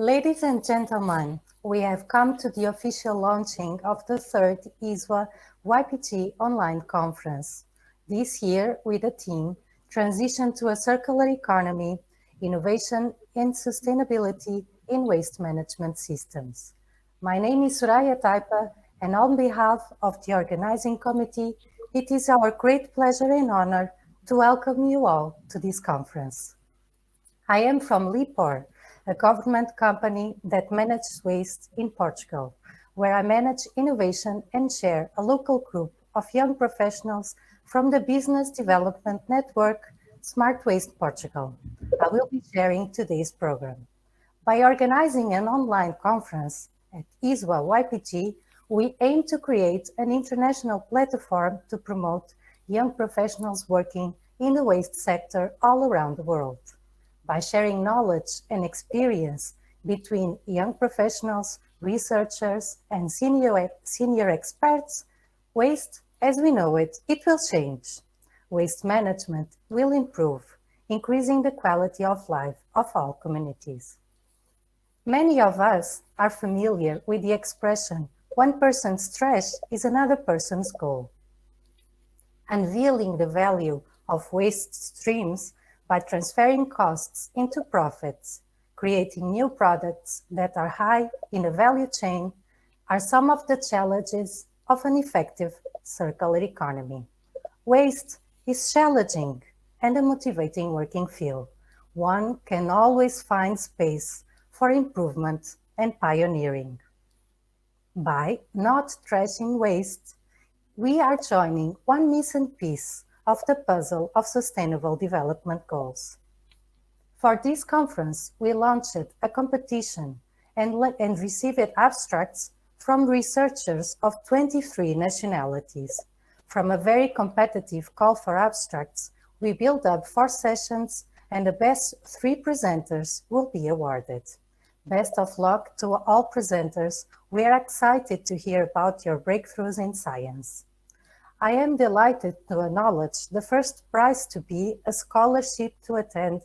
Ladies and gentlemen, we have come to the official launching of the third ISWA YPG online conference. This year with the theme Transition to a Circular Economy, Innovation and Sustainability in Waste Management Systems. My name is Soraia Taipa, and on behalf of the organizing committee, it is our great pleasure and honor to welcome you all to this conference. I am from Lipor, a government company that manages waste in Portugal, where I manage innovation and share a local group of young professionals from the Business Development Network Smart Waste Portugal. I will be sharing today's program. By organizing an online conference at ISWA YPG, we aim to create an international platform to promote young professionals working in the waste sector all around the world. By sharing knowledge and experience between young professionals, researchers, and senior experts, waste, as we know it, it will change. Waste management will improve, increasing the quality of life of all communities. Many of us are familiar with the expression, one person's trash is another person's goal. Unveiling the value of waste streams by transferring costs into profits, creating new products that are high in the value chain, are some of the challenges of an effective circular economy. Waste is challenging and a motivating working field. One can always find space for improvement and pioneering. By not trashing waste, we are joining one missing piece of the puzzle of Sustainable Development Goals. For this conference, we launched a competition and received abstracts from researchers of 23 nationalities. From a very competitive call for abstracts, we built up 4 sessions and the best 3 presenters will be awarded. Best of luck to all presenters. We are excited to hear about your breakthroughs in science. I am delighted to acknowledge the first prize to be a scholarship to attend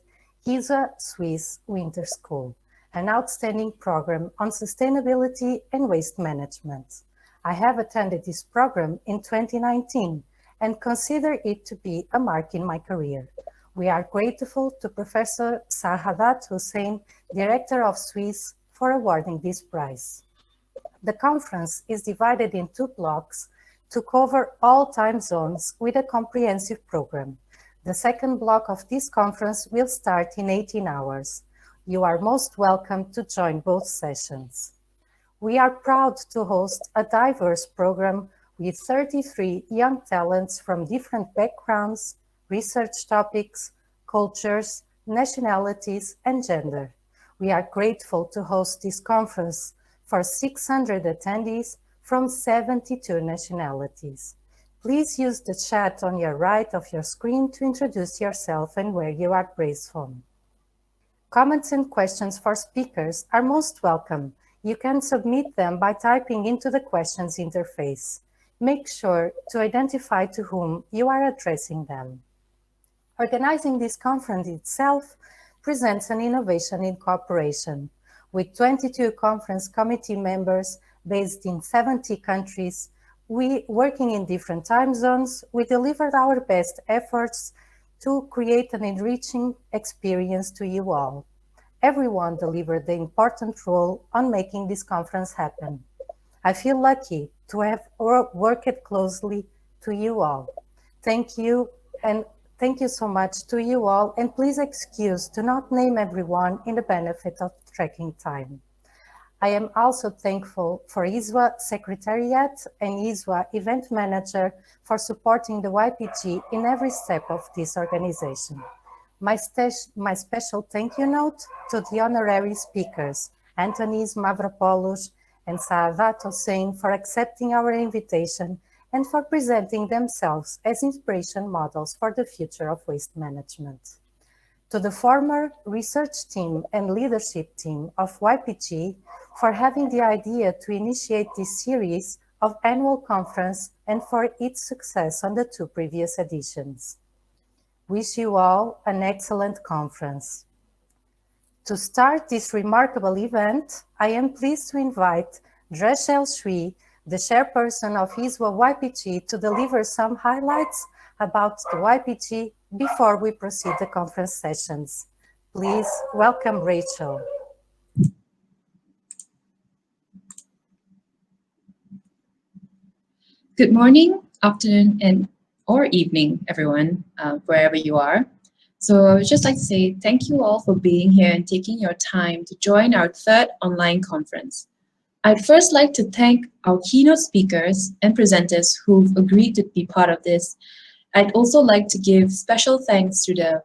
ISWA Swiss Winter School, an outstanding program on sustainability and waste management. I have attended this program in 2019 and consider it to be a mark in my career. We are grateful to Professor Sahadat Hussein, Director of Swiss, for awarding this prize. The conference is divided in 2 blocks to cover all time zones with a comprehensive program. The second block of this conference will start in 18 hours. You are most welcome to join both sessions. We are proud to host a diverse program with 33 young talents from different backgrounds, research topics, cultures, nationalities, and gender. We are grateful to host this conference for 600 attendees from 72 nationalities. Please use the chat on your right of your screen to introduce yourself and where you are based from. Comments and questions for speakers are most welcome. You can submit them by typing into the questions interface. Make sure to identify to whom you are addressing them. Organizing this conference itself presents an innovation in cooperation. With 22 conference committee members based in 70 countries, we working in different time zones, we delivered our best efforts to create an enriching experience to you all. Everyone delivered the important role on making this conference happen. I feel lucky to have worked closely to you all. Thank you, and thank you so much to you all, and please excuse to not name everyone in the benefit of tracking time. I am also thankful for ISWA Secretariat and ISWA Event Manager for supporting the YPG in every step of this organization. My special thank you note to the honorary speakers, Antonis, Mavropoulos, and Sahadat Hussein for accepting our invitation and for presenting themselves as inspiration models for the future of waste management. To the former research team and leadership team of YPG for having the idea to initiate this series of annual conference and for its success on the 2 previous editions. Wish you all an excellent conference. To start this remarkable event, I am pleased to invite Rachele Chwee, the chairperson of ISWA YPG, to deliver some highlights about the YPG before we proceed the conference sessions. Please welcome Rachele. Good morning, afternoon, or evening, everyone, wherever you are. So I would just like to say thank you all for being here and taking your time to join our third online conference. I'd first like to thank our keynote speakers and presenters who've agreed to be part of this. I'd also like to give special thanks to the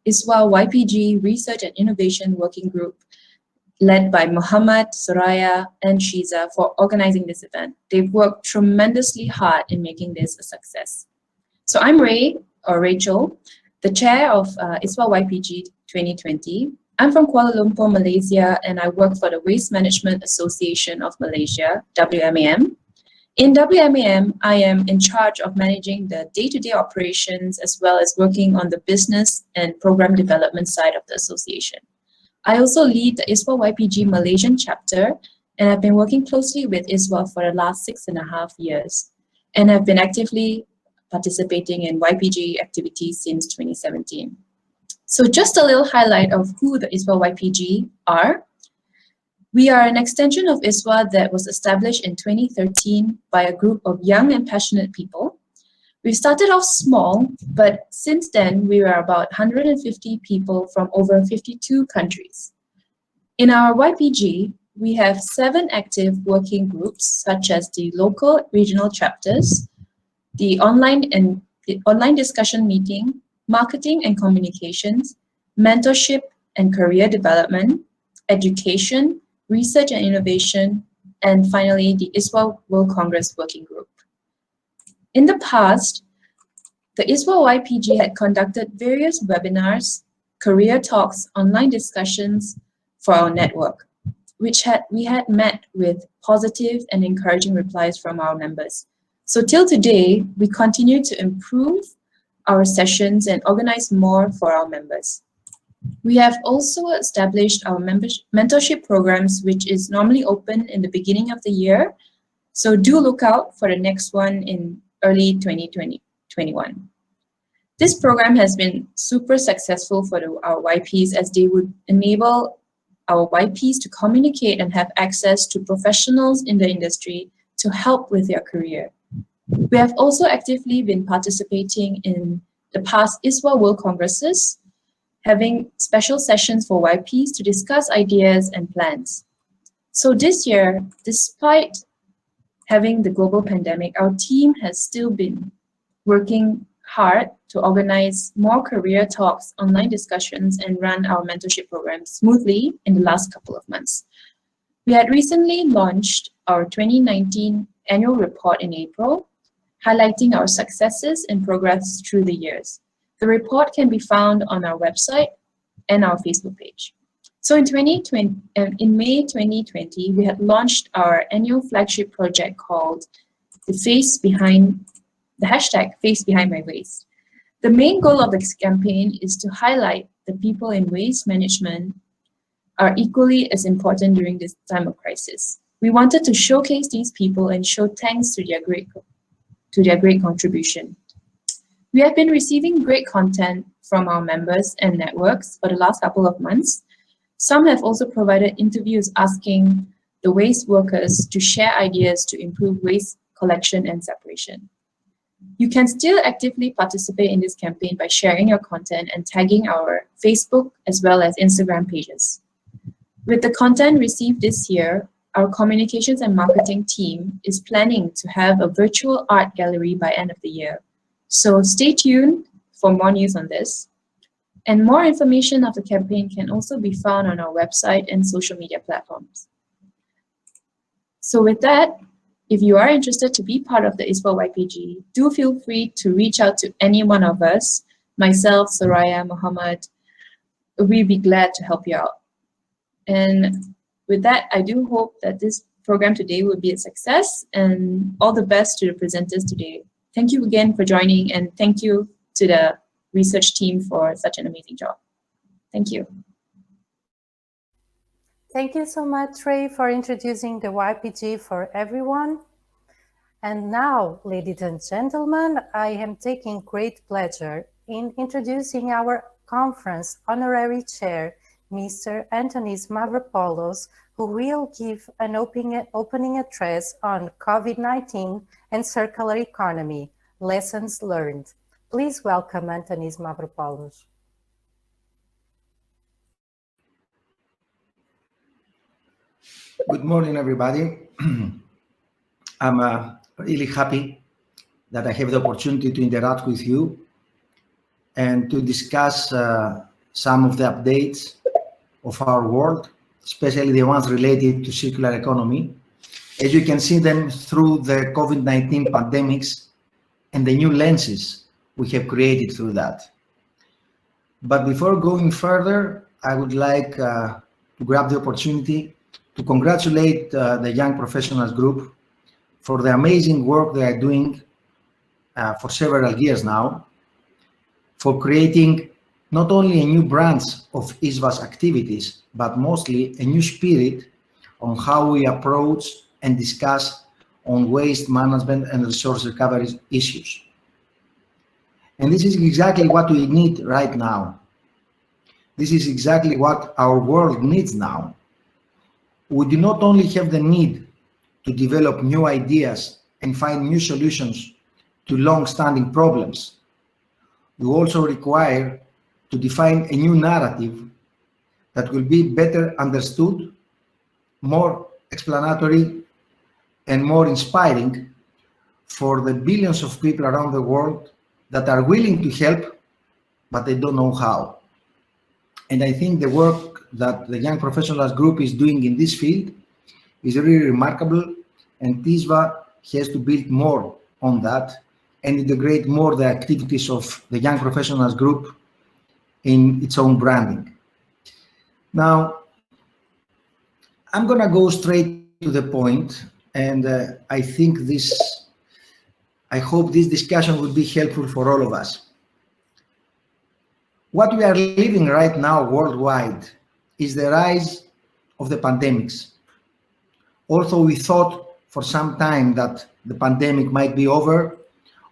ISWA YPG Research and Innovation Working Group led by Muhammad, Soraia, and Shiza for organizing this event. They've worked tremendously hard in making this a success. So I'm Rachele, the chair of ISWA YPG 2020. I'm from Kuala Lumpur, Malaysia, and I work for the Waste Management Association of Malaysia, WMAM. In WMAM, I am in charge of managing the day-to-day operations as well as working on the business and program development side of the association. I also lead the ISWA YPG Malaysian chapter, and I've been working closely with ISWA for the last 6.5 years. And I've been actively participating in YPG activities since 2017. So just a little highlight of who the ISWA YPG are. We are an extension of ISWA that was established in 2013 by a group of young and passionate people. We started off small, but since then we were about 150 people from over 52 countries. In our YPG, we have 7 active working groups, such as the local regional chapters, the online discussion meeting, marketing and communications, mentorship and career development, education, research and innovation, and finally the ISWA World Congress Working Group. In the past, the ISWA YPG had conducted various webinars, career talks, online discussions for our network, which we had met with positive and encouraging replies from our members. So till today, we continue to improve our sessions and organize more for our members. We have also established our mentorship programs, which is normally open in the beginning of the year. So do look out for the next one in early 2021. This program has been super successful for our YPs as they would enable our YPs to communicate and have access to professionals in the industry to help with their career. We have also actively been participating in the past ISWA World Congresses, having special sessions for YPs to discuss ideas and plans. So this year, despite having the global pandemic, our team has still been working hard to organize more career talks, online discussions, and run our mentorship program smoothly in the last couple of months. We had recently launched our 2019 annual report in April, highlighting our successes and progress through the years. The report can be found on our website and our Facebook page. So in May 2020, we had launched our annual flagship project called the hashtag Face Behind My Waste. The main goal of this campaign is to highlight the people in waste management are equally as important during this time of crisis. We wanted to showcase these people and show thanks to their great contribution. We have been receiving great content from our members and networks for the last couple of months. Some have also provided interviews asking the waste workers to share ideas to improve waste collection and separation. You can still actively participate in this campaign by sharing your content and tagging our Facebook as well as Instagram pages. With the content received this year, our communications and marketing team is planning to have a virtual art gallery by end of the year. So stay tuned for more news on this. And more information of the campaign can also be found on our website and social media platforms. So with that, if you are interested to be part of the ISWA YPG, do feel free to reach out to any one of us, myself, Soraia, Muhammad. We'd be glad to help you out. And with that, I do hope that this program today will be a success, and all the best to the presenters today. Thank you again for joining, and thank you to the research team for such an amazing job. Thank you. Thank you so much, Ray, for introducing the YPG for everyone. And now, ladies and gentlemen, I am taking great pleasure in introducing our conference honorary chair, Mr. Antonis Mavropoulos, who will give an opening address on COVID-19 and circular economy, lessons learned. Please welcome Antonis Mavropoulos. Good morning, everybody. I'm really happy that I have the opportunity to interact with you and to discuss some of the updates of our world, especially the ones related to circular economy, as you can see them through the COVID-19 pandemics and the new lenses we have created through that. But before going further, I would like to grab the opportunity to congratulate the Young Professionals Group for the amazing work they are doing for several years now, for creating not only a new branch of ISWA's activities, but mostly a new spirit on how we approach and discuss on waste management and resource recovery issues. And this is exactly what we need right now. This is exactly what our world needs now. We do not only have the need to develop new ideas and find new solutions to long-standing problems, we also require to define a new narrative that will be better understood, more explanatory, and more inspiring for the billions of people around the world that are willing to help, but they don't know how. And I think the work that the Young Professionals Group is doing in this field is really remarkable, and ISWA has to build more on that and integrate more the activities of the Young Professionals Group in its own branding. Now, I'm going to go straight to the point, and I hope this discussion will be helpful for all of us. What we are living right now worldwide is the rise of the pandemics. Although we thought for some time that the pandemic might be over,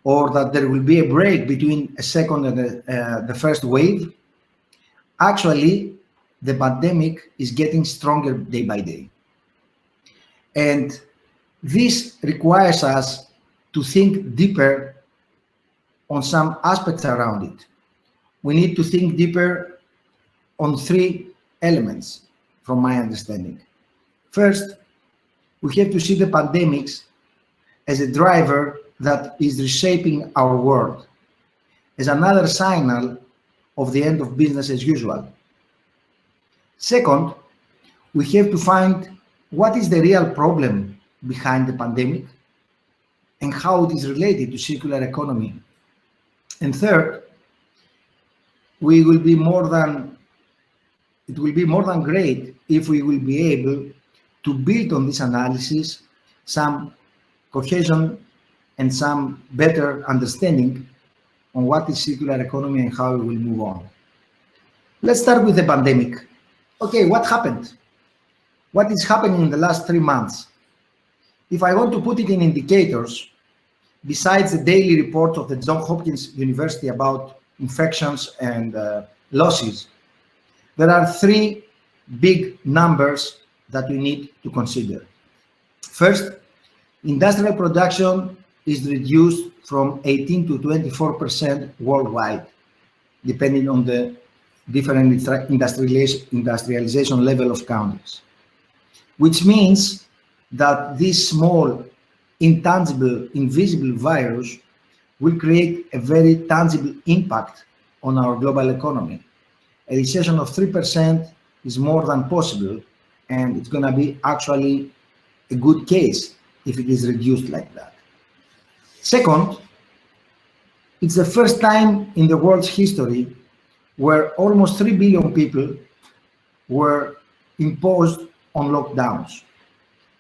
or that there will be a break between a second and the first wave, actually, the pandemic is getting stronger day by day. And this requires us to think deeper on some aspects around it. We need to think deeper on three elements, from my understanding. First, we have to see the pandemics as a driver that is reshaping our world, as another signal of the end of business as usual. Second, we have to find what is the real problem behind the pandemic and how it is related to circular economy. And third, it will be more than great if we will be able to build on this analysis some cohesion and some better understanding on what is circular economy and how we will move on. Let's start with the pandemic. Okay, what happened? What is happening in the last 3 months? If I want to put it in indicators, besides the daily report of the Johns Hopkins University about infections and losses, there are 3 big numbers that we need to consider. First, industrial production is reduced from 18 to 24% worldwide, depending on the different industrialization level of countries, which means that this small, intangible, invisible virus will create a very tangible impact on our global economy. A recession of 3% is more than possible, and it's going to be actually a good case if it is reduced like that. Second, it's the first time in the world's history where almost 3 billion people were imposed on lockdowns.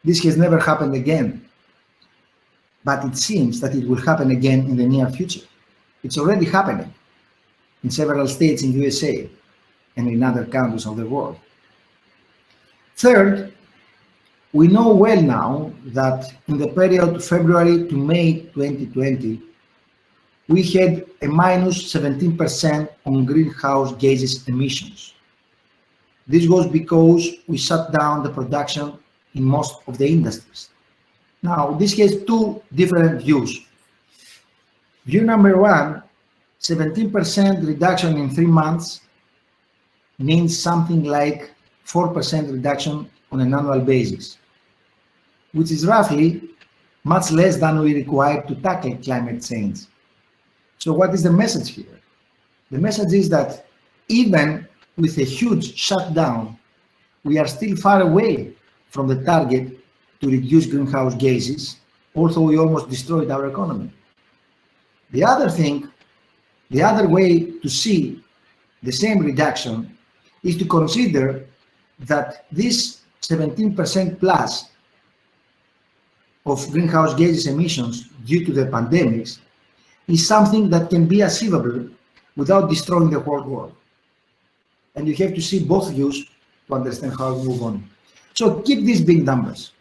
This has never happened again, but it seems that it will happen again in the near future. It's already happening in several states in USA and in other countries of the world. Third, we know well now that in the period February to May 2020, we had a minus 17% on greenhouse gases emissions. This was because we shut down the production in most of the industries. Now, this has two different views. View number one, 17% reduction in 3 months means something like 4% reduction on an annual basis, which is roughly much less than we require to tackle climate change. So what is the message here? The message is that even with a huge shutdown, we are still far away from the target to reduce greenhouse gases, although we almost destroyed our economy. The other thing, the other way to see the same reduction is to consider that this 17% plus of greenhouse gases emissions due to the pandemics is something that can be achievable without destroying the whole world. And you have to see both views to understand how to move on. So keep these big numbers.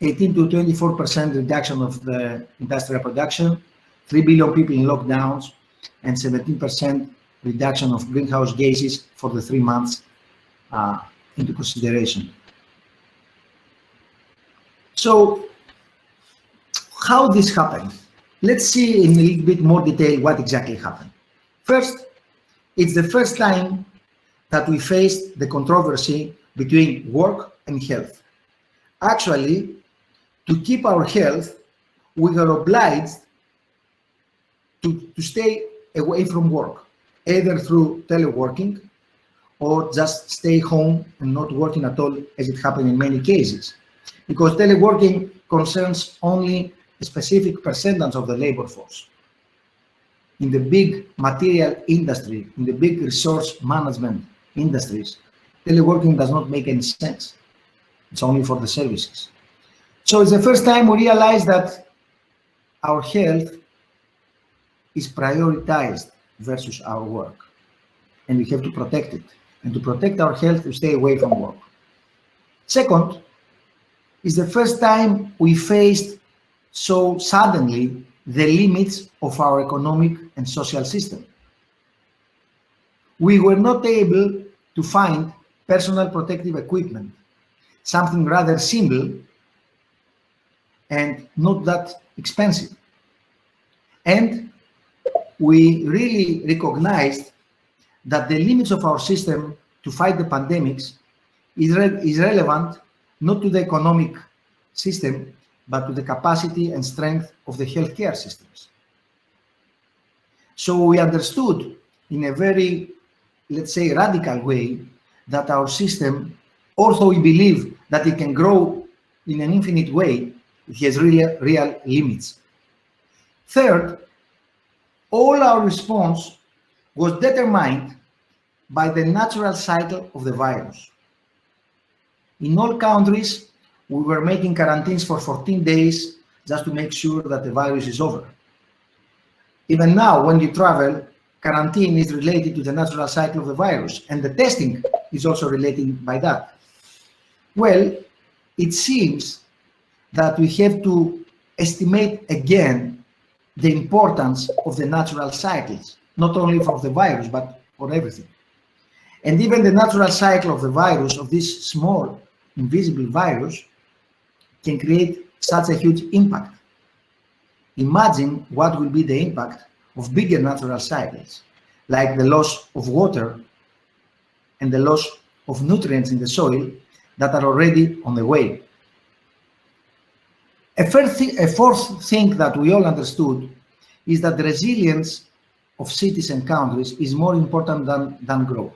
18 to 24% reduction of the industrial production, 3 billion people in lockdowns, and 17% reduction of greenhouse gases for the 3 months into consideration. So how this happened? Let's see in a little bit more detail what exactly happened. First, it's the first time that we faced the controversy between work and health. Actually, to keep our health, we were obliged to stay away from work, either through teleworking or just stay home and not working at all, as it happened in many cases. Because teleworking concerns only a specific percentage of the labor force. In the big material industry, in the big resource management industries, teleworking does not make any sense. It's only for the services. So it's the first time we realized that our health is prioritized versus our work, and we have to protect it. And to protect our health, we stay away from work. Second, it's the first time we faced so suddenly the limits of our economic and social system. We were not able to find personal protective equipment, something rather simple and not that expensive. And we really recognized that the limits of our system to fight the pandemics is relevant not to the economic system, but to the capacity and strength of the healthcare systems. So we understood in a very, let's say, radical way that our system, although we believe that it can grow in an infinite way, it has real limits. Third, all our response was determined by the natural cycle of the virus. In all countries, we were making quarantines for 14 days just to make sure that the virus is over. Even now, when you travel, quarantine is related to the natural cycle of the virus, and the testing is also related by that. Well, it seems that we have to estimate again the importance of the natural cycles, not only for the virus, but for everything. And even the natural cycle of the virus, of this small, invisible virus, can create such a huge impact. Imagine what will be the impact of bigger natural cycles, like the loss of water and the loss of nutrients in the soil that are already on the way. A fourth thing that we all understood is that the resilience of cities and countries is more important than growth.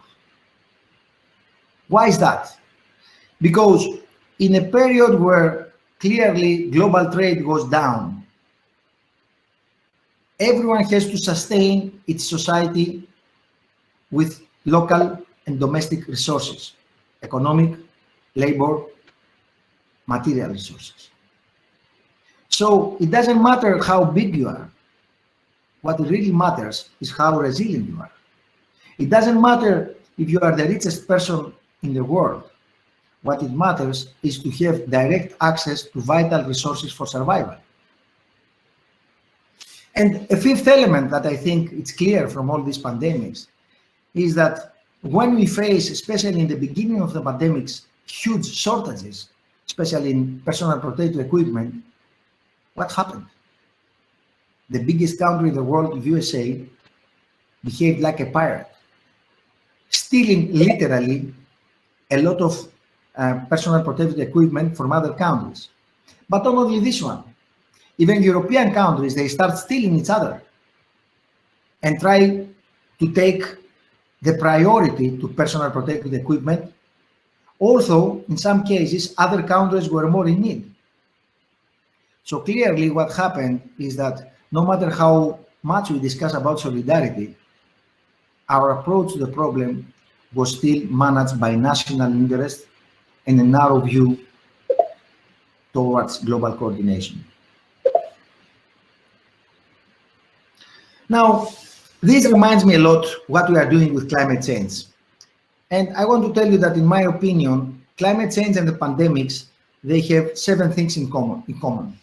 Why is that? Because in a period where clearly global trade goes down, everyone has to sustain its society with local and domestic resources, economic, labor, material resources. So it doesn't matter how big you are. What really matters is how resilient you are. It doesn't matter if you are the richest person in the world. what it matters is to have direct access to vital resources for survival. And a fifth element that I think it's clear from all these pandemics is that when we face, especially in the beginning of the pandemics, huge shortages, especially in personal protective equipment, what happened? The biggest country in the world, USA, behaved like a pirate, stealing literally a lot of personal protective equipment from other countries. But not only this one, even European countries, they start stealing each other and try to take the priority to personal protective equipment. Also, in some cases, other countries were more in need. So clearly what happened is that no matter how much we discuss about solidarity, our approach to the problem was still managed by national interest and a narrow view towards global coordination. Now, this reminds me a lot what we are doing with climate change. And I want to tell you that in my opinion, climate change and the pandemics, they have 7 things in common.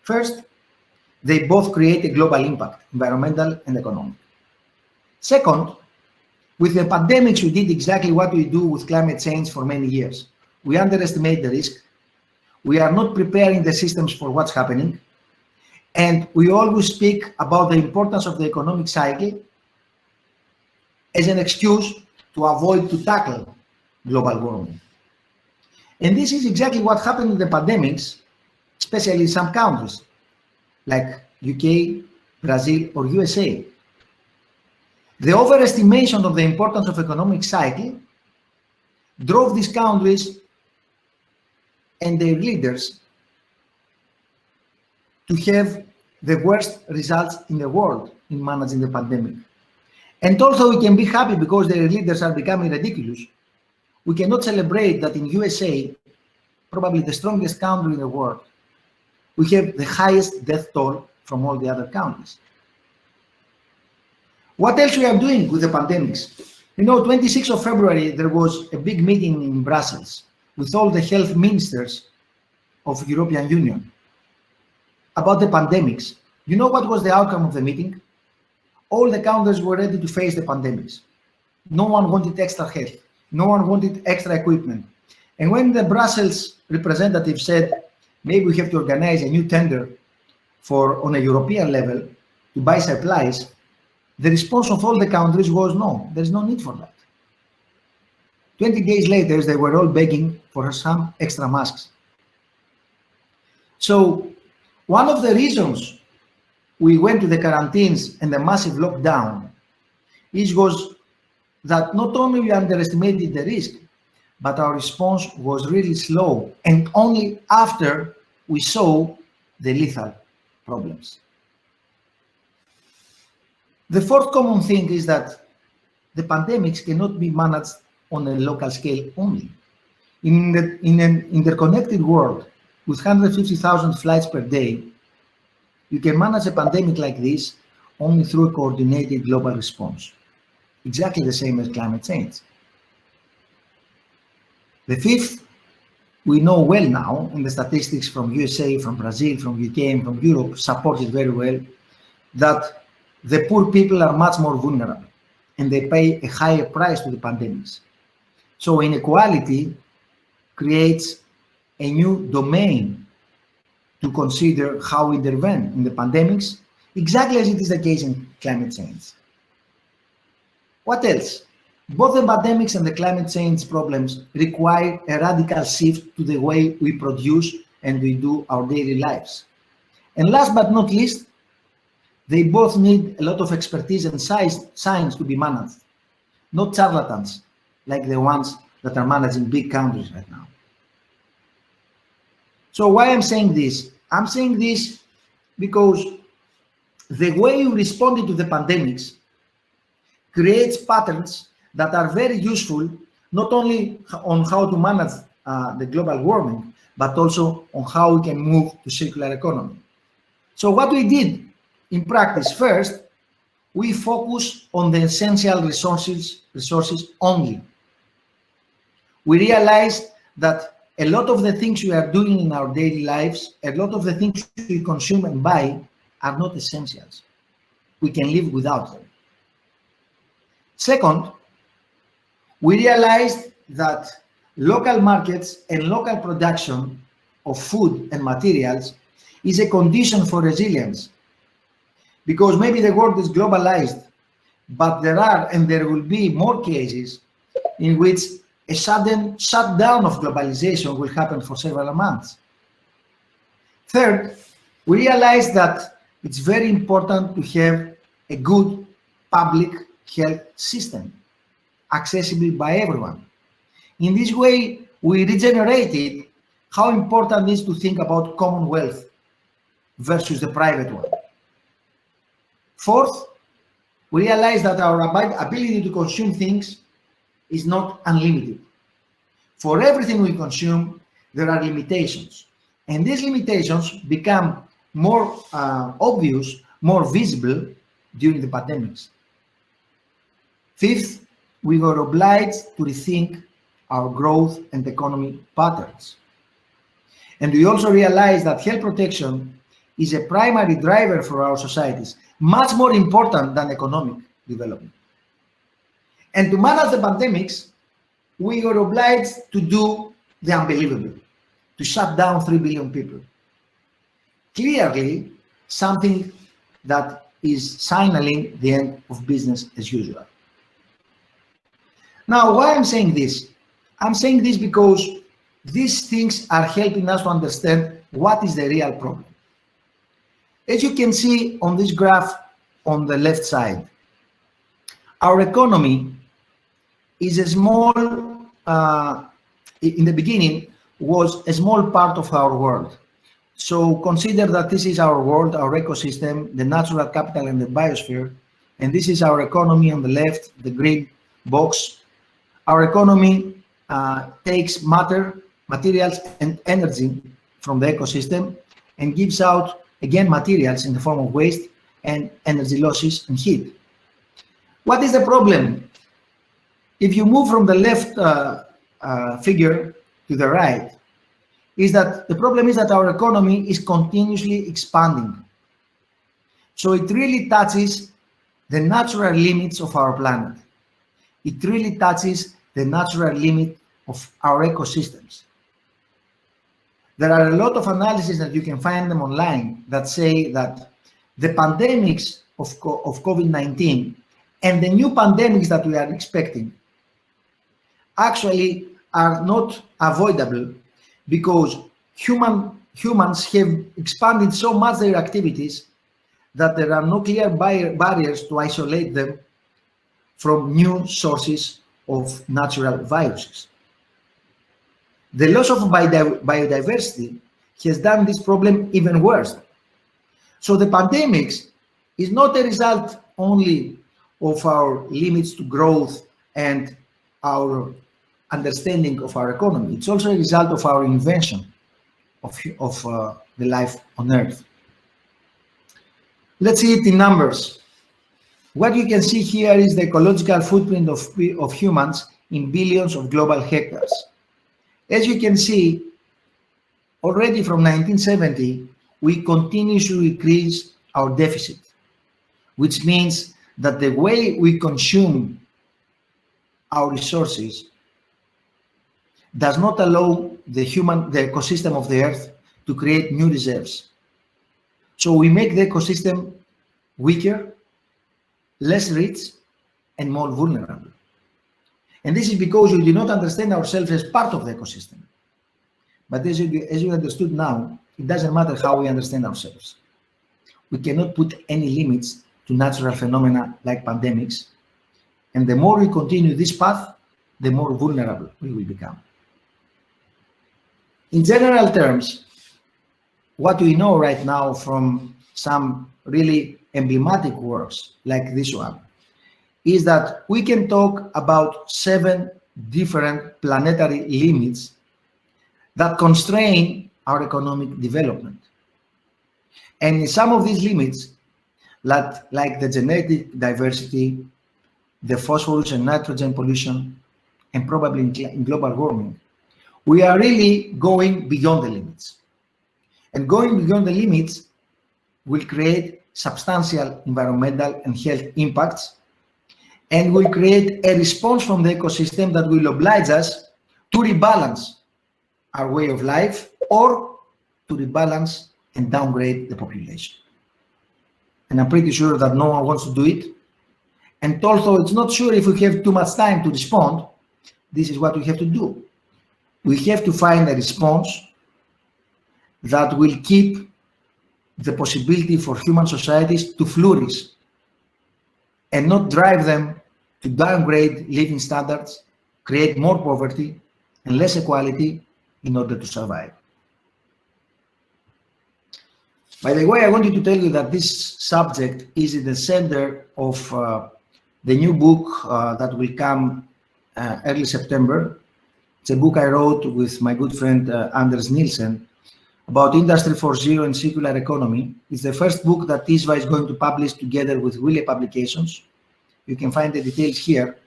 First, they both create a global impact, environmental and economic. Second, with the pandemics, we did exactly what we do with climate change for many years. We underestimate the risk. We are not preparing the systems for what's happening. And we always speak about the importance of the economic cycle as an excuse to avoid to tackle global warming. And this is exactly what happened in the pandemics, especially in some countries like UK, Brazil, or USA. The overestimation of the importance of economic cycle drove these countries and their leaders to have the worst results in the world in managing the pandemic. And also we can be happy because their leaders are becoming ridiculous. We cannot celebrate that in USA, probably the strongest country in the world, we have the highest death toll from all the other countries. What else we are doing with the pandemics? You know, 26th of February, there was a big meeting in Brussels with all the health ministers of the European Union about the pandemics. You know what was the outcome of the meeting? All the countries were ready to face the pandemics. No one wanted extra help. No one wanted extra equipment. And when the Brussels representative said, maybe we have to organize a new tender on a European level to buy supplies, the response of all the countries was no, there's no need for that. 20 days later, they were all begging for some extra masks. So one of the reasons we went to the quarantines and the massive lockdown was that not only we underestimated the risk, but our response was really slow, and only after we saw the lethal problems. The fourth common thing is that the pandemics cannot be managed on a local scale only. In an interconnected world with 150,000 flights per day, you can manage a pandemic like this only through a coordinated global response, exactly the same as climate change. The fifth, we know well now, and the statistics from USA, from Brazil, from UK, and from Europe support it very well, that the poor people are much more vulnerable and they pay a higher price to the pandemics. So inequality creates a new domain to consider how we intervene in the pandemics, exactly as it is the case in climate change. What else? Both the pandemics and the climate change problems require a radical shift to the way we produce and we do our daily lives. And last but not least, they both need a lot of expertise and science to be managed, not charlatans like the ones that are managing big countries right now. So why I'm saying this? I'm saying this because the way we responded to the pandemics creates patterns that are very useful, not only on how to manage the global warming, but also on how we can move to circular economy. So what we did in practice, first, we focus on the essential resources only. We realized that a lot of the things we are doing in our daily lives, a lot of the things we consume and buy are not essentials. We can live without them. Second, we realized that local markets and local production of food and materials is a condition for resilience. Because maybe the world is globalized, but there are and there will be more cases in which a sudden shutdown of globalization will happen for several months. Third, we realized that it's very important to have a good public health system, accessible by everyone. In this way, we regenerated how important it is to think about common wealth versus the private one. Fourth, we realized that our ability to consume things is not unlimited. For everything we consume, there are limitations. And these limitations become more obvious, more visible during the pandemics. Fifth, we were obliged to rethink our growth and economy patterns. And we also realized that health protection is a primary driver for our societies, much more important than economic development. And to manage the pandemics, we were obliged to do the unbelievable, to shut down 3 billion people. Clearly, something that is signaling the end of business as usual. Now, why I'm saying this? I'm saying this because these things are helping us to understand what is the real problem. As you can see on this graph on the left side, our economy is a small, in the beginning, was a small part of our world. So consider that this is our world, our ecosystem, the natural capital and the biosphere, and this is our economy on the left, the green box. Our economy takes materials and energy from the ecosystem and gives out, again, materials in the form of waste and energy losses and heat. What is the problem? If you move from the left figure to the right, is that the problem is that our economy is continuously expanding. So it really touches the natural limits of our planet. It really touches the natural limit of our ecosystems. There are a lot of analyses that you can find them online that say that the pandemics of COVID-19 and the new pandemics that we are expecting actually are not avoidable because humans have expanded so much their activities that there are no clear barriers to isolate them from new sources of natural viruses. The loss of biodiversity has done this problem even worse. So the pandemics is not a result only of our limits to growth and our understanding of our economy. It's also a result of our invention of the life on Earth. Let's see it in numbers. What you can see here is the ecological footprint of humans in billions of global hectares. As you can see, already from 1970, we continuously increase our deficit, which means that the way we consume our resources does not allow the ecosystem of the Earth to create new reserves. So we make the ecosystem weaker, less rich, and more vulnerable. And this is because we do not understand ourselves as part of the ecosystem. But as you understood now, it doesn't matter how we understand ourselves. We cannot put any limits to natural phenomena like pandemics. And the more we continue this path, the more vulnerable we will become. In general terms, what we know right now from some really emblematic works like this one is that we can talk about 7 different planetary limits that constrain our economic development. And in some of these limits, like the genetic diversity, the phosphorus and nitrogen pollution, and probably in global warming, we are really going beyond the limits. And going beyond the limits will create substantial environmental and health impacts, and will create a response from the ecosystem that will oblige us to rebalance our way of life or to rebalance and downgrade the population. And I'm pretty sure that no one wants to do it. And although it's not sure if we have too much time to respond, this is what we have to do. We have to find a response that will keep the possibility for human societies to flourish and not drive them to downgrade living standards, create more poverty and less equality in order to survive. By the way, I wanted to tell you that this subject is in the center of the new book that will come early September. It's a book I wrote with my good friend Anders Nielsen about Industry 4.0 and circular economy. It's the first book that ISWA is going to publish together with Wiley Publications. You can find the details here,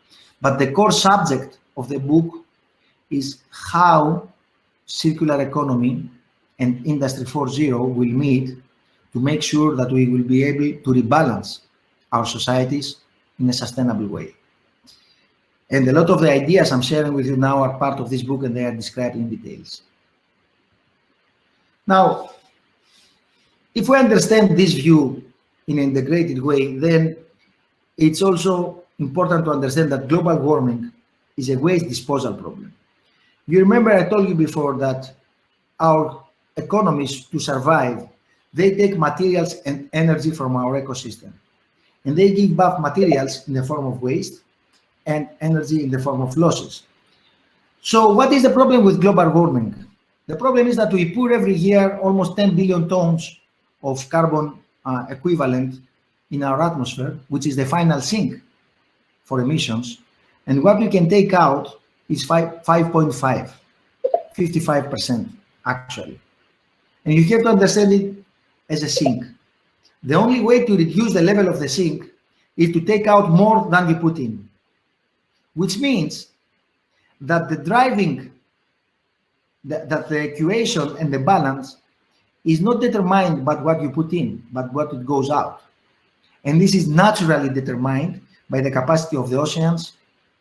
but the core subject of the book is how circular economy and Industry 4.0 will meet to make sure that we will be able to rebalance our societies in a sustainable way. And a lot of the ideas I'm sharing with you now are part of this book, and they are described in details. Now, if we understand this view in an integrated way, then it's also important to understand that global warming is a waste disposal problem. You remember I told you before that our economies, to survive, they take materials and energy from our ecosystem, and they give back materials in the form of waste and energy in the form of losses. So what is the problem with global warming? The problem is that we pour every year almost 10 billion tons of carbon equivalent in our atmosphere, which is the final sink for emissions. And what we can take out is 5.5, 55% actually. And you have to understand it as a sink. The only way to reduce the level of the sink is to take out more than you put in, which means that the driving, that the equation and the balance is not determined by what you put in, but what it goes out. And this is naturally determined by the capacity of the oceans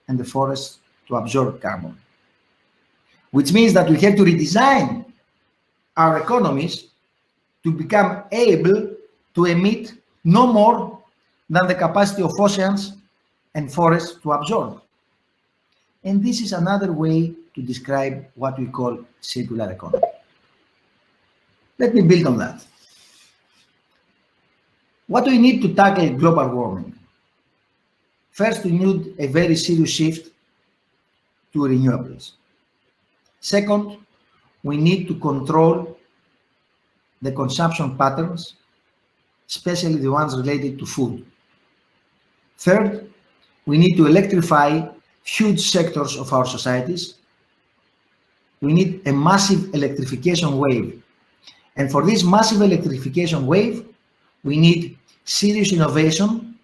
and the forests to absorb carbon, which means that we have to redesign our economies to become able to emit no more than the capacity of oceans and forests to absorb. And this is another way to describe what we call circular economy. Let me build on that. What do we need to tackle global warming? First, we need a very serious shift to renewables. Second, we need to control the consumption patterns, especially the ones related to food. Third, we need to electrify huge sectors of our societies. We need a massive electrification wave. And for this massive electrification wave, we need serious innovation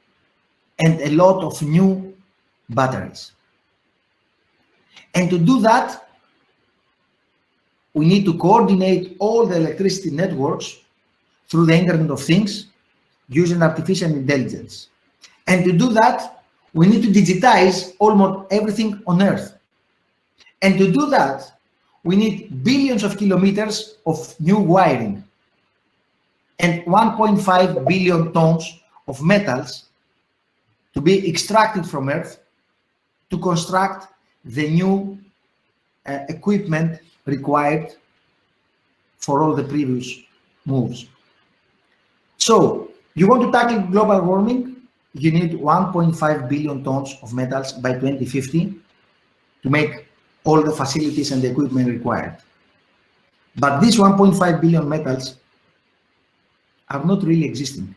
and a lot of new batteries. And to do that, we need to coordinate all the electricity networks through the Internet of Things using artificial intelligence. And to do that, we need to digitize almost everything on Earth. And to do that, we need billions of kilometers of new wiring and 1.5 billion tons of metals to be extracted from Earth to construct the new equipment required for all the previous moves. So, you want to tackle global warming? You need 1.5 billion tons of metals by 2050 to make all the facilities and the equipment required. But these 1.5 billion metals are not really existing,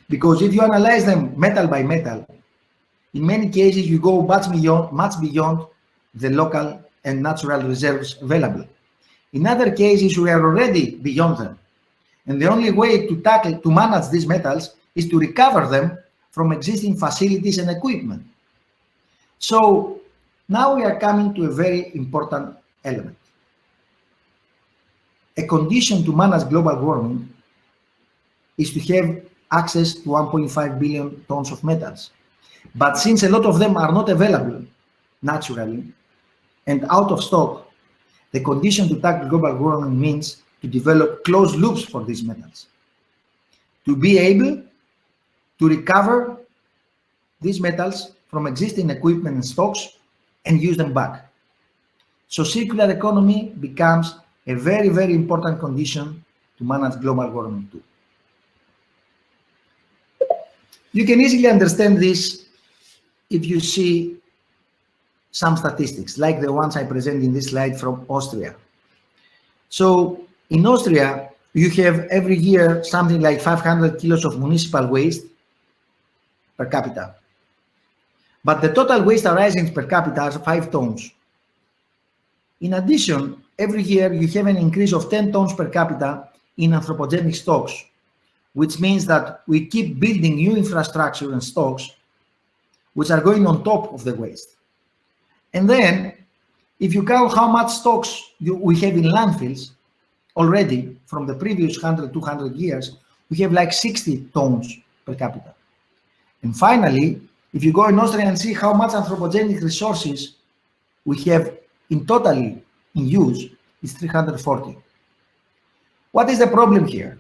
because if you analyze them metal by metal, in many cases you go much beyond the local and natural reserves available. In other cases, we are already beyond them. And the only way to manage these metals is to recover them from existing facilities and equipment. So now we are coming to a very important element. a condition to manage global warming is to have access to 1.5 billion tons of metals. But since a lot of them are not available naturally and out of stock, the condition to tackle global warming means to develop closed loops for these metals, to be able to recover these metals from existing equipment and stocks and use them back. So circular economy becomes a very, very important condition to manage global warming too. You can easily understand this if you see some statistics, like the ones I present in this slide from Austria. So in Austria, you have every year something like 500 kilos of municipal waste per capita. But the total waste arising per capita are 5 tons. In addition, every year you have an increase of 10 tons per capita in anthropogenic stocks, which means that we keep building new infrastructure and stocks which are going on top of the waste. And then, if you count how much stocks we have in landfills already from the previous 100, 200 years, we have like 60 tons per capita. And finally, if you go in Austria and see how much anthropogenic resources we have in totally in use, it's 340. What is the problem here?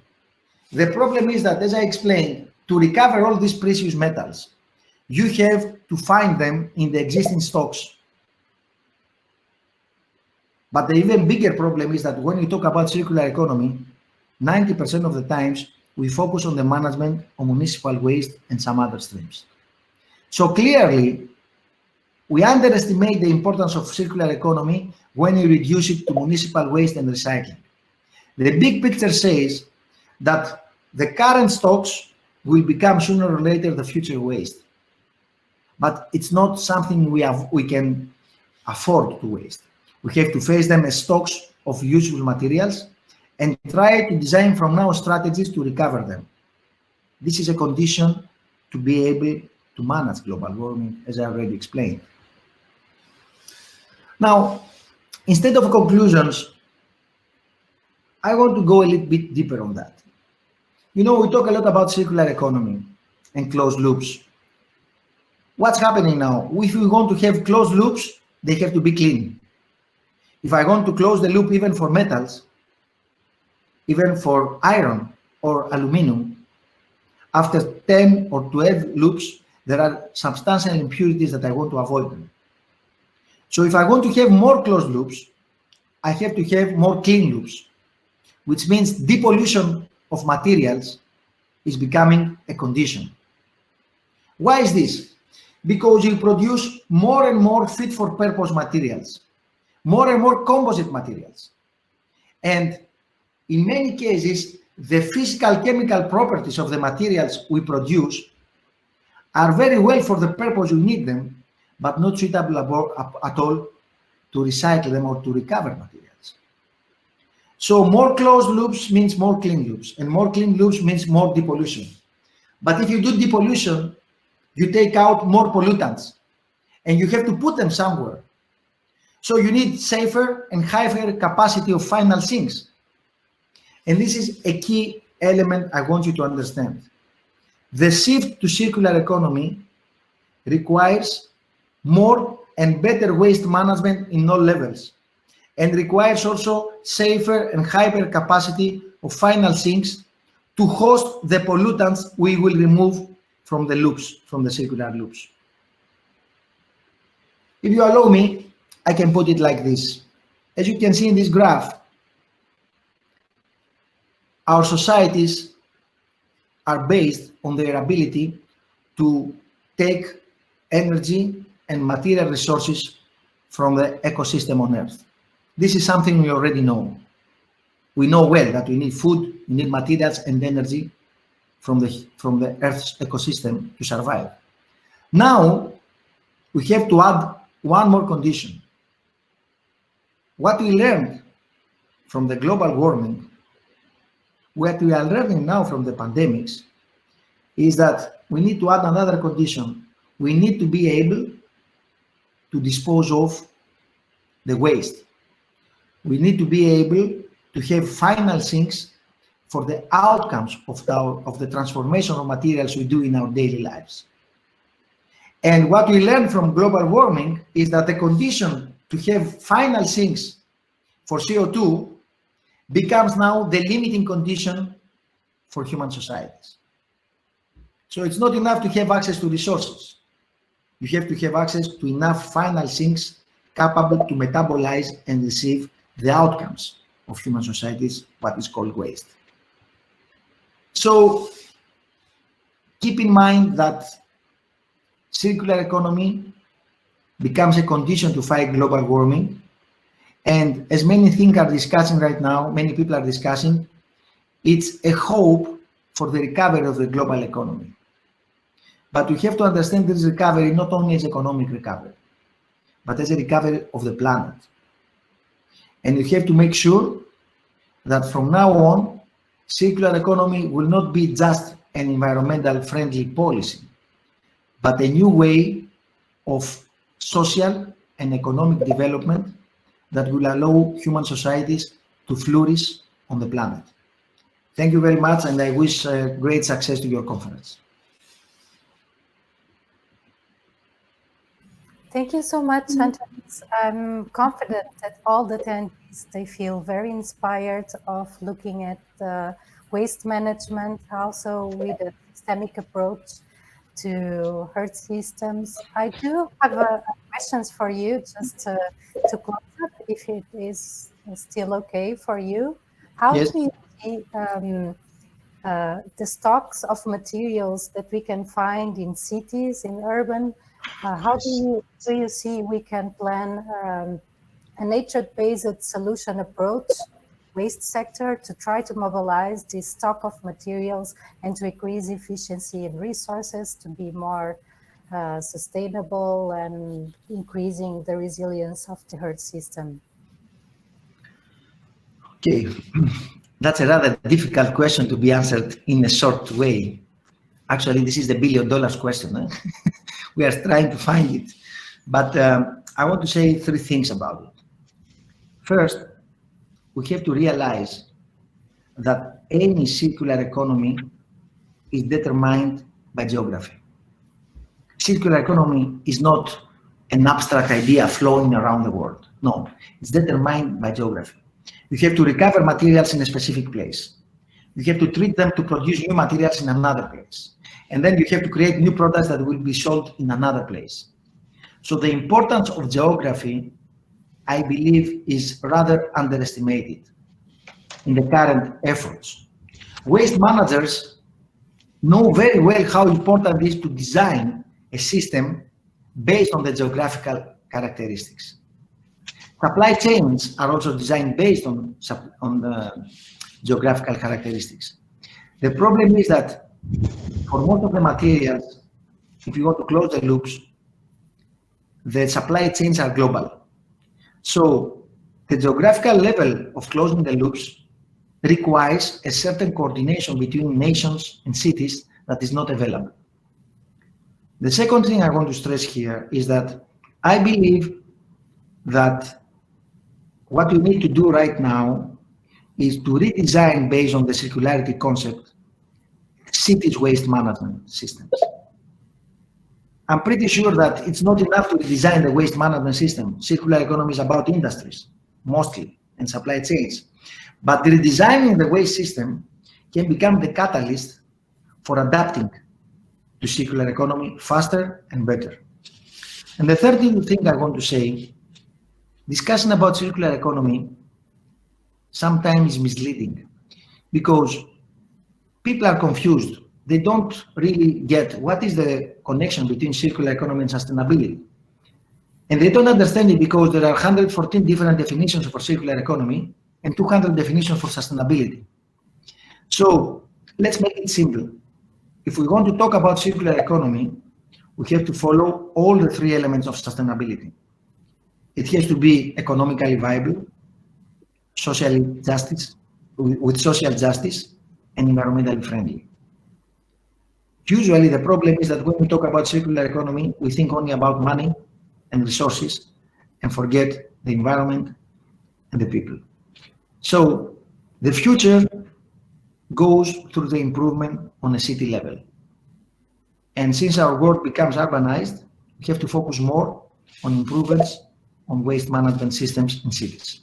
The problem is that, as I explained, to recover all these precious metals, you have to find them in the existing stocks. But the even bigger problem is that when you talk about circular economy, 90% of the times we focus on the management of municipal waste and some other streams. So clearly, we underestimate the importance of circular economy when you reduce it to municipal waste and recycling. The big picture says that the current stocks will become sooner or later the future waste. But it's not something we can afford to waste. We have to face them as stocks of useful materials and try to design from now strategies to recover them. This is a condition to be able to manage global warming, as I already explained. Now, instead of conclusions, I want to go a little bit deeper on that. You know, we talk a lot about circular economy and closed loops. What's happening now? If we want to have closed loops, they have to be clean. If I want to close the loop even for metals, even for iron or aluminum, after 10 or 12 loops, there are substantial impurities that I want to avoid them. So if I want to have more closed loops, I have to have more clean loops, which means depollution of materials is becoming a condition. Why is this? Because you produce more and more fit-for-purpose materials, more and more composite materials. And in many cases, the physical chemical properties of the materials we produce are very well for the purpose we need them, but not suitable at all to recycle them or to recover materials. So more closed loops means more clean loops, and more clean loops means more depollution. But if you do depollution, you take out more pollutants, and you have to put them somewhere. So you need safer and higher capacity of final sinks. And this is a key element I want you to understand. The shift to circular economy requires more and better waste management in all levels, and requires also safer and higher capacity of final sinks to host the pollutants we will remove from the loops, from the circular loops. If you allow me, I can put it like this. As you can see in this graph, our societies are based on their ability to take energy and material resources from the ecosystem on Earth. This is something we already know. We know well that we need food, we need materials and energy from the Earth's ecosystem to survive. Now, we have to add one more condition. What we learned from the global warming, what we are learning now from the pandemics, is that we need to add another condition. We need to be able to dispose of the waste. We need to be able to have final things for the outcomes of the transformation of materials we do in our daily lives. And what we learned from global warming is that the condition to have final things for CO2 becomes now the limiting condition for human societies. So it's not enough to have access to resources. You have to have access to enough final things capable to metabolize and receive the outcomes of human societies, what is called waste. So keep in mind that circular economy becomes a condition to fight global warming. And as many things are discussing right now, many people are discussing, it's a hope for the recovery of the global economy. But we have to understand this recovery not only as economic recovery, but as a recovery of the planet. And we have to make sure that from now on, circular economy will not be just an environmental friendly policy, but a new way of social and economic development that will allow human societies to flourish on the planet. Thank you very much, and I wish great success to your conference. Thank you so much, Antonis. I'm confident that all the attendees, they feel very inspired of looking at waste management, also with a systemic approach to earth systems. I do have questions for you, just to close up, if it is still okay for you. How Yes. do you see the stocks of materials that we can find in cities, in urban? How do you see we can plan a nature-based solution approach, waste sector, to try to mobilize this stock of materials and to increase efficiency and resources to be more sustainable and increasing the resilience of the earth system? Okay, that's a rather difficult question to be answered in a short way. Actually, this is the $1 billion question. Eh? We are trying to find it. But I want to say three things about it. First, we have to realize that any circular economy is determined by geography. Circular economy is not an abstract idea flowing around the world. No, it's determined by geography. You have to recover materials in a specific place. You have to treat them to produce new materials in another place. And then you have to create new products that will be sold in another place. So the importance of geography, I believe, is rather underestimated in the current efforts. Waste managers know very well how important it is to design a system based on the geographical characteristics. Supply chains are also designed based on geographical characteristics. The problem is that for most of the materials, if you want to close the loops, the supply chains are global. So the geographical level of closing the loops requires a certain coordination between nations and cities that is not available. The second thing I want to stress here is that I believe that what we need to do right now is to redesign, based on the circularity concept, cities' waste management systems. I'm pretty sure that it's not enough to redesign the waste management system. Circular economy is about industries, mostly, and supply chains. But redesigning the waste system can become the catalyst for adapting to circular economy faster and better. And the third thing I want to say, discussion about circular economy sometimes is misleading because people are confused. They don't really get what is the connection between circular economy and sustainability. And they don't understand it because there are 114 different definitions for circular economy and 200 definitions for sustainability. So let's make it simple. If we want to talk about circular economy, we have to follow all the three elements of sustainability. It has to be economically viable, socially justice, with social justice, and environmentally friendly. Usually the problem is that when we talk about circular economy, we think only about money and resources and forget the environment and the people. So The future goes through the improvement on a city level. And since our world becomes urbanized, we have to focus more on improvements on waste management systems in cities.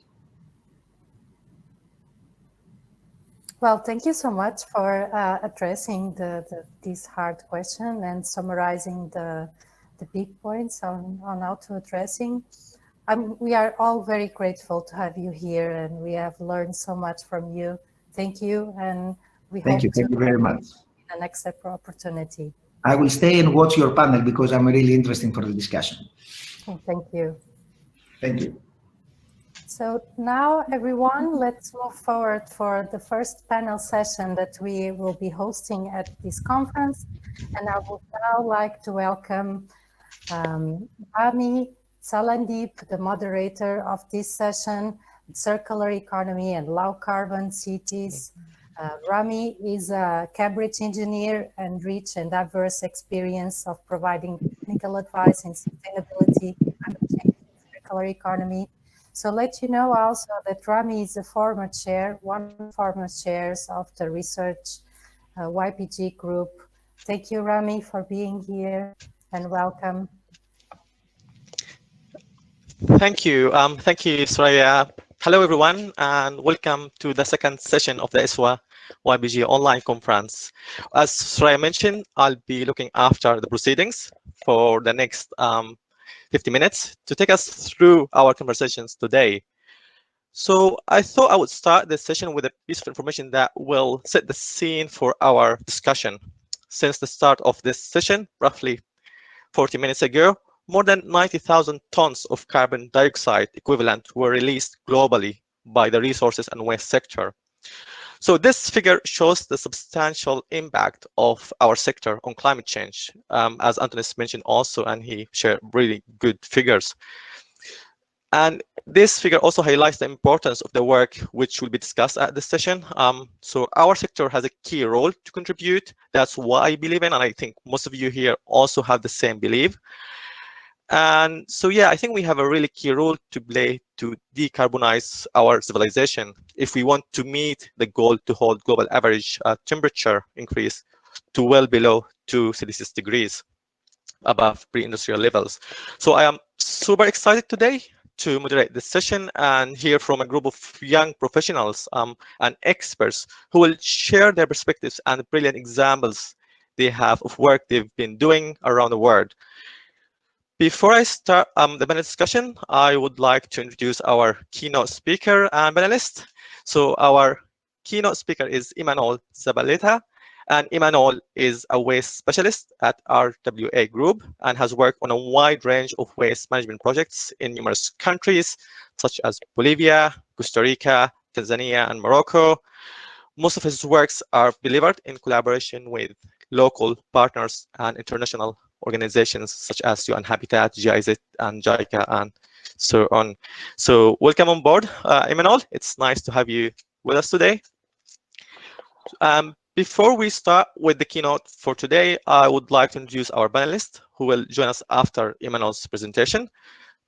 Well, thank you so much for addressing this hard question and summarizing the big points on how to addressing. We are all very grateful to have you here, and we have learned so much from you. Thank you, and we hope Thank you very much. The next opportunity. I will stay and watch your panel because I'm really interested for the discussion. Thank you. Thank you. So now, everyone, let's move forward for the first panel session that we will be hosting at this conference. And I would now like to welcome Ramy, Salemdeeb, the moderator of this session, Circular Economy and Low Carbon Cities. Ramy is a Cambridge engineer and rich and diverse experience of providing technical advice in sustainability, climate change, and circular economy. So let you know also that Ramy is a former chair, one of the former chairs of the research YPG group. Thank you, Ramy, for being here and welcome. Thank you. Thank you, Soraia. Hello, everyone, and welcome to the second session of the ISWA YPG online conference. As Soraia mentioned, I'll be looking after the proceedings for the next 50 minutes to take us through our conversations today. So I thought I would start this session with a piece of information that will set the scene for our discussion. Since the start of this session, roughly 40 minutes ago, more than 90,000 tons of carbon dioxide equivalent were released globally by the resources and waste sector. So this figure shows the substantial impact of our sector on climate change, as Antonis mentioned also, and he shared really good figures. And this figure also highlights the importance of the work which will be discussed at this session. So our sector has a key role to contribute. That's what I believe in, and I think most of you here also have the same belief. And so, yeah, I think we have a really key role to play to decarbonize our civilization if we want to meet the goal to hold global average temperature increase to well below 2 Celsius degrees above pre-industrial levels. So I am super excited today to moderate this session and hear from a group of young professionals and experts who will share their perspectives and brilliant examples they have of work they've been doing around the world. Before I start the panel discussion, I would like to introduce our keynote speaker and panelist. So our keynote speaker is Imanol Zabaleta, and Imanol is a waste specialist at RWA Group and has worked on a wide range of waste management projects in numerous countries, such as Bolivia, Costa Rica, Tanzania, and Morocco. Most of his works are delivered in collaboration with local partners and international organizations such as UN Habitat, GIZ, and JICA, and so on. So welcome on board, Imanol. It's nice to have you with us today. Before we start with the keynote for today, I would like to introduce our panelists who will join us after Imanol's presentation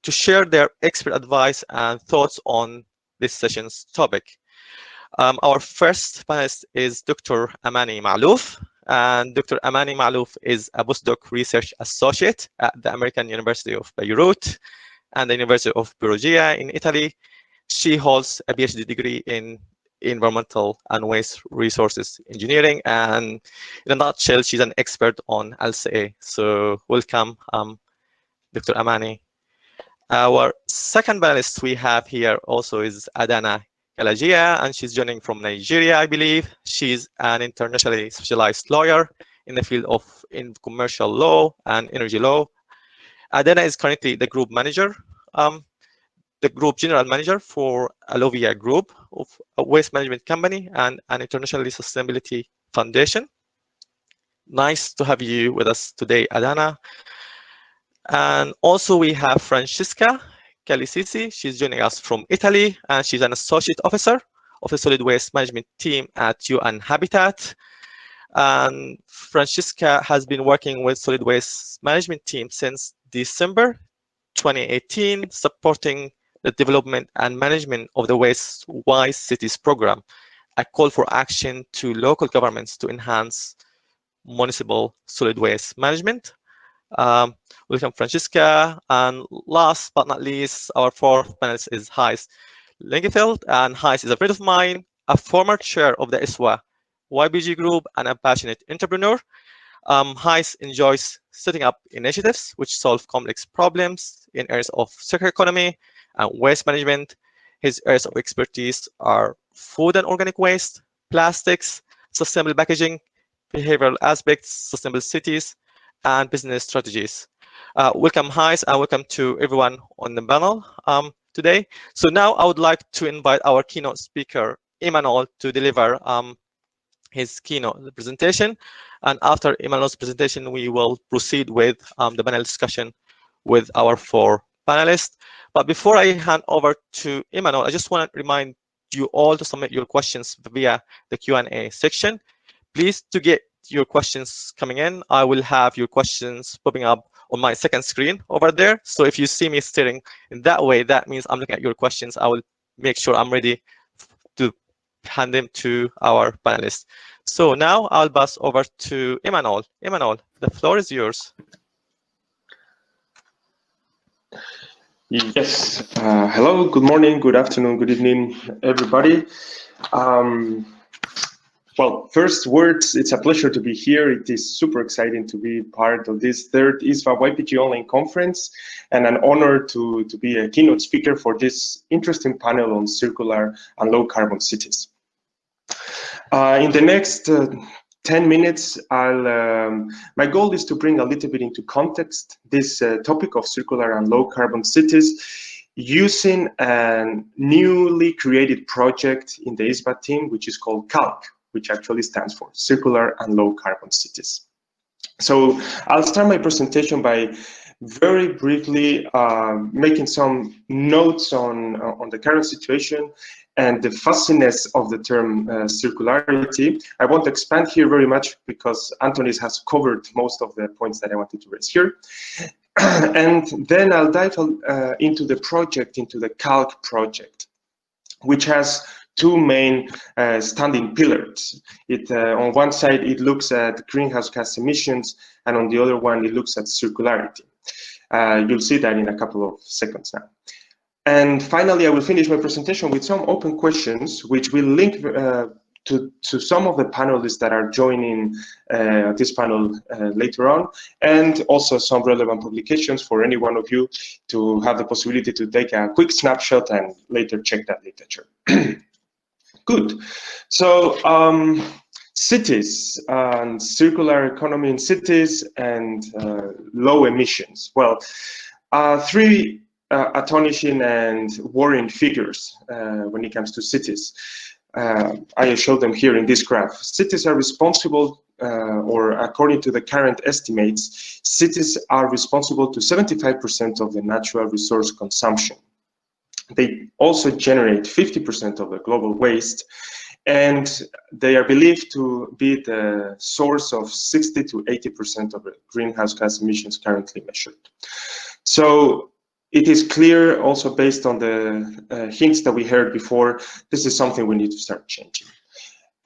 to share their expert advice and thoughts on this session's topic. Our first panelist is Dr. Amani Maalouf. And Dr. Amani Maalouf is a postdoc research associate at the American University of Beirut and the University of Perugia in Italy. She holds a PhD degree in environmental and waste resources engineering. And in a nutshell, she's an expert on LCA. So welcome, Dr. Amani. Our second panelist we have here also is Adanna, and she's joining from Nigeria, I believe. She's an internationally specialized lawyer in the field of commercial law and energy law. Adanna is currently the group manager, the group general manager for Alluvia Group, of a waste management company and an internationally sustainability foundation. Nice to have you with us today, Adanna. And also we have Francesca Calisisi. She's joining us from Italy, and she's an associate officer of the solid waste management team at UN Habitat. And Francesca has been working with solid waste management team since December 2018, supporting the development and management of the Waste Wise Cities program. a call for action to local governments to enhance municipal solid waste management. Welcome, Francisca. And last but not least, our fourth panelist is Gijs Lingeveld. And Gijs is a friend of mine, a former chair of the ISWA YBG group, and a passionate entrepreneur. Gijs enjoys setting up initiatives which solve complex problems in areas of circular economy and waste management. His areas of expertise are food and organic waste, plastics, sustainable packaging, behavioral aspects, sustainable cities, and business strategies. Welcome, Gijs, and welcome to everyone on the panel today. So now I would like to invite our keynote speaker, Imanol, to deliver his keynote presentation. And after Imanol's presentation, we will proceed with the panel discussion with our four panelists. But before I hand over to Imanol, I just want to remind you all to submit your questions via the Q&A section. Please to get your questions coming in. I will have your questions popping up on my second screen over there. So if you see me staring in that way, that means I'm looking at your questions. I will make sure I'm ready to hand them to our panelists. So now I'll pass over to Imanol. Imanol, the floor is yours. Yes. Hello, good morning, good afternoon, good evening, everybody. Well, first words, it's a pleasure to be here. It is super exciting to be part of this third ISWA YPG online conference, and an honor to be a keynote speaker for this interesting panel on circular and low carbon cities. In the next 10 minutes, my goal is to bring a little bit into context this topic of circular and low carbon cities using a newly created project in the ISWA team, which is called CALC, which actually stands for Circular and Low Carbon Cities. So I'll start my presentation by very briefly making some notes on the current situation and the fussiness of the term circularity. I won't expand here very much because Antonis has covered most of the points that I wanted to raise here. And then I'll dive into the project, into the CALC project, which has two main standing pillars. On one side, it looks at greenhouse gas emissions, and on the other one, it looks at circularity. You'll see that in a couple of seconds now. And finally, I will finish my presentation with some open questions, which will link to some of the panelists that are joining this panel later on, and also some relevant publications for any one of you to have the possibility to take a quick snapshot and later check that literature. Good. So cities and circular economy in cities and low emissions. Well, three astonishing and worrying figures when it comes to cities. I show them here in this graph. Cities are responsible, or according to the current estimates, cities are responsible to 75% of the natural resource consumption. They also generate 50% of the global waste, and they are believed to be the source of 60 to 80% of the greenhouse gas emissions currently measured. So it is clear, also based on the hints that we heard before, this is something we need to start changing.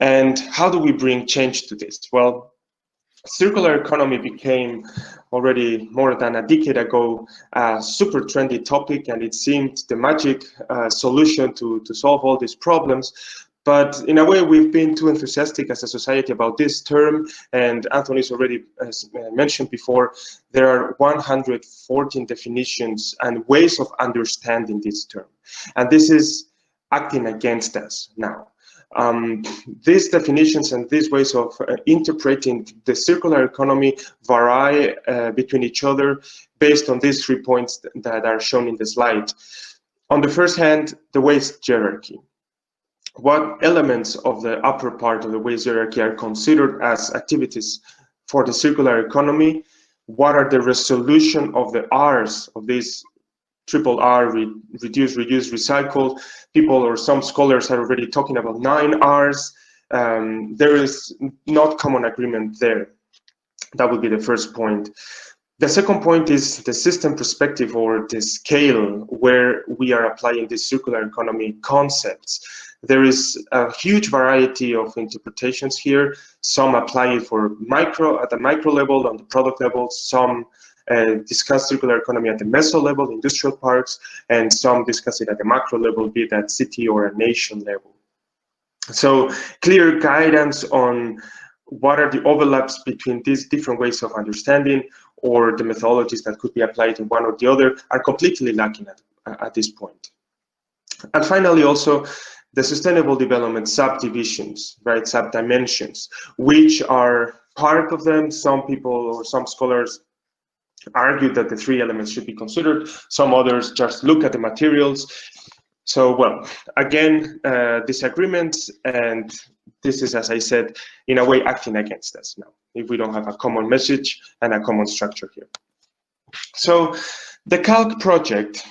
And how do we bring change to this? Well, circular economy became already more than a decade ago a super trendy topic, and it seemed the magic solution to solve all these problems. But in a way, we've been too enthusiastic as a society about this term, and Antonis already mentioned before, there are 114 definitions and ways of understanding this term. And this is acting against us now. These definitions and these ways of interpreting the circular economy vary between each other based on these 3 points that are shown in the slide. On the first hand, the waste hierarchy. What elements of the upper part of the waste hierarchy are considered as activities for the circular economy? What are the resolution of the R's of this triple R, reduce, reuse, recycle? People or some scholars are already talking about 9 R's. There is not common agreement there. That would be the first point. The second point is the system perspective, or the scale where we are applying these circular economy concepts. There is a huge variety of interpretations here. Some apply it for at the micro level, on the product level. Some discuss circular economy at the meso level, industrial parks, and some discuss it at the macro level, be it at city or a nation level. So clear guidance on what are the overlaps between these different ways of understanding or the methodologies that could be applied in one or the other are completely lacking at this point. And finally, also, the sustainable development subdivisions, right, subdimensions, which are part of them. Some people or some scholars argue that the three elements should be considered. Some others just look at the materials. So, well, again, disagreements, and this is, as I said, in a way acting against us now, if we don't have a common message and a common structure here. So the Calc project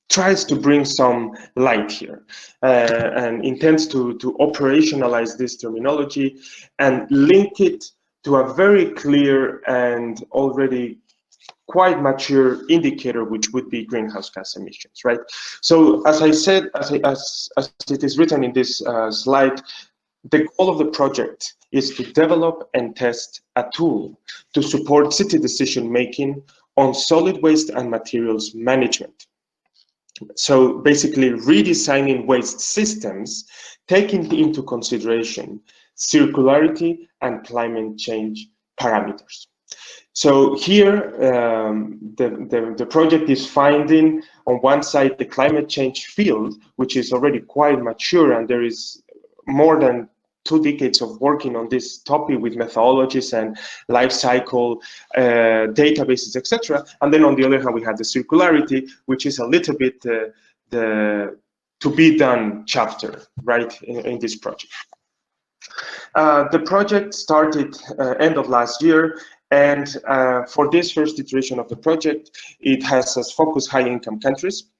tries to bring some light here and intends to operationalize this terminology and link it to a very clear and already quite mature indicator, which would be greenhouse gas emissions, right? So as I said, as it is written in this slide, the goal of the project is to develop and test a tool to support city decision-making on solid waste and materials management. So basically redesigning waste systems, taking into consideration circularity and climate change parameters. So here, the project is finding on one side the climate change field, which is already quite mature, and there is more than 2 decades of working on this topic with methodologies and life cycle databases, etc. And then on the other hand, we have the circularity, which is a little bit the to be done chapter, right, in this project. The project started end of last year, and for this first iteration of the project, it has as focus high-income countries.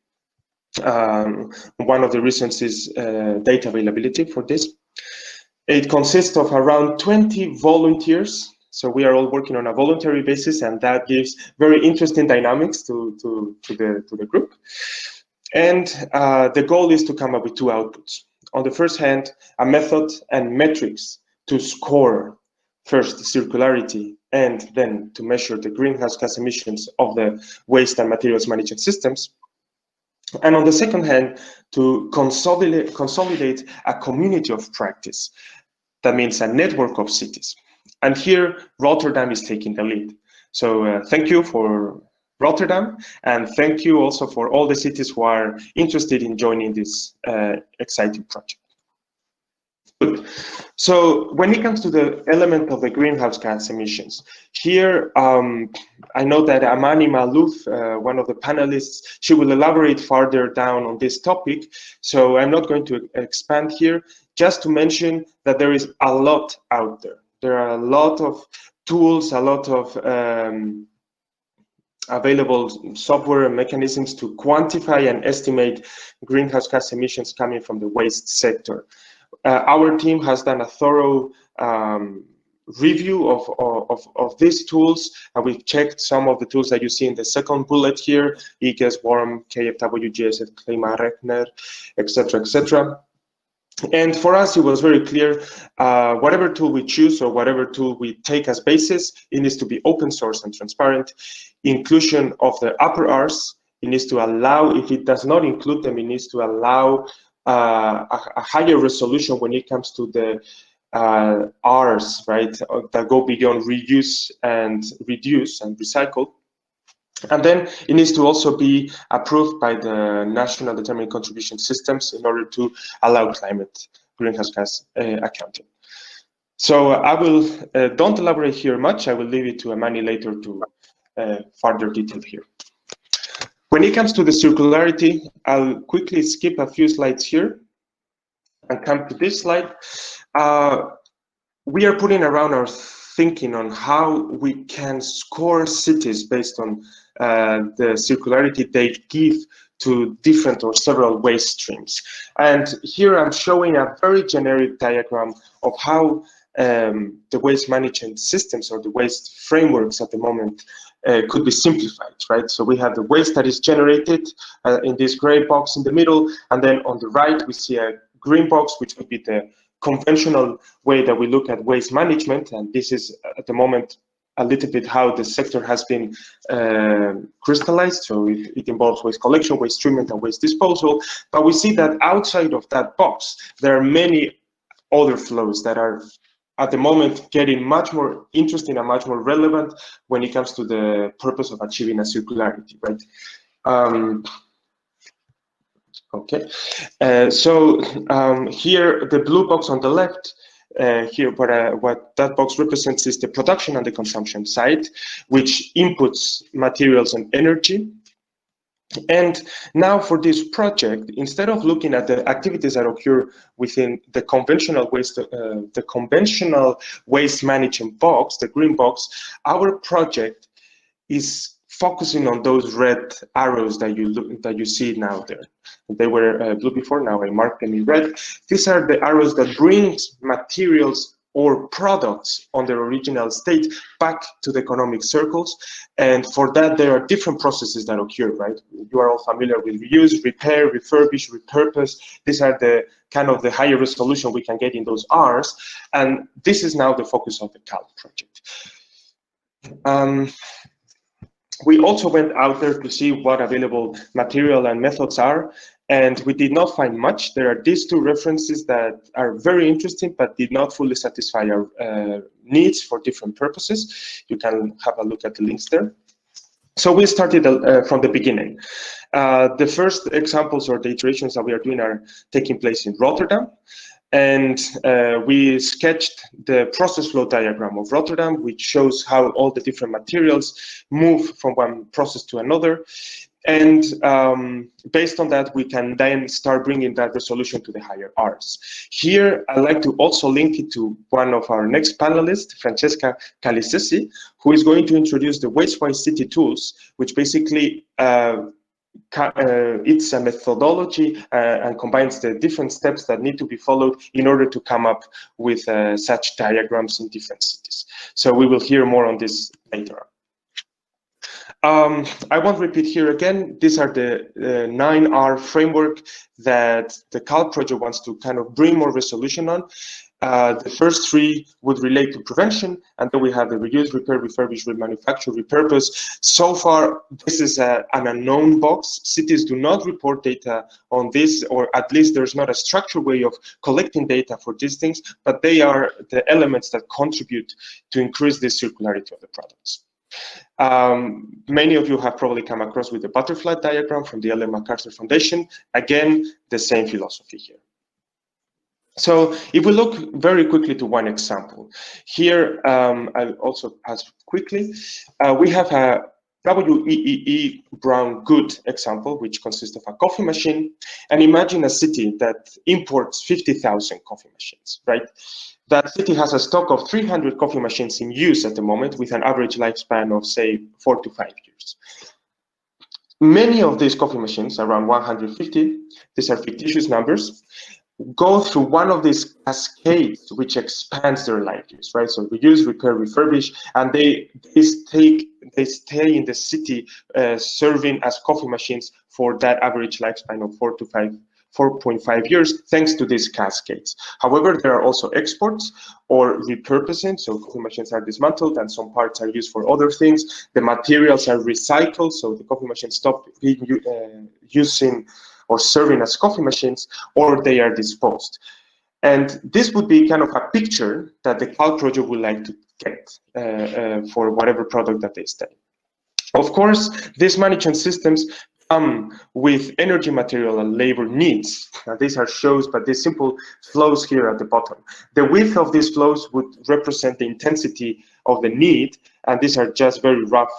One of the reasons is data availability for this. It consists of around 20 volunteers, so we are all working on a voluntary basis, and that gives very interesting dynamics to the group. And the goal is to come up with 2 outputs. On the first hand, a method and metrics to score first circularity and then to measure the greenhouse gas emissions of the waste and materials management systems. And on the second hand, to consolidate a community of practice. That means a network of cities. And here, Rotterdam is taking the lead. So thank you for Rotterdam, and thank you also for all the cities who are interested in joining this exciting project. Good. So when it comes to the element of the greenhouse gas emissions, here I know that Amani Maalouf, one of the panelists, she will elaborate further down on this topic. So I'm not going to expand here, just to mention that there is a lot out there. There are a lot of tools, a lot of available software and mechanisms to quantify and estimate greenhouse gas emissions coming from the waste sector. Our team has done a thorough review of these tools, and we've checked some of the tools that you see in the second bullet here: EGES, WORM, KFW, GSF, Klima, Rechner, etc., etc. And for us, it was very clear, whatever tool we choose or whatever tool we take as basis, it needs to be open source and transparent. Inclusion of the upper R's, it needs to allow, if it does not include them, it needs to allow a higher resolution when it comes to the R's, right, that go beyond reuse and reduce and recycle. And then it needs to also be approved by the national determined contribution systems in order to allow climate greenhouse gas accounting. So I will don't elaborate here much. I will leave it to Amani later to further detail here. When it comes to the circularity, I'll quickly skip a few slides here and come to this slide. We are putting around our thinking on how we can score cities based on the circularity they give to different or several waste streams. And here I'm showing a very generic diagram of how the waste management systems or the waste frameworks at the moment could be simplified, right? So we have the waste that is generated in this gray box in the middle, and then on the right we see a green box, which would be the conventional way that we look at waste management, and this is at the moment a little bit how the sector has been crystallized. So it involves waste collection, waste treatment, and waste disposal. But we see that outside of that box, there are many other flows that are at the moment getting much more interesting and much more relevant when it comes to the purpose of achieving a circularity, right? Okay, so here the blue box on the left, here what that box represents is the production and the consumption side, which inputs materials and energy. And now for this project, instead of looking at the activities that occur within the conventional waste management box, the green box, our project is focusing on those red arrows that you see now there. They were blue before, now I marked them in red. These are the arrows that brings materials or products on their original state back to the economic circles. And for that, there are different processes that occur, right? You are all familiar with reuse, repair, refurbish, repurpose. These are the kind of the higher resolution we can get in those R's. And this is now the focus of the CAL project. We also went out there to see what available material and methods are, and we did not find much. There are these two references that are very interesting, but did not fully satisfy our needs for different purposes. You can have a look at the links there. So we started from the beginning. The first examples or the iterations that we are doing are taking place in Rotterdam. And we sketched the process flow diagram of Rotterdam, which shows how all the different materials move from one process to another. And based on that, we can then start bringing that resolution to the higher R's. Here, I'd like to also link it to one of our next panelists, Francesca Calisesi, who is going to introduce the Wastewise City tools, which basically it's a methodology and combines the different steps that need to be followed in order to come up with such diagrams in different cities. So we will hear more on this later on. I won't repeat here again. These are the 9R framework that the CAL project wants to kind of bring more resolution on. The first three would relate to prevention, and then we have the reuse, repair, refurbish, remanufacture, repurpose. So far, this is an unknown box. Cities do not report data on this, or at least there's not a structured way of collecting data for these things, but they are the elements that contribute to increase the circularity of the products. Many of you have probably come across with the butterfly diagram from the Ellen MacArthur Foundation. Again, the same philosophy here. So if we look very quickly to one example, here I'll also pass quickly. We have a WEEE brown good example, which consists of a coffee machine. And imagine a city that imports 50,000 coffee machines, right? That city has a stock of 300 coffee machines in use at the moment with an average lifespan of, say, 4 to 5 years. Many of these coffee machines, around 150, these are fictitious numbers, go through one of these cascades which expands their life use, right? So reuse, repair, refurbish, and they stay in the city serving as coffee machines for that average lifespan of 4.5 years, thanks to these cascades. However, there are also exports or repurposing, so coffee machines are dismantled and some parts are used for other things. The materials are recycled, so the coffee machines stop being using or serving as coffee machines, or they are disposed. And this would be kind of a picture that the CAL project would like to get for whatever product that they study. Of course, these management systems come with energy, material, and labor needs. Now, these are shows, but these simple flows here at the bottom. The width of these flows would represent the intensity of the need, and these are just very rough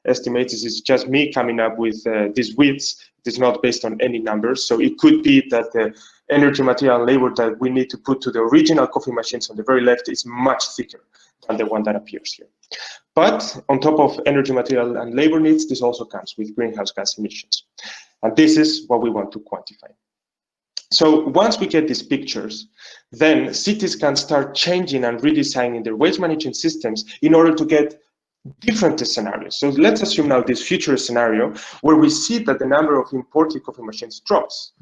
estimates. This is just me coming up with these widths. It is not based on any numbers. So it could be that the energy, material, and labor that we need to put to the original coffee machines on the very left is much thicker than the one that appears here. But on top of energy, material, and labor needs, this also comes with greenhouse gas emissions. And this is what we want to quantify. So once we get these pictures, then cities can start changing and redesigning their waste management systems in order to get different scenarios. So let's assume now this future scenario where we see that the number of imported coffee machines drops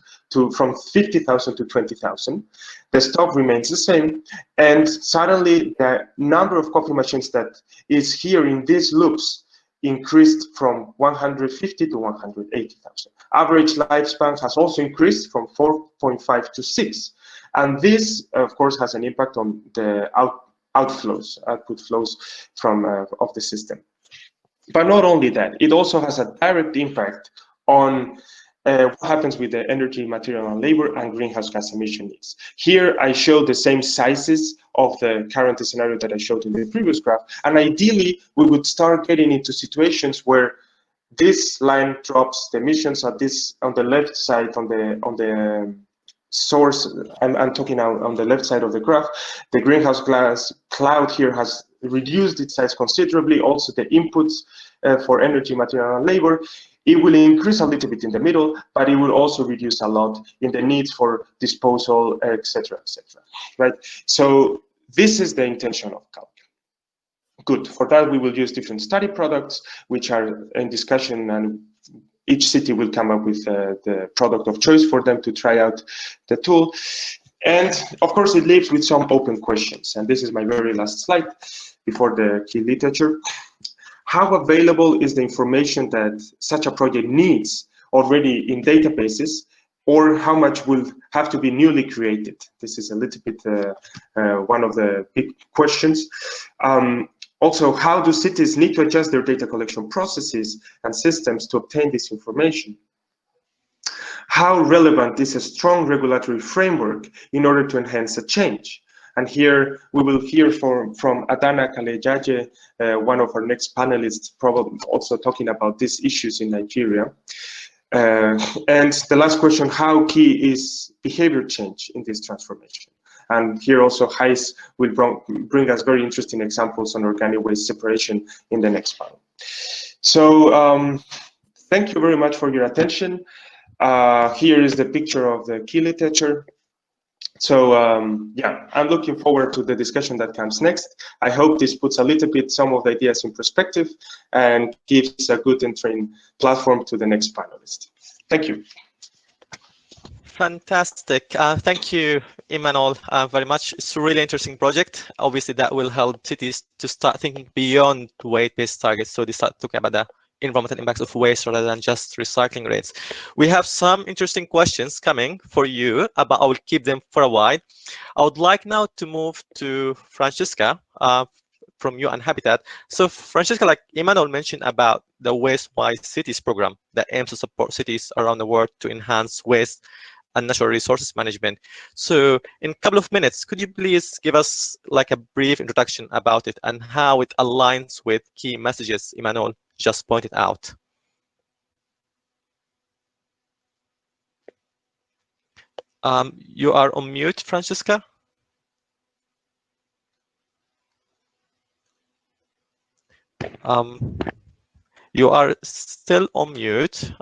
from 50,000 to 20,000. The stock remains the same, and suddenly the number of coffee machines that is here in these loops increased from 150 to 180,000. Average lifespan has also increased from 4.5 to 6. And this, of course, has an impact on the output flows from of the system. But not only that, it also has a direct impact on what happens with the energy, material, and labor and greenhouse gas emission needs. Here I show the same sizes of the current scenario that I showed in the previous graph, and ideally we would start getting into situations where this line drops, the emissions are this on the left side, on the source. I'm talking now on the left side of the graph. The greenhouse gas cloud here has reduced its size considerably. Also the inputs for energy, material, and labor, it will increase a little bit in the middle, but it will also reduce a lot in the needs for disposal, etc., etc. Right? So this is the intention of calc. Good. For that, we will use different study products, which are in discussion, and each city will come up with the product of choice for them to try out the tool. And of course, it leaves with some open questions. And this is my very last slide before the key literature. How available is the information that such a project needs already in databases, or how much will have to be newly created? This is a little bit one of the big questions. Also, how do cities need to adjust their data collection processes and systems to obtain this information? How relevant is a strong regulatory framework in order to enhance a change? And here we will hear from Adanna Kalejaye, one of our next panelists, probably also talking about these issues in Nigeria. And the last question, how key is behavior change in this transformation? And here also Heis will bring us very interesting examples on organic waste separation in the next panel. So thank you very much for your attention. Here is the picture of the key literature. So yeah, I'm looking forward to the discussion that comes next. I hope this puts a little bit some of the ideas in perspective and gives a good and trained platform to the next panelist. Thank you. Fantastic. Thank you, Imanol, very much. It's a really interesting project. Obviously, that will help cities to start thinking beyond weight-based targets. So they start talking about the environmental impacts of waste rather than just recycling rates. We have some interesting questions coming for you, but I will keep them for a while. I would like now to move to Francesca from UN Habitat. So Francesca, like Imanol mentioned about the Waste Wise Cities program that aims to support cities around the world to enhance waste and natural resources management. So in a couple of minutes, could you please give us like a brief introduction about it and how it aligns with key messages Imanol just pointed out? You are on mute, Francesca. You are still on mute.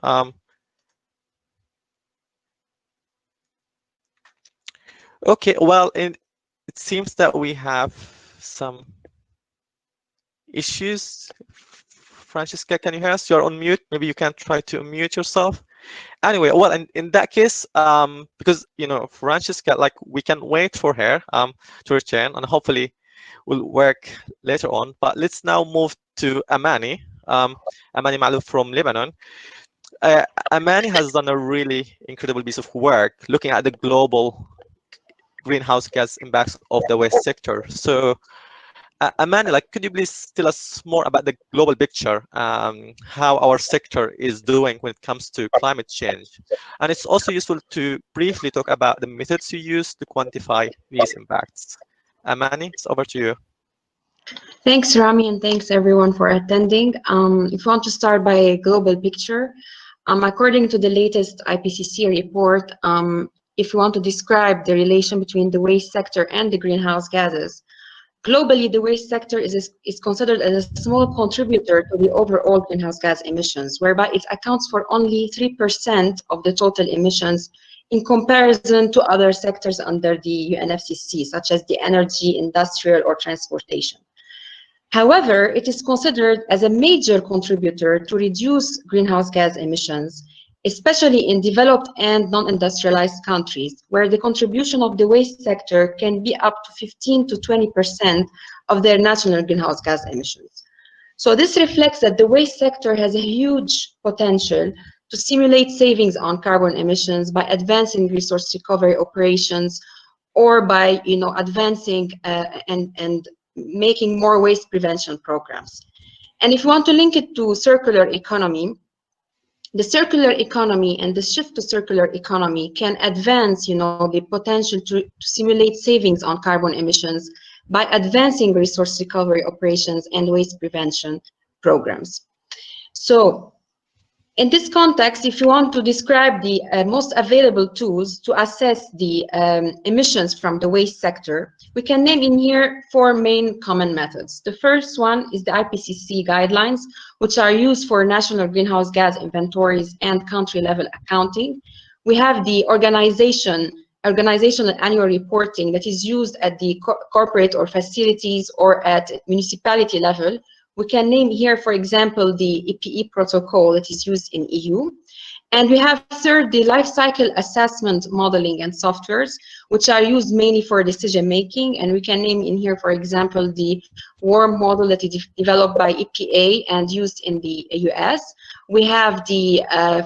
Okay, well, it seems that we have some issues. Francesca, can you hear us? You're on mute. Maybe you can try to unmute yourself. Anyway, well, in that case, because, you know, Francesca, like, we can wait for her to return, and hopefully will work later on. But let's now move to Amani, Amani Maalouf from Lebanon. Amani has done a really incredible piece of work looking at the global greenhouse gas impacts of the waste sector. So, Amani, like, could you please tell us more about the global picture, how our sector is doing when it comes to climate change? And it's also useful to briefly talk about the methods you use to quantify these impacts. Amani, it's over to you. Thanks, Ramy, and thanks everyone for attending. If you want to start by a global picture, according to the latest IPCC report, if you want to describe the relation between the waste sector and the greenhouse gases, globally, the waste sector is considered as a small contributor to the overall greenhouse gas emissions, whereby it accounts for only 3% of the total emissions in comparison to other sectors under the UNFCCC, such as the energy, industrial, or transportation. However, it is considered as a major contributor to reduce greenhouse gas emissions, especially in developed and non-industrialized countries, where the contribution of the waste sector can be up to 15 to 20% of their national greenhouse gas emissions. So this reflects that the waste sector has a huge potential to stimulate savings on carbon emissions by advancing resource recovery operations, or by advancing and making more waste prevention programs. And if you want to link it to circular economy, the circular economy and the shift to circular economy can advance the potential to simulate savings on carbon emissions by advancing resource recovery operations and waste prevention programs. So in this context, if you want to describe the most available tools to assess the emissions from the waste sector, we can name in here 4 main common methods. The first one is the IPCC guidelines, which are used for national greenhouse gas inventories and country-level accounting. We have the organizational annual reporting that is used at the corporate or facilities or at municipality level. We can name here, for example, the EPE protocol that is used in EU. And we have third, the life cycle assessment modeling and softwares, which are used mainly for decision making. And we can name in here, for example, the WARM model that is developed by EPA and used in the US. We have the,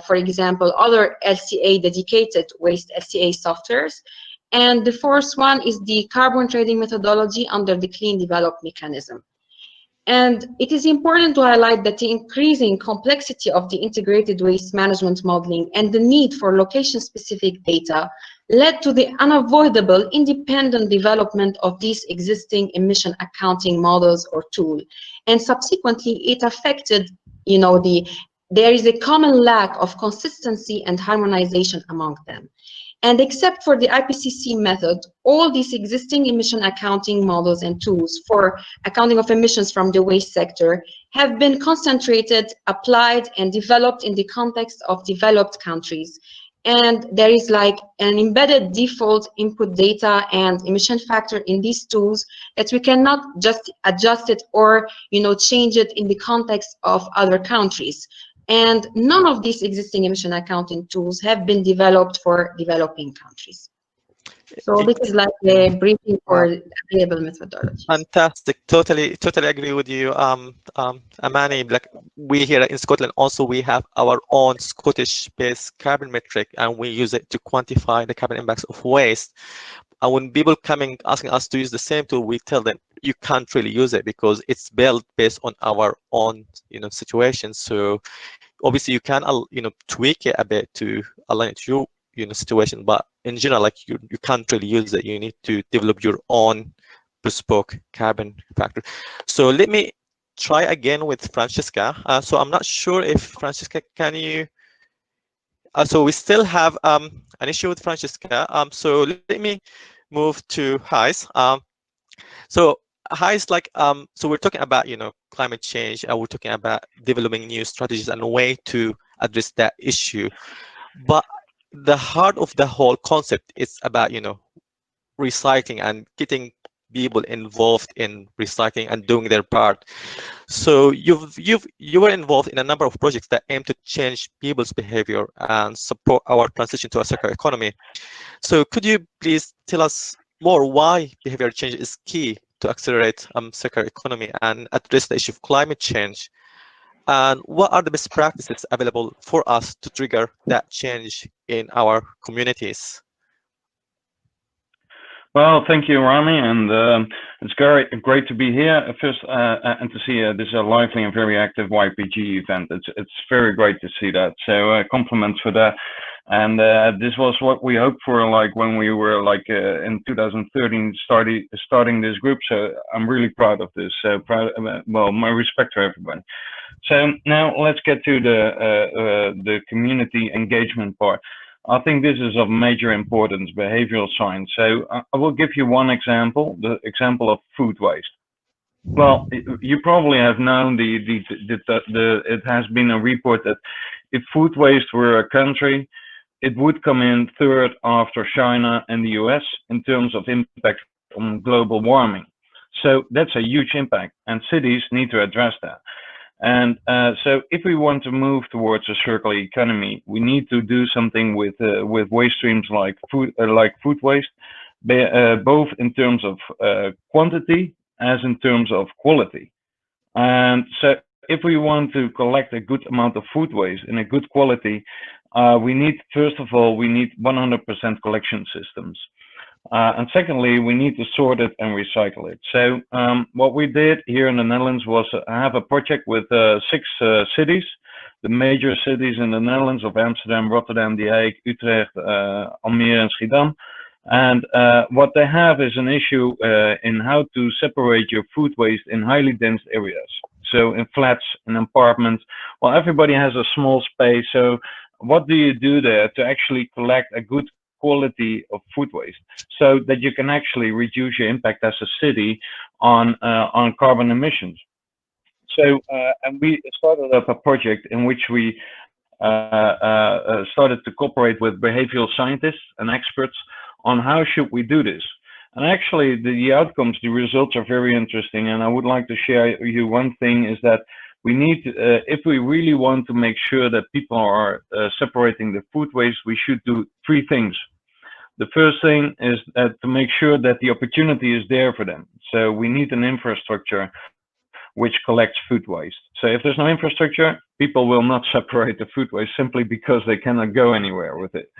for example, other LCA dedicated waste LCA softwares. And the fourth one is the carbon trading methodology under the clean develop mechanism. And it is important to highlight that the increasing complexity of the integrated waste management modeling and the need for location-specific data led to the unavoidable independent development of these existing emission accounting models or tool. And subsequently, it affected, there is a common lack of consistency and harmonization among them. And except for the IPCC method, all these existing emission accounting models and tools for accounting of emissions from the waste sector have been concentrated, applied, and developed in the context of developed countries. And there is like an embedded default input data and emission factor in these tools that we cannot just adjust it or change it in the context of other countries. And none of these existing emission accounting tools have been developed for developing countries. So this is like a briefing for available methodologies. Fantastic. Totally agree with you, Amani. Like we here in Scotland also, we have our own Scottish-based carbon metric, and we use it to quantify the carbon impacts of waste. And when people coming asking us to use the same tool, we tell them you can't really use it because it's built based on our own situation. So obviously you can tweak it a bit to align it to your situation, but in general, like you can't really use it. You need to develop your own bespoke carbon factor. So let me try again with Francesca. So I'm not sure if Francesca, can you? So we still have an issue with Francesca. So let me move to Heis. So Heis, so we're talking about climate change, and we're talking about developing new strategies and a way to address that issue. But the heart of the whole concept is about recycling and getting people involved in recycling and doing their part. So you were involved in a number of projects that aim to change people's behavior and support our transition to a circular economy. So could you please tell us more why behavior change is key to accelerate circular economy and address the issue of climate change? And what are the best practices available for us to trigger that change in our communities? Well, thank you, Ramy, and it's great to be here first and to see this is a lively and very active YPG event. It's very great to see that. So compliments for that. And this was what we hoped for, like when we were in 2013 starting this group. So I'm really proud of this. Well, my respect to everybody. So now let's get to the community engagement part. I think this is of major importance, behavioral science. So I will give you one example, the example of food waste. Well, you probably have known it has been a report that if food waste were a country, it would come in third after China and the US in terms of impact on global warming. So that's a huge impact, and cities need to address that. And so if we want to move towards a circular economy, we need to do something with waste streams like food waste, both in terms of quantity as in terms of quality. And so if we want to collect a good amount of food waste in a good quality, we need, first of all, we need 100% collection systems. And secondly, we need to sort it and recycle it. So what we did here in the Netherlands was have a project with 6 cities, the major cities in the Netherlands of Amsterdam, Rotterdam, The Hague, Utrecht, Almere, and Schiedam. And what they have is an issue in how to separate your food waste in highly dense areas. So in flats and apartments, well, everybody has a small space. So what do you do there to actually collect a good quality of food waste so that you can actually reduce your impact as a city on carbon emissions? So and we started up a project in which we started to cooperate with behavioral scientists and experts on how should we do this. And actually the outcomes, the results are very interesting, and I would like to share with you one thing is that we need to, if we really want to make sure that people are separating the food waste, we should do 3 things. The first thing is to make sure that the opportunity is there for them. So we need an infrastructure which collects food waste. So if there's no infrastructure, people will not separate the food waste simply because they cannot go anywhere with it.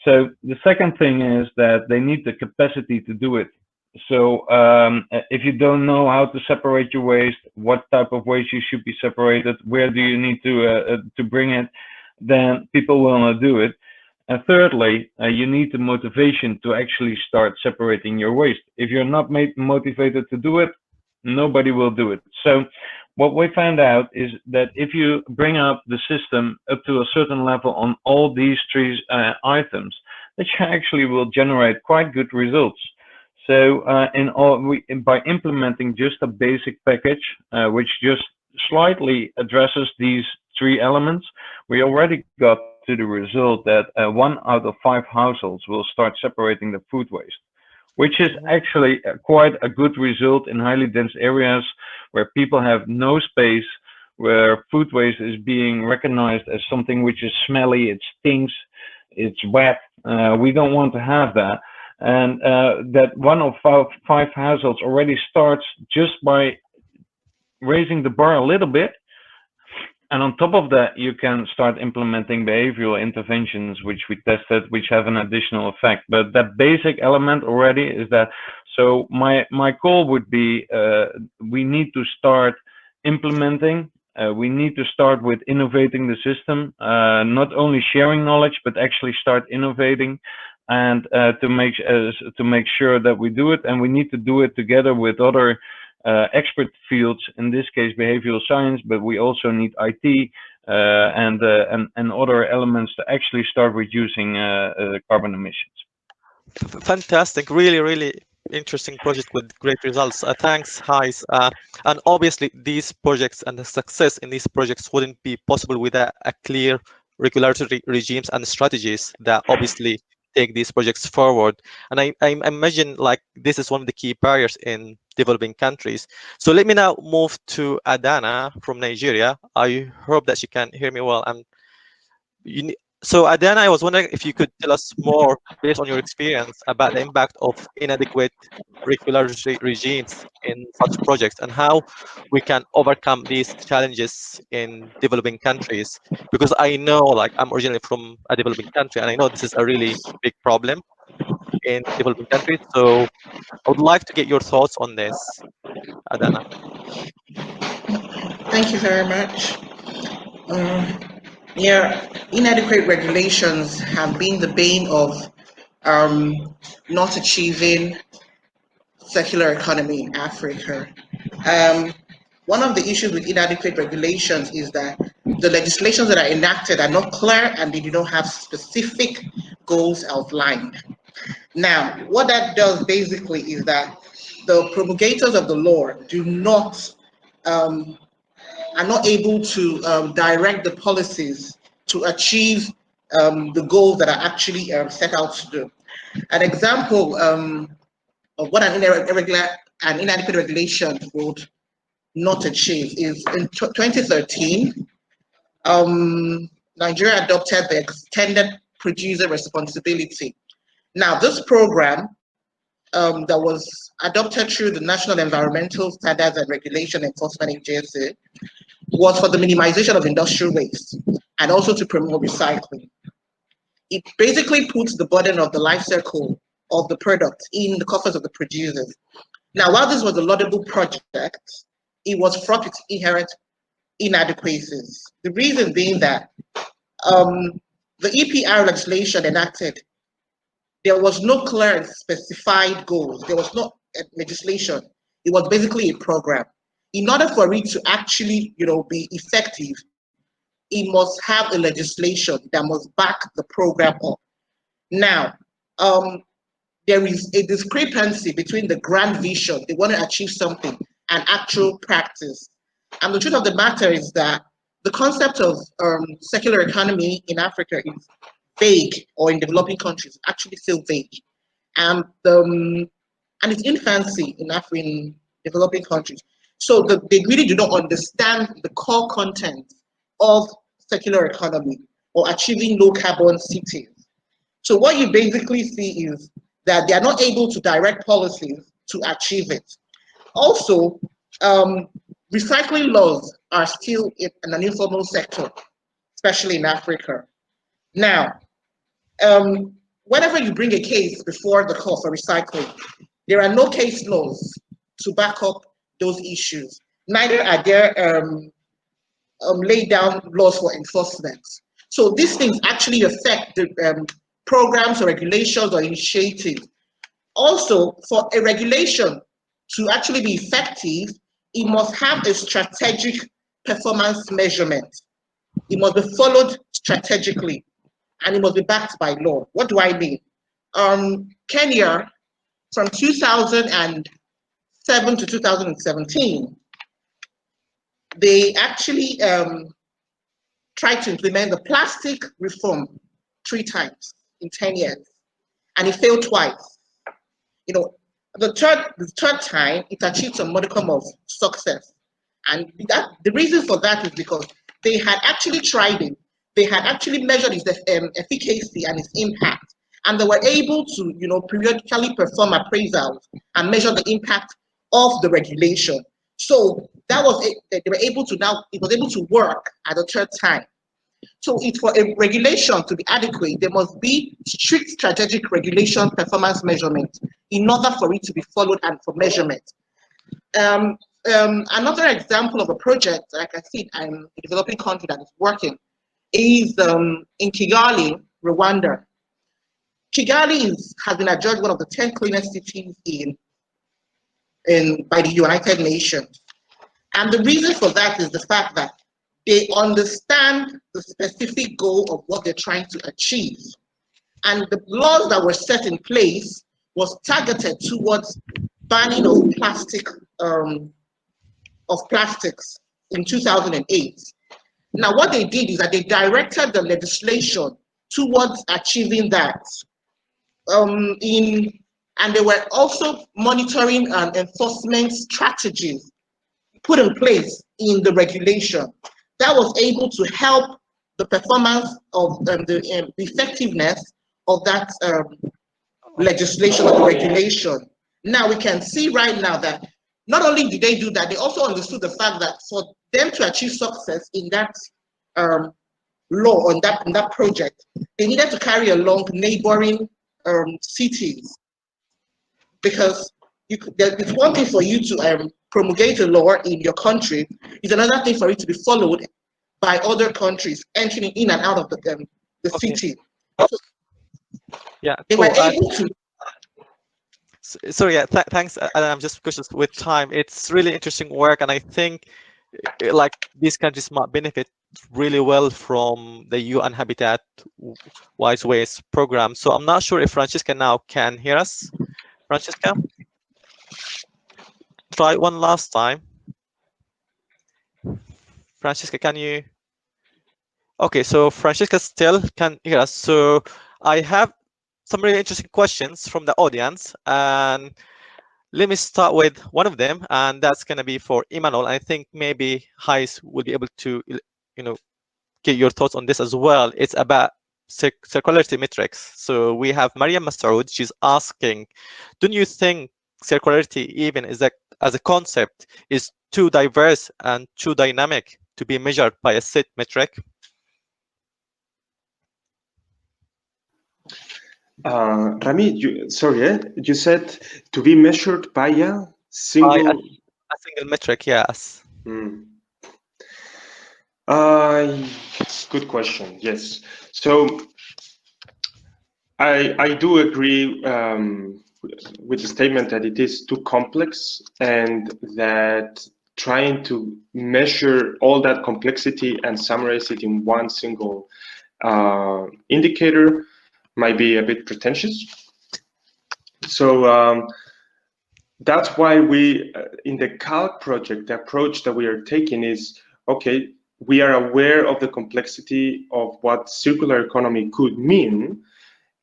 So the second thing is that they need the capacity to do it. So if you don't know how to separate your waste, what type of waste you should be separated, where do you need to bring it, then people will not do it. And thirdly, you need the motivation to actually start separating your waste. If you're not motivated to do it, nobody will do it. So what we found out is that if you bring up the system up to a certain level on all these 3 items, that you actually will generate quite good results. So by implementing just a basic package, which just slightly addresses these 3 elements, we already got to the result that 1 out of 5 households will start separating the food waste, which is actually quite a good result in highly dense areas where people have no space, where food waste is being recognized as something which is smelly, it stinks, it's wet. We don't want to have that. And that 1 of 5 households already starts just by raising the bar a little bit. And on top of that, you can start implementing behavioral interventions, which we tested, which have an additional effect. But that basic element already is that. So my call would be, we need to start implementing. We need to start with innovating the system, not only sharing knowledge, but actually start innovating, and to make sure that we do it. And we need to do it together with other expert fields, in this case behavioral science, but we also need IT and other elements to actually start reducing carbon emissions. Fantastic, really interesting project with great results. Thanks, Hais. And obviously these projects and the success in these projects wouldn't be possible without a clear regulatory regimes and strategies that obviously take these projects forward. And I imagine like this is one of the key barriers in developing countries. So let me now move to Adanna from Nigeria. I hope that she can hear me well. And so Adanna, I was wondering if you could tell us more based on your experience about the impact of inadequate regulatory regimes in such projects and how we can overcome these challenges in developing countries. Because I know, like, I'm originally from a developing country, and I know this is a really big problem in developing countries. So I would like to get your thoughts on this, Adanna. Thank you very much. Yeah, inadequate regulations have been the bane of not achieving circular economy in Africa. One of the issues with inadequate regulations is that the legislations that are enacted are not clear and they do not have specific goals outlined. Now, what that does basically is that the promulgators of the law do not are not able to direct the policies to achieve the goals that are actually set out to do. An example of what an irregular and inadequate regulation would not achieve is in 2013, Nigeria adopted the extended producer responsibility. Now, this program that was adopted through the National Environmental Standards and Regulation Enforcement Agency was for the minimization of industrial waste and also to promote recycling. It basically puts the burden of the life cycle of the product in the coffers of the producers. Now, while this was a laudable project, it was fraught with inherent inadequacies. The reason being that the EPR legislation enacted, there was no clear and specified goals. There was no legislation. It was basically a program. In order for it to actually, be effective, it must have a legislation that must back the program up. Now, there is a discrepancy between the grand vision, they want to achieve something, and actual practice. And the truth of the matter is that the concept of circular economy in Africa is vague, or in developing countries, actually still vague. And its infancy in developing countries. So they really do not understand the core content of circular economy or achieving low carbon cities. So what you basically see is that they are not able to direct policies to achieve it. Also, recycling laws are still in an informal sector, especially in Africa. Now, whenever you bring a case before the court for recycling, there are no case laws to back up those issues. Neither are there laid down laws for enforcement. So these things actually affect the programs or regulations or initiatives. Also, for a regulation to actually be effective, it must have a strategic performance measurement. It must be followed strategically, and it must be backed by law. What do I mean? Kenya, from 2007 to 2017, they actually tried to implement the plastic reform 3 times in 10 years, and it failed twice. The third time, it achieved some modicum of success. And the reason for that is because they had actually tried it. They had actually measured its efficacy and its impact. And they were able to, periodically perform appraisals and measure the impact of the regulation. So that was it. They were able to it was able to work at the third time. So for a regulation to be adequate, there must be strict strategic regulation performance measurement in order for it to be followed and for measurement. Another example of a project, like I said, I'm a developing country that is working, is in Kigali, Rwanda. Kigali has been adjudged one of the 10 cleanest cities by the United Nations. And the reason for that is the fact that they understand the specific goal of what they're trying to achieve. And the laws that were set in place was targeted towards banning of plastics in 2008. Now, what they did is that they directed the legislation towards achieving that. And they were also monitoring and enforcement strategies put in place in the regulation that was able to help the performance of the effectiveness of that legislation or regulation. Now we can see right now that not only did they do that, they also understood the fact that for them to achieve success in that law, in that project, they needed to carry along neighboring cities, because it's one thing for you to promulgate a law in your country, it's another thing for it to be followed by other countries entering in and out of the city. So yeah, they cool. were able to. Sorry, yeah, thanks. I'm just cautious with time. It's really interesting work, and I think like these countries might benefit really well from the UN Habitat Wise Waste program. So I'm not sure if Francesca now can hear us. Francesca, try one last time. Francesca, can you? Okay, so Francesca still can hear us. So I have some really interesting questions from the audience, and let me start with one of them, and that's going to be for Imanol. I think maybe Hais will be able to, get your thoughts on this as well. It's about circularity metrics. So we have Mariam Masoud. She's asking, don't you think circularity, even as a concept, is too diverse and too dynamic to be measured by a set metric? Ramy, you said to be measured by a single... a single metric, yes. Good question, yes. So I do agree with the statement that it is too complex, and that trying to measure all that complexity and summarize it in one single indicator might be a bit pretentious. So that's why we, in the CALC project, the approach that we are taking is, okay, we are aware of the complexity of what circular economy could mean.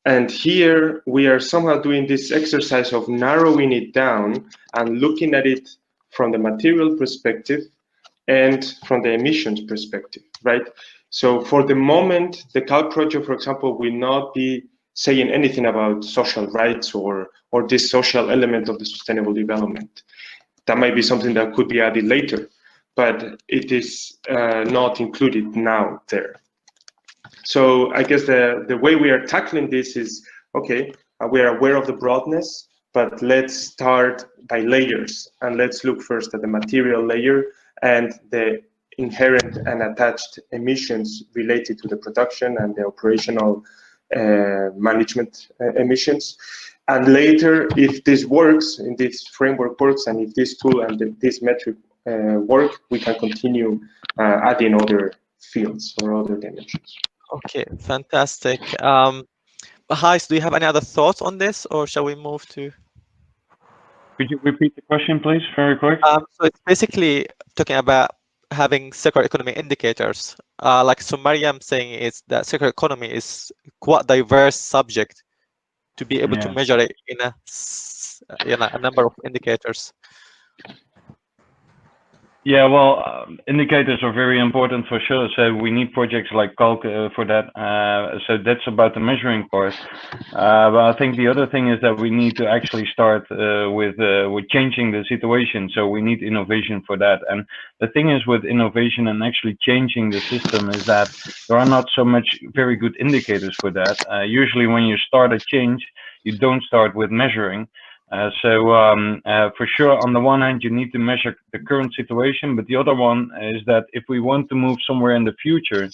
And here we are somehow doing this exercise of narrowing it down and looking at it from the material perspective and from the emissions perspective, right? So for the moment, the CALC project, for example, will not be saying anything about social rights or this social element of the sustainable development. That might be something that could be added later, but it is not included now there. So I guess the way we are tackling this is, okay, we are aware of the broadness, but let's start by layers, and let's look first at the material layer and the inherent and attached emissions related to the production and the operational management emissions. And later, if this works, and this framework works, and if this tool and this metric work, we can continue adding other fields or other dimensions. Okay, fantastic. Hais, do you have any other thoughts on this, or shall we move to? Could you repeat the question, please, very quick? So it's basically talking about having circular economy indicators. Like so Mariam saying is that circular economy is quite diverse subject to be able to measure it in a number of indicators. Yeah, well, indicators are very important for sure. So we need projects like CALC for that. So that's about the measuring part. But I think the other thing is that we need to actually start with changing the situation. So we need innovation for that. And the thing is with innovation and actually changing the system is that there are not so much very good indicators for that. Usually when you start a change, you don't start with measuring. For sure, on the one hand, you need to measure the current situation, but the other one is that if we want to move somewhere in the future,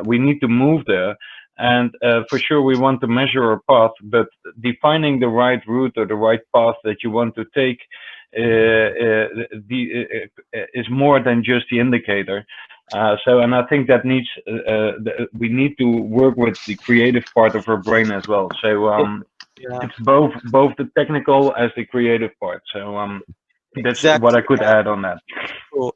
we need to move there. And for sure, we want to measure our path, but defining the right route or the right path that you want to take is more than just the indicator. And I think that needs we need to work with the creative part of our brain as well. It's both the technical as the creative part. So that's exactly. what I could add on that. So,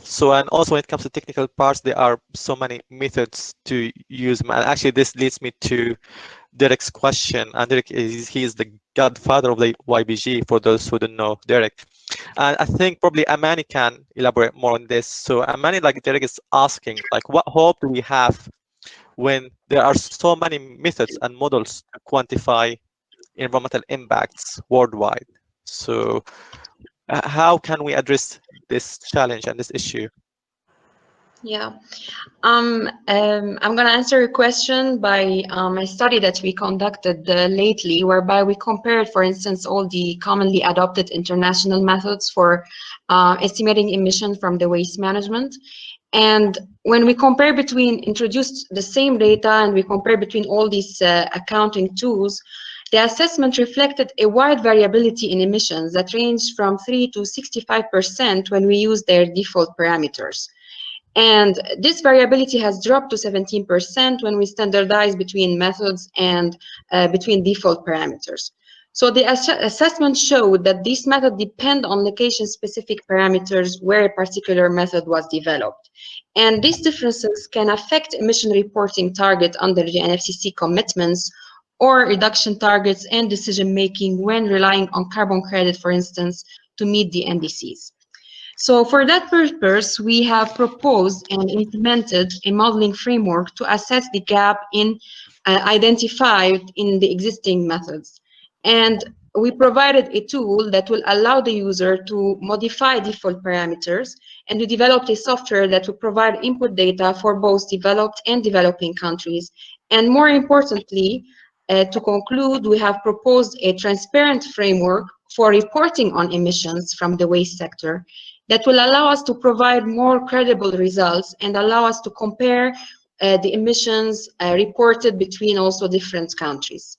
so and also when it comes to technical parts, there are so many methods to use. And actually, this leads me to Derek's question. And Derek he is the godfather of the YBG, for those who don't know Derek. And I think probably Amani can elaborate more on this. So Amani, like Derek is asking, like, what hope do we have when there are so many methods and models to quantify environmental impacts worldwide? So how can we address this challenge and this issue? Yeah, I'm going to answer a question by a study that we conducted lately, whereby we compared, for instance, all the commonly adopted international methods for estimating emission from the waste management. And when we compare introduced the same data and we compare between all these accounting tools, the assessment reflected a wide variability in emissions that ranged from 3 to 65% when we use their default parameters. And this variability has dropped to 17% when we standardize between methods and between default parameters. So the assessment showed that this method depend on location-specific parameters where a particular method was developed. And these differences can affect emission reporting target under the NFCC commitments or reduction targets and decision-making when relying on carbon credit, for instance, to meet the NDCs. So for that purpose, we have proposed and implemented a modeling framework to assess the gap identified in the existing methods. And we provided a tool that will allow the user to modify default parameters, and we developed a software that will provide input data for both developed and developing countries. And more importantly, to conclude, we have proposed a transparent framework for reporting on emissions from the waste sector that will allow us to provide more credible results and allow us to compare the emissions reported between also different countries.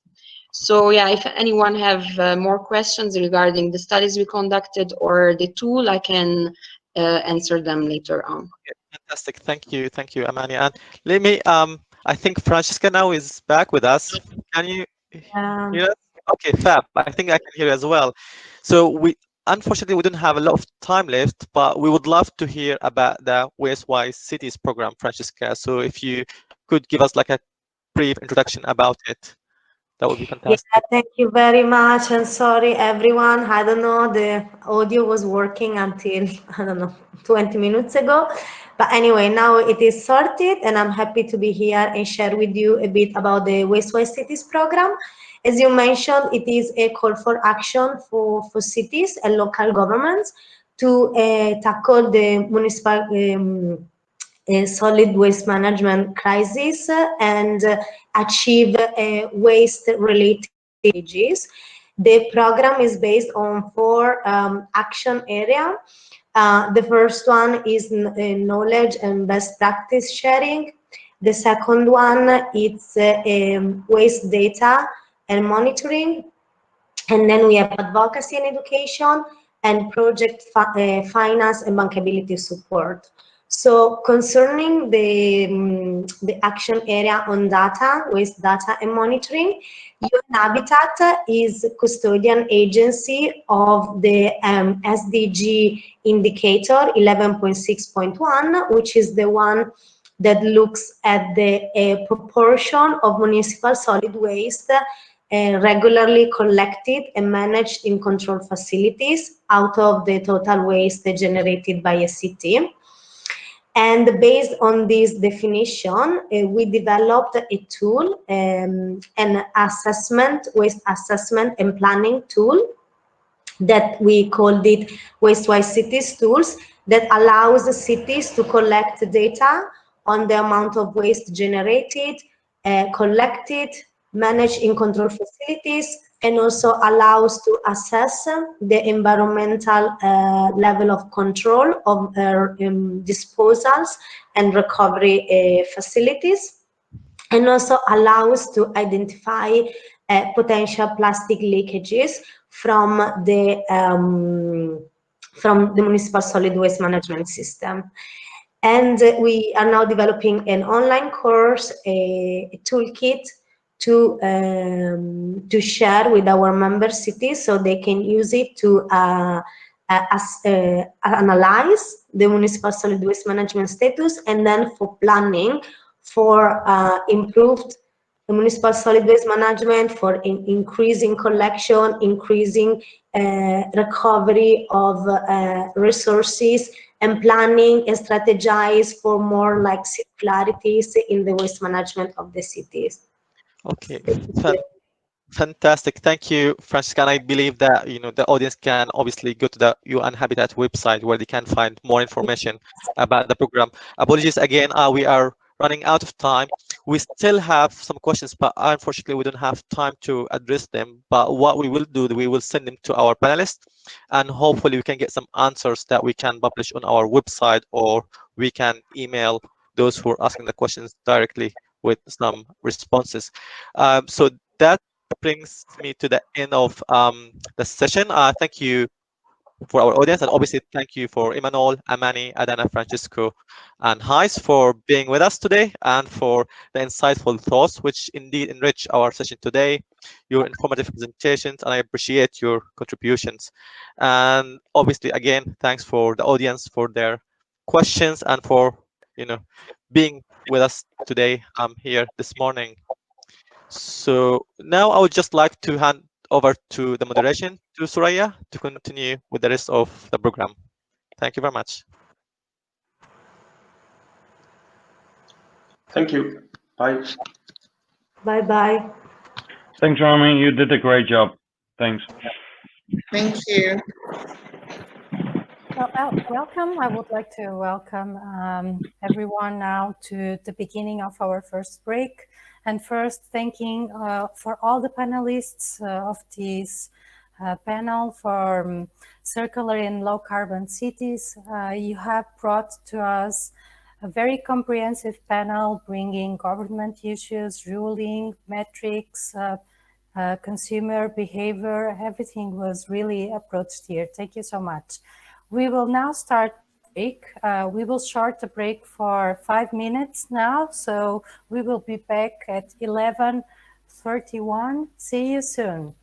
So yeah, if anyone have more questions regarding the studies we conducted or the tool, I can answer them later on. Okay, fantastic, thank you, Amani. And let me, I think Francesca now is back with us. Can you hear us? Okay, fab. I think I can hear you as well. So unfortunately, we don't have a lot of time left, but we would love to hear about the Waste-Wise Cities program, Francesca. So if you could give us like a brief introduction about it, that would be fantastic. Yeah, thank you very much. And sorry, everyone. I don't know, the audio was working until, I don't know, 20 minutes ago. But anyway, now it is sorted, and I'm happy to be here and share with you a bit about the Waste-Wise Cities program. As you mentioned, it is a call for action for cities and local governments to tackle the municipal solid waste management crisis and achieve waste-related SDGs. The program is based on 4 action areas. The first one is knowledge and best practice sharing. The second one is waste data and monitoring. And then we have advocacy and education and project finance and bankability support. So concerning the action area on data, waste data and monitoring, UN Habitat is custodian agency of the SDG indicator 11.6.1, which is the one that looks at the proportion of municipal solid waste regularly collected and managed in controlled facilities out of the total waste generated by a city. And based on this definition, we developed a tool, an waste assessment and planning tool that we called it Waste-Wise Cities Tools, that allows the cities to collect data on the amount of waste generated, collected, managed in controlled facilities, and also allows to assess the environmental level of control of disposals and recovery facilities, and also allows to identify potential plastic leakages from the municipal solid waste management system. And we are now developing an online course, a toolkit to share with our member cities so they can use it to analyze the municipal solid waste management status, and then for planning for improved municipal solid waste management, for increasing collection, increasing recovery of resources, and planning and strategize for more like circularities in the waste management of the cities. Okay, fantastic. Thank you, Francesca. And I believe that the audience can obviously go to the UN Habitat website where they can find more information about the program. Apologies again, we are running out of time. We still have some questions, but unfortunately we don't have time to address them. But what we will do, we will send them to our panelists, and hopefully we can get some answers that we can publish on our website, or we can email those who are asking the questions directly with some responses. So that brings me to the end of the session. Thank you for our audience, and obviously thank you for Imanol, Amani, Adanna, Francisco, and Heis for being with us today and for the insightful thoughts, which indeed enrich our session today, your informative presentations, and I appreciate your contributions. And obviously, again, thanks for the audience for their questions and for being with us today here this morning. So now I would just like to hand over to the moderation to Soraia to continue with the rest of the program. Thank you very much. Thank you. Bye. Bye-bye. Thanks, Ramy. You did a great job. Thanks. Thank you. Well, welcome. I would like to welcome everyone now to the beginning of our first break. And first, thanking for all the panelists of this panel for circular and low carbon cities. You have brought to us a very comprehensive panel bringing government issues, ruling, metrics, consumer behavior. Everything was really approached here. Thank you so much. We will now start break. We will short the break for 5 minutes now. So we will be back at 11:31. See you soon.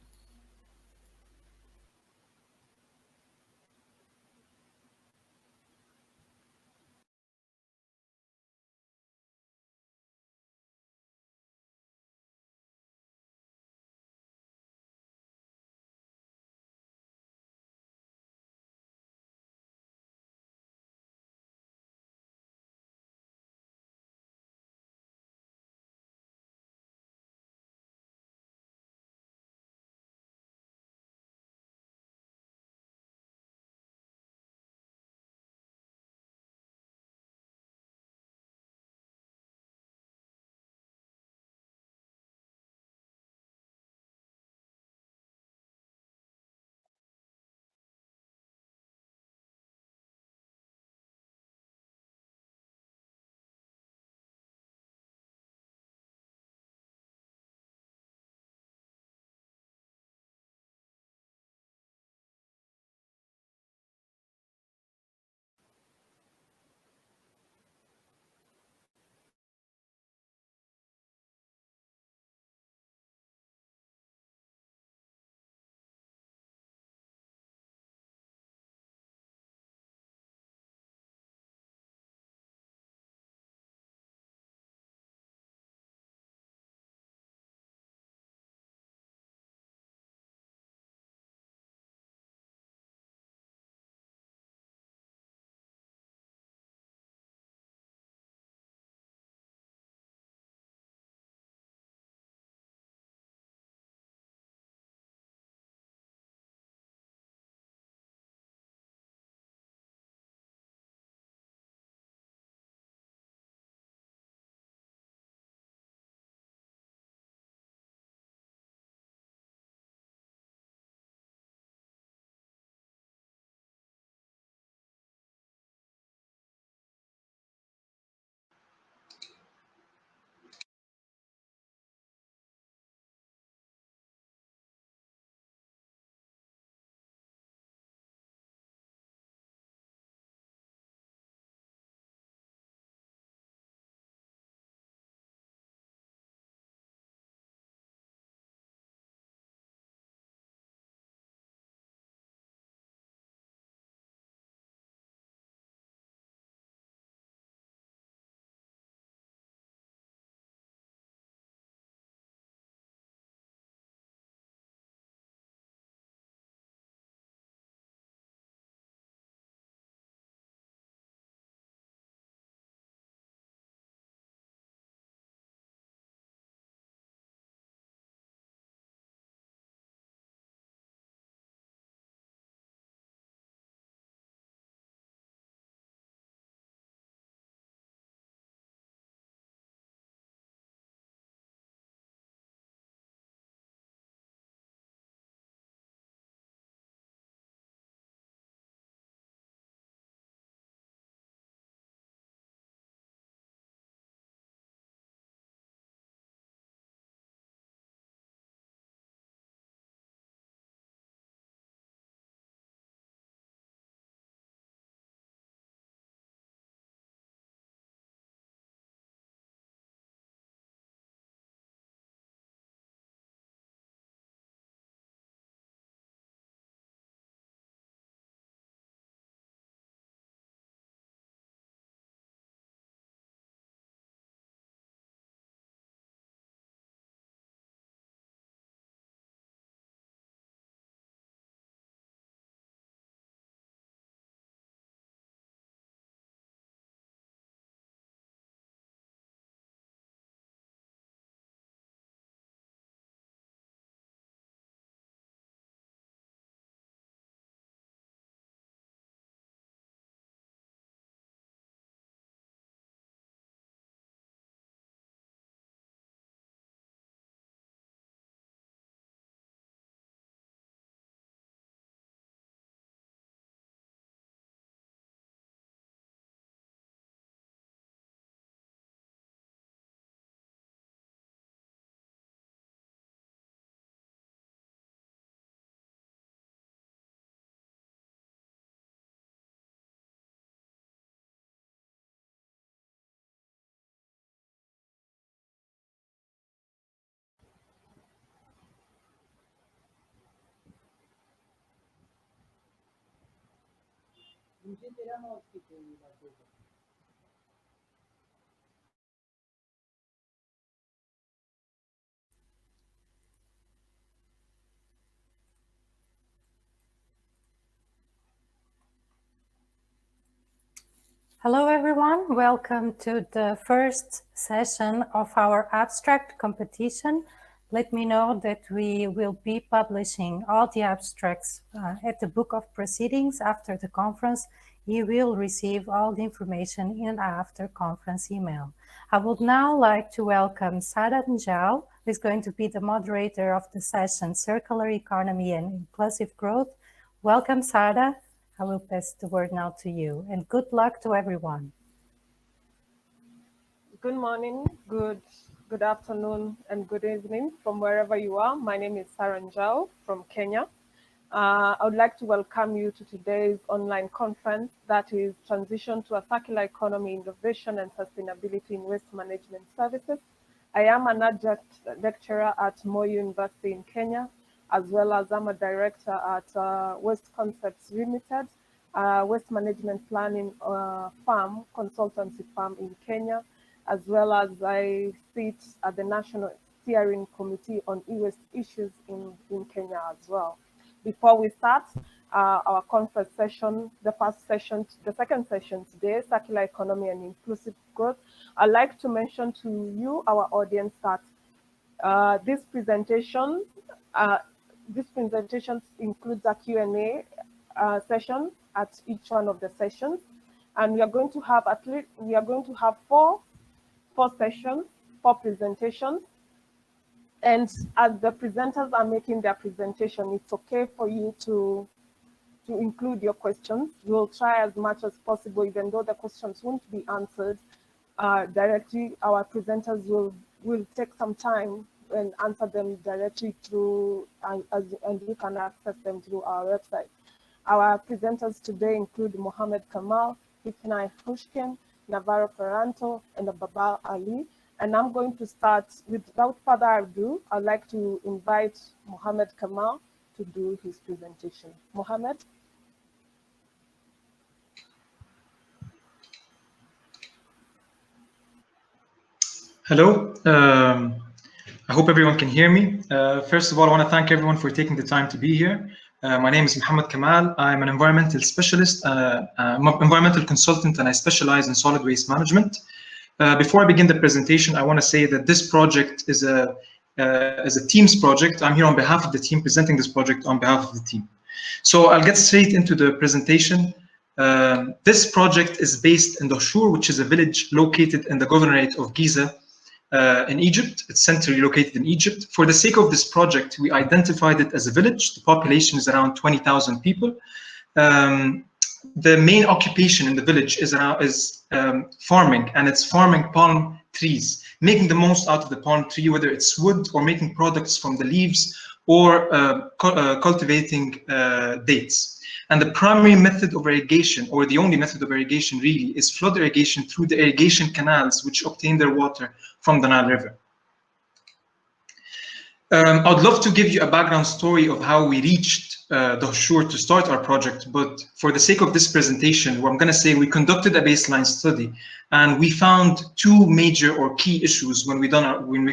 Hello everyone, welcome to the first session of our abstract competition. Let me know that we will be publishing all the abstracts at the Book of Proceedings after the conference. You will receive all the information in an after conference email. I would now like to welcome Sara Njau, who is going to be the moderator of the session Circular Economy and Inclusive Growth. Welcome, Sara. I will pass the word now to you, and good luck to everyone. Good morning, good afternoon, and good evening from wherever you are. My name is Sara Njau from Kenya. I would like to welcome you to today's online conference that is Transition to a Circular Economy, Innovation and Sustainability in Waste Management Services. I am an adjunct lecturer at Moi University in Kenya, as well as I'm a director at Waste Concepts Limited, waste management planning firm, consultancy firm in Kenya, as well as I sit at the National Steering Committee on e-waste issues in Kenya as well. Before we start our conference session, the second session today, Circular Economy and Inclusive Growth, I'd like to mention to you, our audience, that this presentation includes a Q&A session at each one of the sessions, and we are going to have four presentations. And as the presenters are making their presentation, it's okay for you to include your questions. We'll try as much as possible, even though the questions won't be answered directly. Our presenters will take some time and answer them directly through, and you can access them through our website. Our presenters today include Mohammed Kamal, Hifnai Hushkin, Navarro Ferranto, and Ababa Ali. And I'm going to start without further ado. I'd like to invite Mohammed Kamal to do his presentation. Mohammed? Hello. I hope everyone can hear me. First of all, I want to thank everyone for taking the time to be here. My name is Mohammed Kamal. I'm an environmental specialist, environmental consultant, and I specialize in solid waste management. Before I begin the presentation, I want to say that this project is a team's project. I'm here on behalf of the team, presenting this project on behalf of the team. So I'll get straight into the presentation. This project is based in Dahshur, which is a village located in the governorate of Giza in Egypt. It's centrally located in Egypt. For the sake of this project, we identified it as a village. The population is around 20,000 people. The main occupation in the village is farming, and it's farming palm trees, making the most out of the palm tree, whether it's wood or making products from the leaves or cultivating dates. And the primary method of irrigation, or the only method of irrigation really, is flood irrigation through the irrigation canals which obtain their water from the Nile River. I'd love to give you a background story of how we reached Dahshur to start our project, but for the sake of this presentation, I'm going to say we conducted a baseline study, and we found two major or key issues when we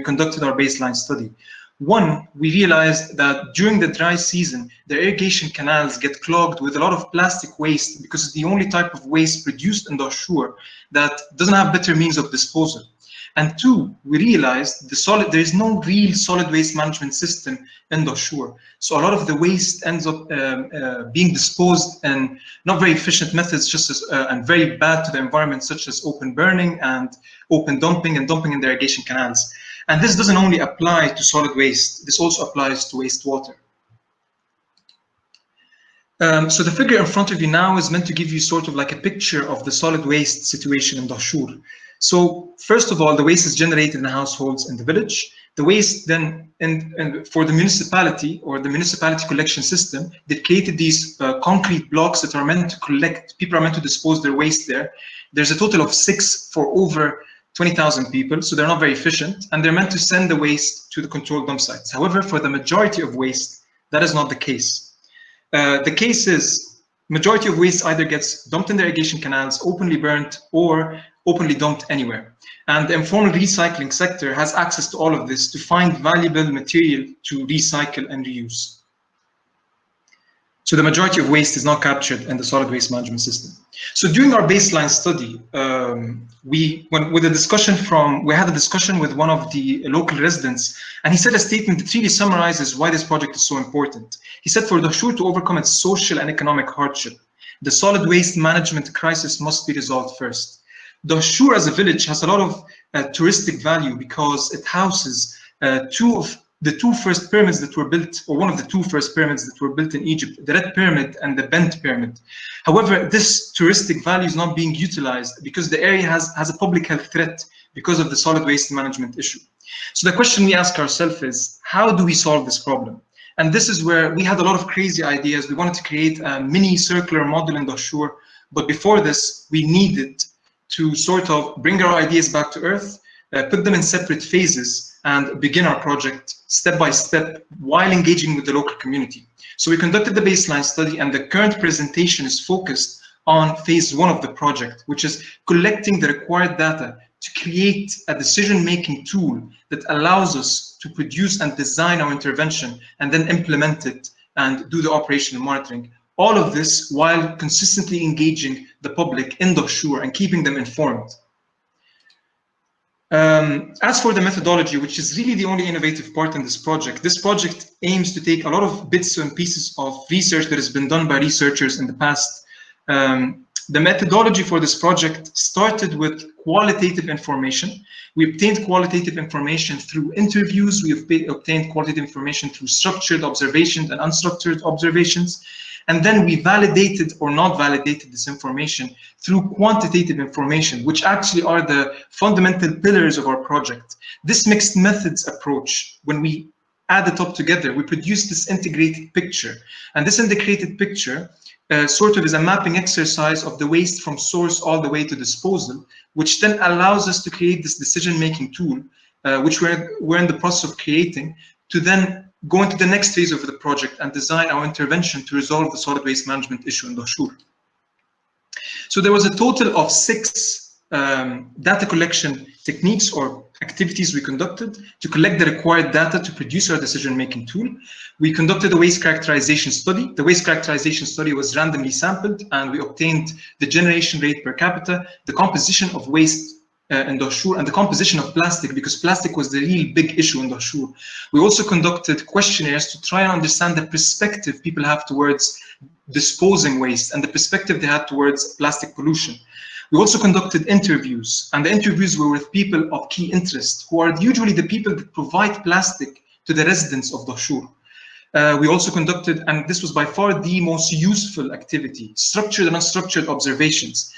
conducted our baseline study. One, we realized that during the dry season, the irrigation canals get clogged with a lot of plastic waste because it's the only type of waste produced in Dahshur that doesn't have better means of disposal. And two, we realized there is no real solid waste management system in Dahshur. So a lot of the waste ends up being disposed in not very efficient methods, and very bad to the environment, such as open burning and open dumping and dumping in the irrigation canals. And this doesn't only apply to solid waste, this also applies to wastewater. So the figure in front of you now is meant to give you sort of like a picture of the solid waste situation in Dahshur. So first of all, the waste is generated in the households in the village. The waste then, for the municipality or the municipality collection system, they created these concrete blocks that are meant to collect, people are meant to dispose their waste there. There's a total of 6 for over 20,000 people, so they're not very efficient, and they're meant to send the waste to the controlled dump sites. However, for the majority of waste, that is not the case. The case is majority of waste either gets dumped in the irrigation canals, openly burnt, or openly dumped anywhere. And the informal recycling sector has access to all of this to find valuable material to recycle and reuse. So the majority of waste is not captured in the solid waste management system. So during our baseline study, we had a discussion with one of the local residents, and he said a statement that really summarizes why this project is so important. He said, for Dahshur to overcome its social and economic hardship, the solid waste management crisis must be resolved first. Dahshur as a village has a lot of touristic value because it houses two of the two first pyramids that were built, or one of the two first pyramids that were built in Egypt, the Red Pyramid and the Bent Pyramid. However, this touristic value is not being utilized because the area has a public health threat because of the solid waste management issue. So the question we ask ourselves is, how do we solve this problem? And this is where we had a lot of crazy ideas. We wanted to create a mini circular model in Dahshur, but before this, we needed to sort of bring our ideas back to earth, put them in separate phases, and begin our project step by step while engaging with the local community. So we conducted the baseline study, and the current presentation is focused on phase 1 of the project, which is collecting the required data to create a decision-making tool that allows us to produce and design our intervention and then implement it and do the operational monitoring. All of this while consistently engaging the public in Dahshur and keeping them informed. As for the methodology, which is really the only innovative part in this project aims to take a lot of bits and pieces of research that has been done by researchers in the past. The methodology for this project started with qualitative information. We obtained qualitative information through interviews. We obtained qualitative information through structured observations and unstructured observations. And then we validated or not validated this information through quantitative information, which actually are the fundamental pillars of our project. This mixed methods approach, when we add it up together, we produce this integrated picture. And this integrated picture sort of is a mapping exercise of the waste from source all the way to disposal, which then allows us to create this decision-making tool, which we're in the process of creating, to then go into the next phase of the project and design our intervention to resolve the solid waste management issue in Dahshur. So there was a total of 6 data collection techniques or activities we conducted to collect the required data to produce our decision-making tool. We conducted a waste characterization study. The waste characterization study was randomly sampled, and we obtained the generation rate per capita, the composition of waste in Dahshur, and the composition of plastic, because plastic was the real big issue in Dahshur. We also conducted questionnaires to try and understand the perspective people have towards disposing waste and the perspective they had towards plastic pollution. We also conducted interviews, and the interviews were with people of key interest, who are usually the people that provide plastic to the residents of Dahshur. We also conducted, and this was by far the most useful activity, structured and unstructured observations.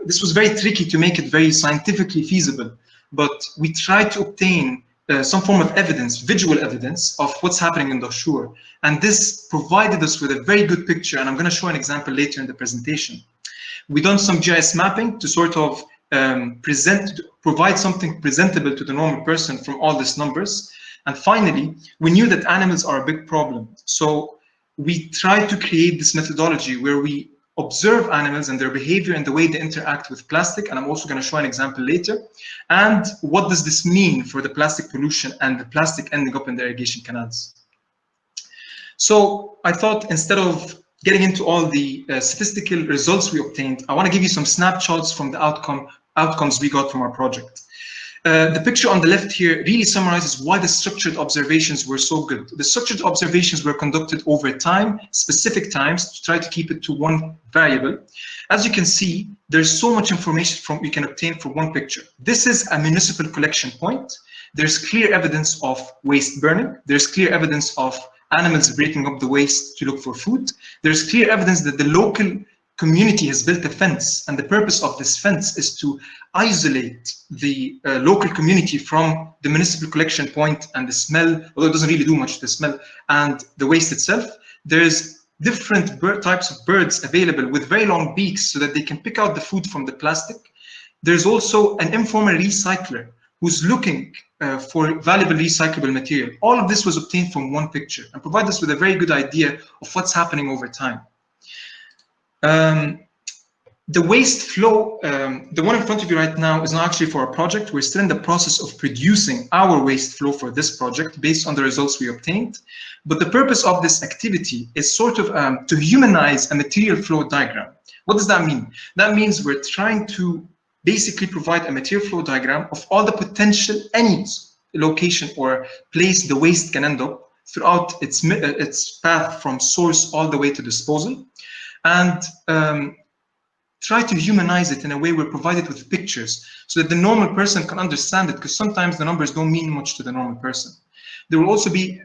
This was very tricky to make it very scientifically feasible, but we tried to obtain some form of evidence, visual evidence of what's happening in Dahshur. And this provided us with a very good picture, and I'm going to show an example later in the presentation. We done some GIS mapping to sort of provide something presentable to the normal person from all these numbers. And finally, we knew that animals are a big problem. So we tried to create this methodology where we observe animals and their behavior and the way they interact with plastic. And I'm also going to show an example later. And what does this mean for the plastic pollution and the plastic ending up in the irrigation canals? So I thought, instead of getting into all the statistical results we obtained, I want to give you some snapshots from the outcomes we got from our project. The picture on the left here really summarizes why the structured observations were so good. The structured observations were conducted over time, specific times, to try to keep it to one variable. As you can see, there's so much information we can obtain from one picture. This is a municipal collection point. There's clear evidence of waste burning. There's clear evidence of animals breaking up the waste to look for food. There's clear evidence that the local community has built a fence, and the purpose of this fence is to isolate the local community from the municipal collection point and the smell, although it doesn't really do much, the smell and the waste itself. There's different types of birds available with very long beaks so that they can pick out the food from the plastic. There's also an informal recycler who's looking for valuable recyclable material. All of this was obtained from one picture and provide us with a very good idea of what's happening over time. The waste flow, the one in front of you right now is not actually for a project. We're still in the process of producing our waste flow for this project based on the results we obtained. But the purpose of this activity is sort of to humanize a material flow diagram. What does that mean? That means we're trying to basically provide a material flow diagram of all the potential, any location or place the waste can end up throughout its path from source all the way to disposal. And try to humanize it in a way we're provided with pictures so that the normal person can understand it, because sometimes the numbers don't mean much to the normal person. There will also be,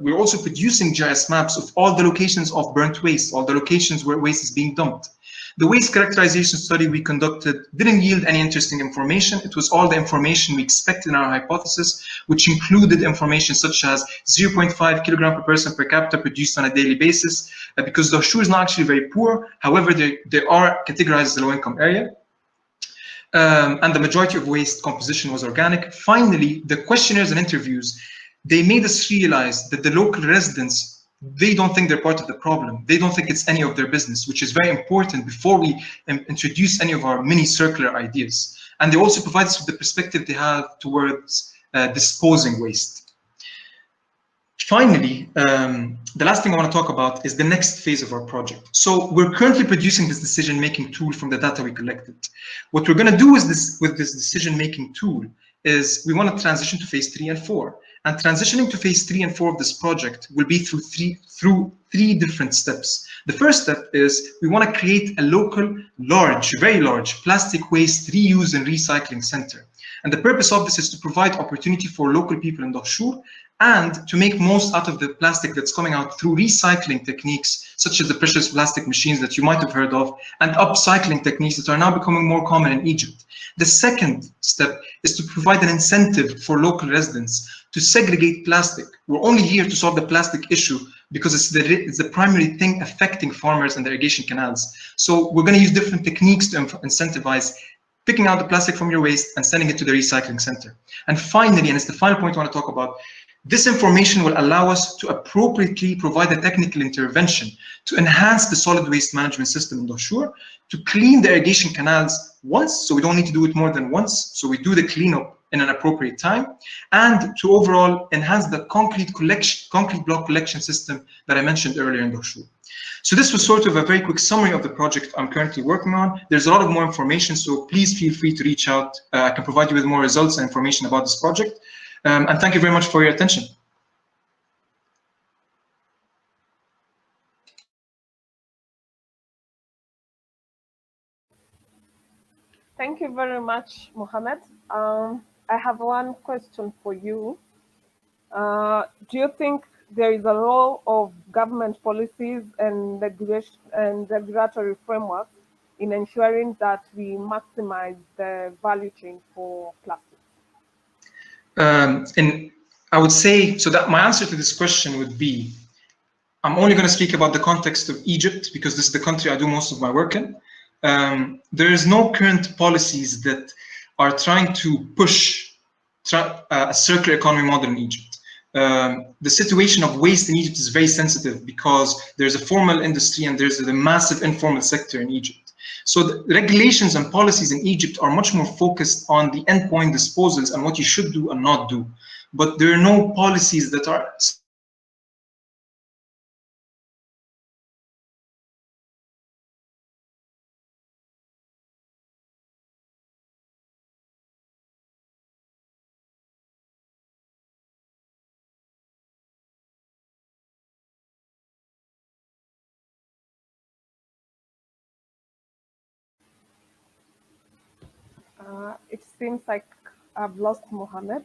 we're also producing GIS maps of all the locations of burnt waste, all the locations where waste is being dumped. The waste characterization study we conducted didn't yield any interesting information. It was all the information we expected in our hypothesis, which included information such as 0.5 kilogram per person per capita produced on a daily basis, because Darfur is not actually very poor. However, they are categorized as a low-income area. And the majority of waste composition was organic. Finally, the questionnaires and interviews, they made us realize that the local residents, they don't think they're part of the problem. They don't think it's any of their business, which is very important before we introduce any of our mini circular ideas. And they also provide us with the perspective they have towards disposing waste. Finally, the last thing I want to talk about is the next phase of our project. So we're currently producing this decision-making tool from the data we collected. What we're going to do is with this decision-making tool is we want to transition to phase 3 and 4. And transitioning to phase 3 and 4 of this project will be through three different steps. The first step is we want to create a local, very large plastic waste reuse and recycling center. And the purpose of this is to provide opportunity for local people in Darfur and to make most out of the plastic that's coming out through recycling techniques, such as the precious plastic machines that you might have heard of, and upcycling techniques that are now becoming more common in Egypt. The second step is to provide an incentive for local residents to segregate plastic. We're only here to solve the plastic issue because it's the primary thing affecting farmers and the irrigation canals. So we're going to use different techniques to incentivize picking out the plastic from your waste and sending it to the recycling center. And finally, and it's the final point I want to talk about, this information will allow us to appropriately provide a technical intervention to enhance the solid waste management system in Darfur, to clean the irrigation canals once, so we don't need to do it more than once, so we do the cleanup in an appropriate time, and to overall enhance the concrete block collection system that I mentioned earlier in Darfur. So this was sort of a very quick summary of the project I'm currently working on. There's a lot of more information, so please feel free to reach out. I can provide you with more results and information about this project. And thank you very much for your attention. Thank you very much, Mohammed. I have one question for you. Do you think there is a role of government policies and regulatory framework in ensuring that we maximize the value chain for plastic? And I would say, so that my answer to this question would be, I'm only going to speak about the context of Egypt because this is the country I do most of my work in. There is no current policies that are trying to push a circular economy model in Egypt. The situation of waste in Egypt is very sensitive because there's a formal industry and there's a massive informal sector in Egypt. So the regulations and policies in Egypt are much more focused on the endpoint disposals and what you should do and not do. But there are no policies that are It seems like I've lost Mohammed.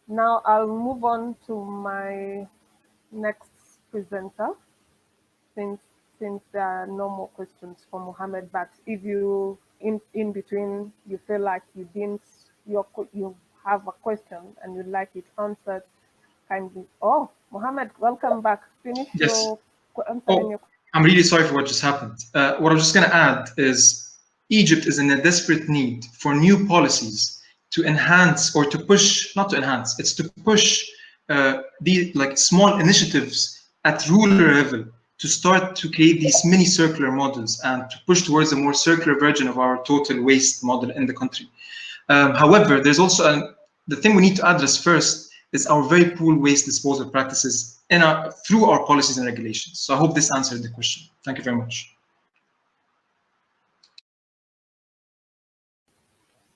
Now I'll move on to my next presenter, since there are no more questions for Mohammed. But if you in between you feel like you have a question and you'd like it answered, kindly. Oh, Mohammed, welcome back. Finish your answering your. I'm really sorry for what just happened. What I'm just going to add is Egypt is in a desperate need for new policies to enhance or to push, not to enhance, it's to push the small initiatives at rural level to start to create these mini circular models and to push towards a more circular version of our total waste model in the country. However, there's also the thing we need to address first is our very poor waste disposal practices through our policies and regulations. So I hope this answered the question. Thank you very much.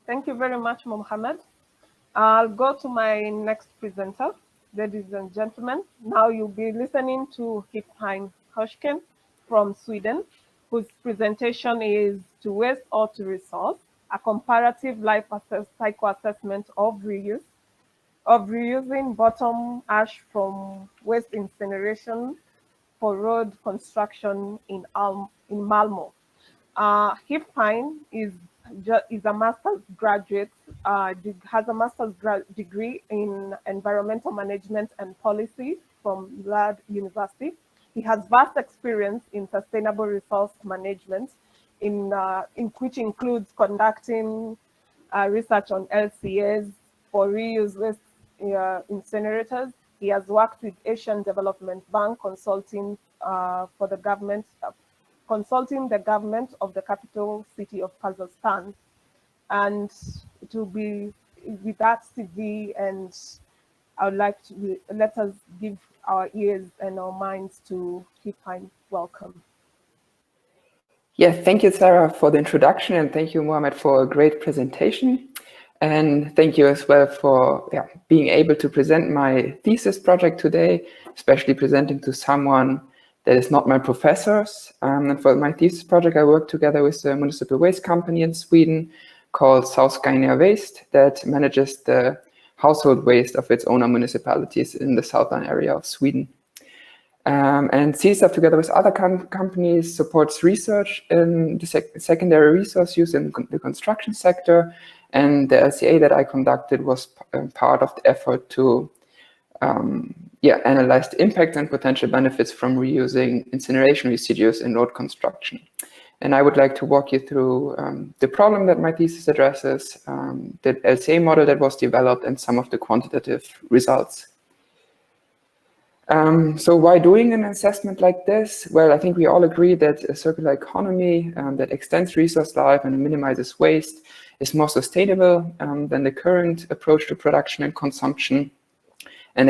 Thank you very much, Mohammed. I'll go to my next presenter. Ladies and gentlemen, now you'll be listening to Hipheim Hoshken from Sweden, whose presentation is To Waste or to Resource, a comparative life cycle assessment of reusing bottom ash from waste incineration for road construction in Malmö. Hipheim is a master's graduate, has a master's degree in environmental management and policy from Lad University. He has vast experience in sustainable resource management, in which includes conducting research on LCAs for reuse waste incinerators. He has worked with Asian Development Bank, consulting for the government. Consulting the government of the capital city of Kazakhstan. And it will be with that CV, and I would like to let us give our ears and our minds to Hipheim. Welcome. Yeah, thank you, Sarah, for the introduction, and thank you, Mohammed, for a great presentation. And thank you as well for being able to present my thesis project today, especially presenting to someone that is not my professors. And for my thesis project, I worked together with a municipal waste company in Sweden called South Scania Waste that manages the household waste of its owner municipalities in the southern area of Sweden. And CSAF, together with other companies, supports research in the secondary resource use in the construction sector. And the LCA that I conducted was part of the effort to analyze the impact and potential benefits from reusing incineration residues in road construction. And I would like to walk you through the problem that my thesis addresses, the LCA model that was developed, and some of the quantitative results. So why doing an assessment like this? Well, I think we all agree that a circular economy that extends resource life and minimizes waste is more sustainable than the current approach to production and consumption. And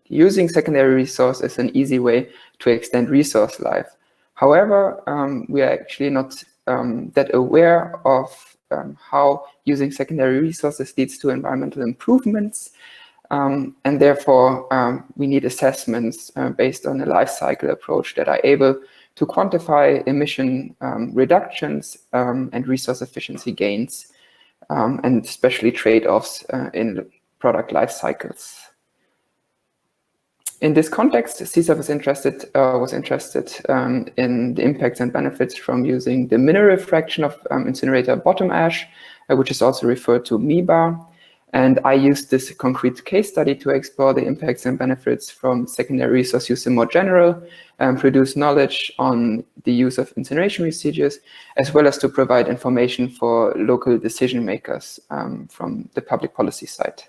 using secondary resource is an easy way to extend resource life. However, we are actually not that aware of how using secondary resources leads to environmental improvements. And therefore, we need assessments based on a life cycle approach that are able to quantify emission reductions and resource efficiency gains, and especially trade-offs in product life cycles. In this context, CSAF was interested in the impacts and benefits from using the mineral fraction of incinerator bottom ash, which is also referred to MIBA. And I used this concrete case study to explore the impacts and benefits from secondary resource use in more general, produce knowledge on the use of incineration residues, as well as to provide information for local decision makers from the public policy side.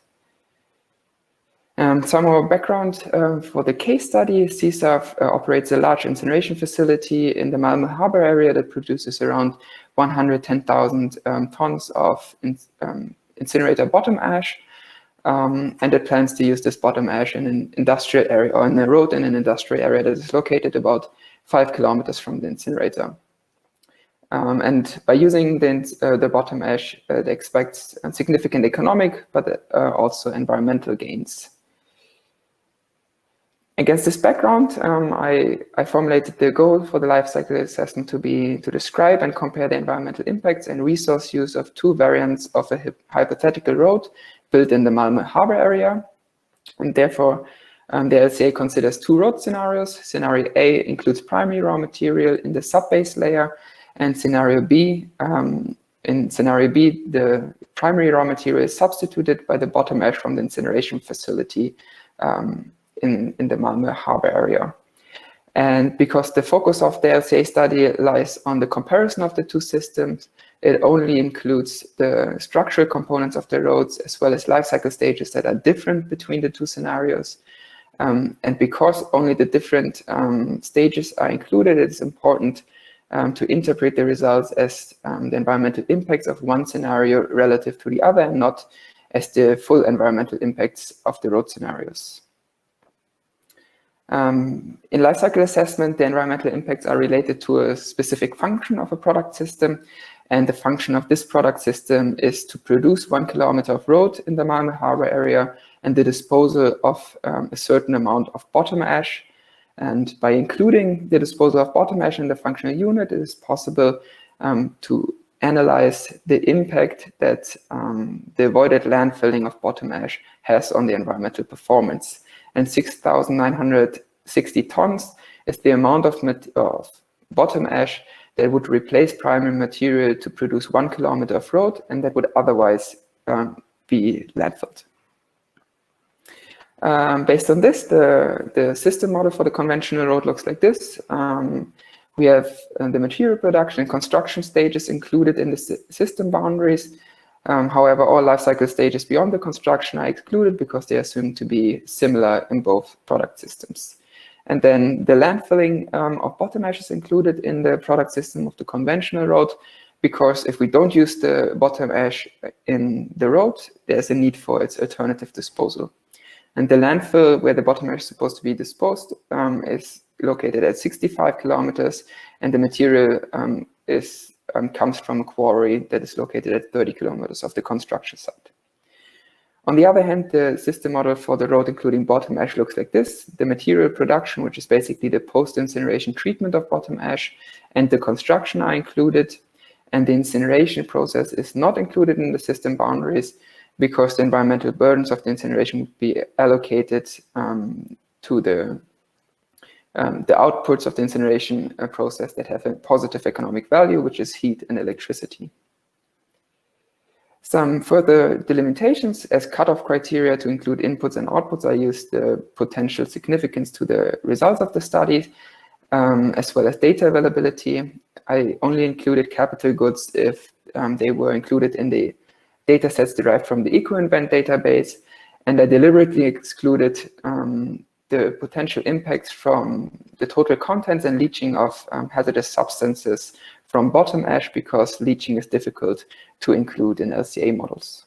Some more background for the case study. CSAF operates a large incineration facility in the Malmö harbor area that produces around 110,000 tons of incinerator bottom ash, and it plans to use this bottom ash in an industrial area, or in a road in an industrial area that is located about 5 kilometers from the incinerator. And by using the bottom ash, they expect significant economic, but also environmental gains. Against this background, I formulated the goal for the life cycle assessment to be to describe and compare the environmental impacts and resource use of two variants of a hypothetical road built in the Malmö harbor area. And therefore, the LCA considers two road scenarios. Scenario A includes primary raw material in the subbase layer, and scenario B, in scenario B, the primary raw material is substituted by the bottom ash from the incineration facility in the Malmö harbor area. And because the focus of the LCA study lies on the comparison of the two systems, it only includes the structural components of the roads as well as life cycle stages that are different between the two scenarios. And because only the different stages are included, it is important to interpret the results as the environmental impacts of one scenario relative to the other, and not as the full environmental impacts of the road scenarios. In life cycle assessment, the environmental impacts are related to a specific function of a product system, and the function of this product system is to produce 1 kilometer of road in the Malmö harbor area and the disposal of a certain amount of bottom ash. And by including the disposal of bottom ash in the functional unit, it is possible to analyze the impact that the avoided landfilling of bottom ash has on the environmental performance. And 6,960 tons is the amount of bottom ash that would replace primary material to produce 1 kilometer of road, and that would otherwise be landfilled. Based on this, the system model for the conventional road looks like this. We have the material production and construction stages included in the system boundaries. However, all life cycle stages beyond the construction are excluded because they are assumed to be similar in both product systems. And then the landfilling of bottom ash is included in the product system of the conventional road, because if we don't use the bottom ash in the road, there's a need for its alternative disposal. And the landfill where the bottom ash is supposed to be disposed is located at 65 kilometers, and the material comes from a quarry that is located at 30 kilometers of the construction site. On the other hand, the system model for the road including bottom ash looks like this. The material production, which is basically the post-incineration treatment of bottom ash, and the construction are included, and the incineration process is not included in the system boundaries because the environmental burdens of the incineration would be allocated to the outputs of the incineration process that have a positive economic value, which is heat and electricity. Some further delimitations as cutoff criteria to include inputs and outputs are used the potential significance to the results of the study, as well as data availability. I only included capital goods if they were included in the data sets derived from the EcoInvent database, and I deliberately excluded the potential impacts from the total contents and leaching of hazardous substances from bottom ash, because leaching is difficult to include in LCA models.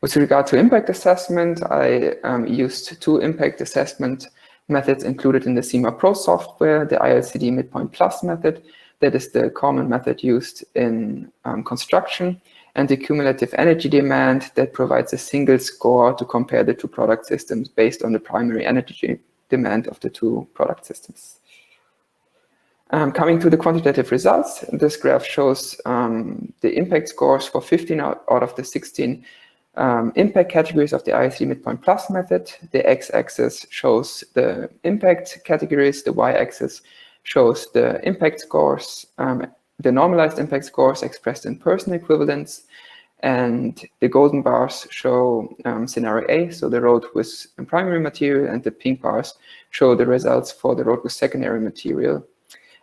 With regard to impact assessment, I used two impact assessment methods included in the CIMA Pro software, the ILCD Midpoint Plus method, that is the common method used in construction, and the cumulative energy demand that provides a single score to compare the two product systems based on the primary energy demand of the two product systems. Coming to the quantitative results, this graph shows the impact scores for 15 out of the 16 impact categories of the ISD Midpoint Plus method. The x-axis shows the impact categories, the y-axis shows the impact scores, the normalized impact scores expressed in person equivalents, and the golden bars show scenario A, so the road with primary material, and the pink bars show the results for the road with secondary material.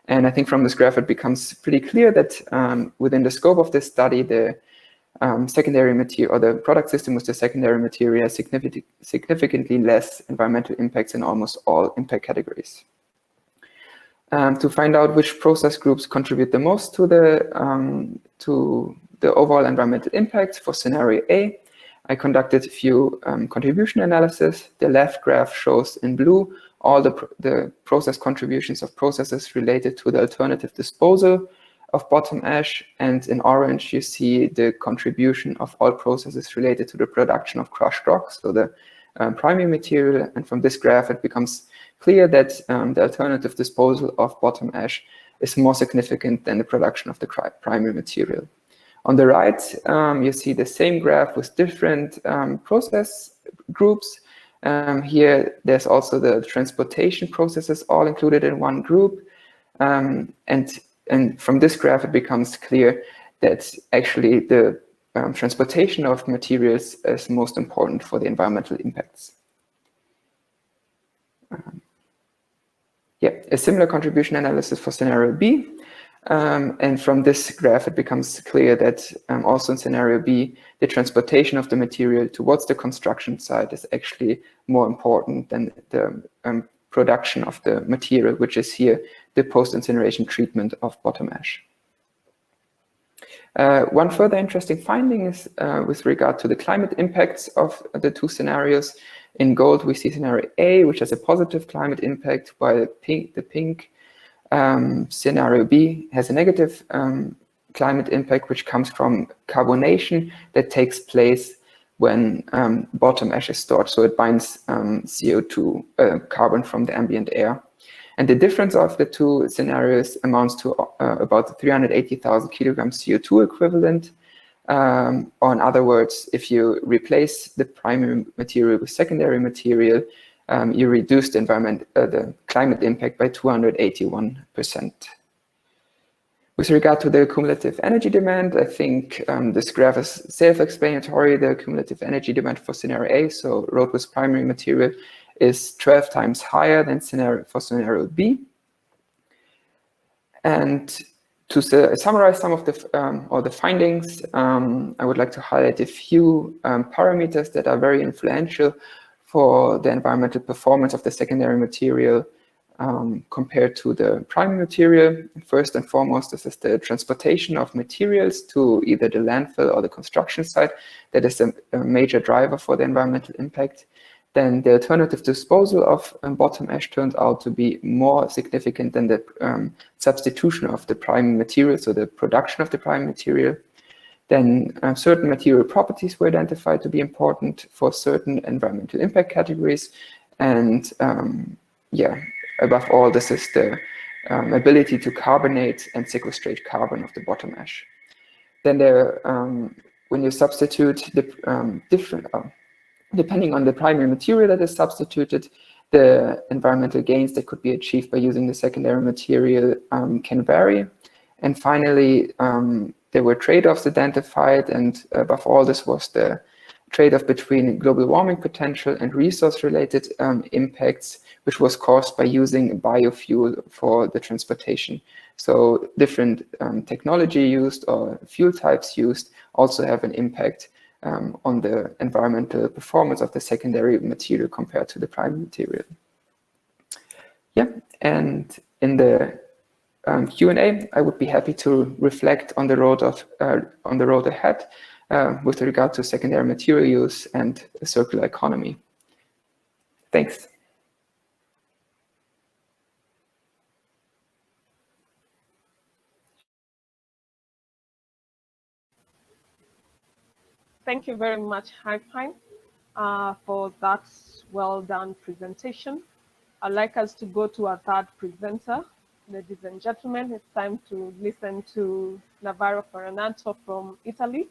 And I think from this graph it becomes pretty clear that within the scope of this study, the secondary material, or the product system with the secondary material, has significantly less environmental impacts in almost all impact categories. To find out which process groups contribute the most to the overall environmental impact for scenario A, I conducted a few contribution analysis. The left graph shows in blue all the process contributions of processes related to the alternative disposal of bottom ash, and in orange you see the contribution of all processes related to the production of crushed rock, so the primary material. And from this graph it becomes clear that the alternative disposal of bottom ash is more significant than the production of the primary material. On the right, you see the same graph with different process groups. Here, there's also the transportation processes all included in one group. And from this graph, it becomes clear that actually the transportation of materials is most important for the environmental impacts. A similar contribution analysis for scenario B. And from this graph, it becomes clear that also in scenario B, the transportation of the material towards the construction site is actually more important than the production of the material, which is here the post-incineration treatment of bottom ash. One further interesting finding is with regard to the climate impacts of the two scenarios. In gold, we see scenario A, which has a positive climate impact, while the pink scenario B has a negative climate impact, which comes from carbonation that takes place when bottom ash is stored. So it binds CO2, carbon from the ambient air. And the difference of the two scenarios amounts to about 380,000 kilograms CO2 equivalent. Or in other words, if you replace the primary material with secondary material, you reduce the climate impact by 281%. With regard to the cumulative energy demand, I think this graph is self-explanatory. The cumulative energy demand for scenario A, so road with primary material, is 12 times higher than for scenario B. And to summarize some of the findings, I would like to highlight a few parameters that are very influential for the environmental performance of the secondary material compared to the primary material. First and foremost, this is the transportation of materials to either the landfill or the construction site. That is a major driver for the environmental impact. Then the alternative disposal of bottom ash turns out to be more significant than the substitution of the primary material, so the production of the primary material. Then certain material properties were identified to be important for certain environmental impact categories. And yeah, above all, this is the ability to carbonate and sequestrate carbon of the bottom ash. Then when you substitute the depending on the primary material that is substituted, the environmental gains that could be achieved by using the secondary material can vary. And finally, there were trade-offs identified, and above all, this was the trade-off between global warming potential and resource-related impacts, which was caused by using biofuel for the transportation. So different technology used or fuel types used also have an impact on the environmental performance of the secondary material compared to the primary material. Yeah, and in the Q&A, I would be happy to reflect on the road ahead with regard to secondary material use and the circular economy. Thanks. Thank you very much, Hypine, for that well-done presentation. I'd like us to go to our third presenter. Ladies and gentlemen, it's time to listen to Navarro Ferranato from Italy,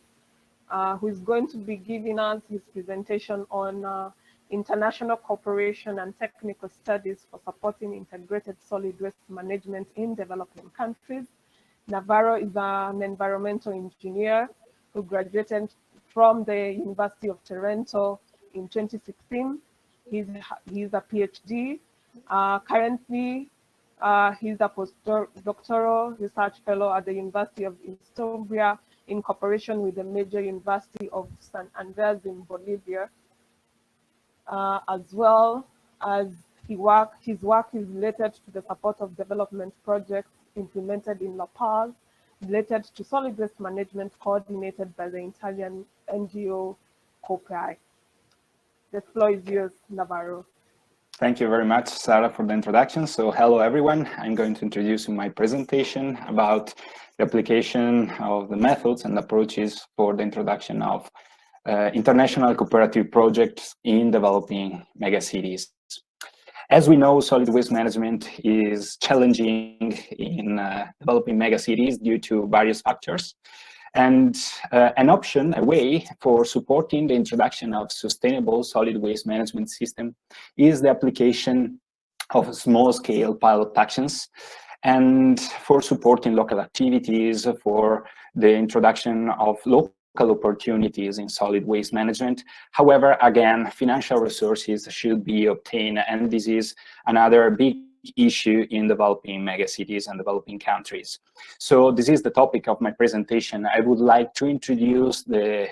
who is going to be giving us his presentation on international cooperation and technical studies for supporting integrated solid waste management in developing countries. Navarro is an environmental engineer who graduated from the University of Toronto in 2016. He's a PhD. Currently, he's a postdoctoral research fellow at the University of Alluvia in cooperation with the major University of San Andreas in Bolivia, as well as his work is related to the support of development projects implemented in La Paz, related to solid waste management coordinated by the Italian NGO COPI. The floor is yours, Navarro. Thank you very much, Sarah, for the introduction. So hello, everyone. I'm going to introduce my presentation about the application of the methods and approaches for the introduction of international cooperative projects in developing megacities. As we know, solid waste management is challenging in developing megacities due to various factors. And an option, a way for supporting the introduction of sustainable solid waste management system is the application of small-scale pilot actions and for supporting local activities, for the introduction of local opportunities in solid waste management. However, again, financial resources should be obtained, and this is another big issue in developing megacities and developing countries. So this is the topic of my presentation. I would like to introduce an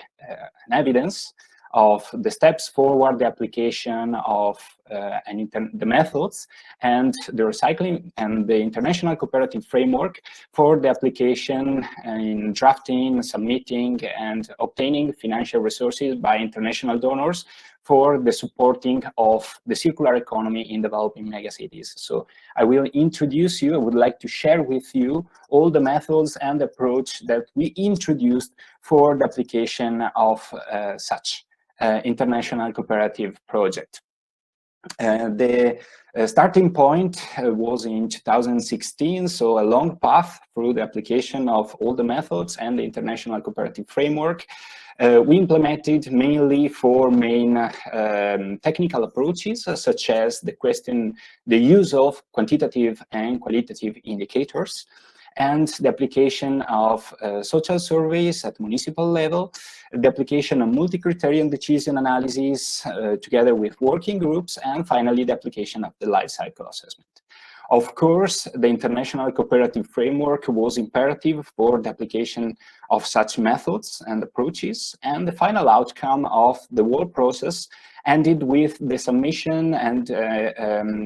evidence of the steps forward, the application of the methods and the recycling and the international cooperative framework for the application in drafting, submitting, and obtaining financial resources by international donors for the supporting of the circular economy in developing megacities. So I will introduce you, I would like to share with you all the methods and approach that we introduced for the application of such international cooperative project. The starting point was in 2016, so a long path through the application of all the methods and the international cooperative framework. We implemented mainly four main technical approaches, such as the use of quantitative and qualitative indicators, and the application of social surveys at municipal level, the application of multi-criterion decision analysis together with working groups, and finally the application of the life cycle assessment. Of course, the international cooperative framework was imperative for the application of such methods and approaches, and the final outcome of the whole process ended with the submission and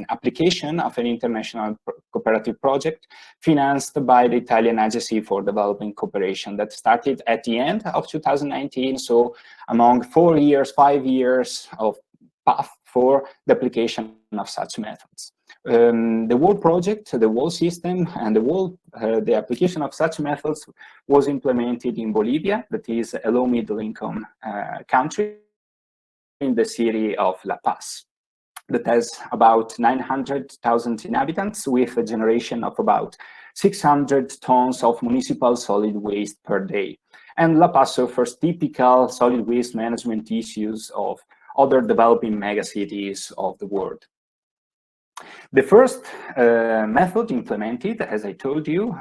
application of an international cooperative project financed by the Italian Agency for Developing Cooperation that started at the end of 2019, so among 4 years, 5 years of path for the application of such methods. The whole project, the whole system, and the application of such methods was implemented in Bolivia, that is a low middle income country, in the city of La Paz, that has about 900,000 inhabitants with a generation of about 600 tons of municipal solid waste per day. And La Paz suffers typical solid waste management issues of other developing megacities of the world. The first method implemented, as I told you,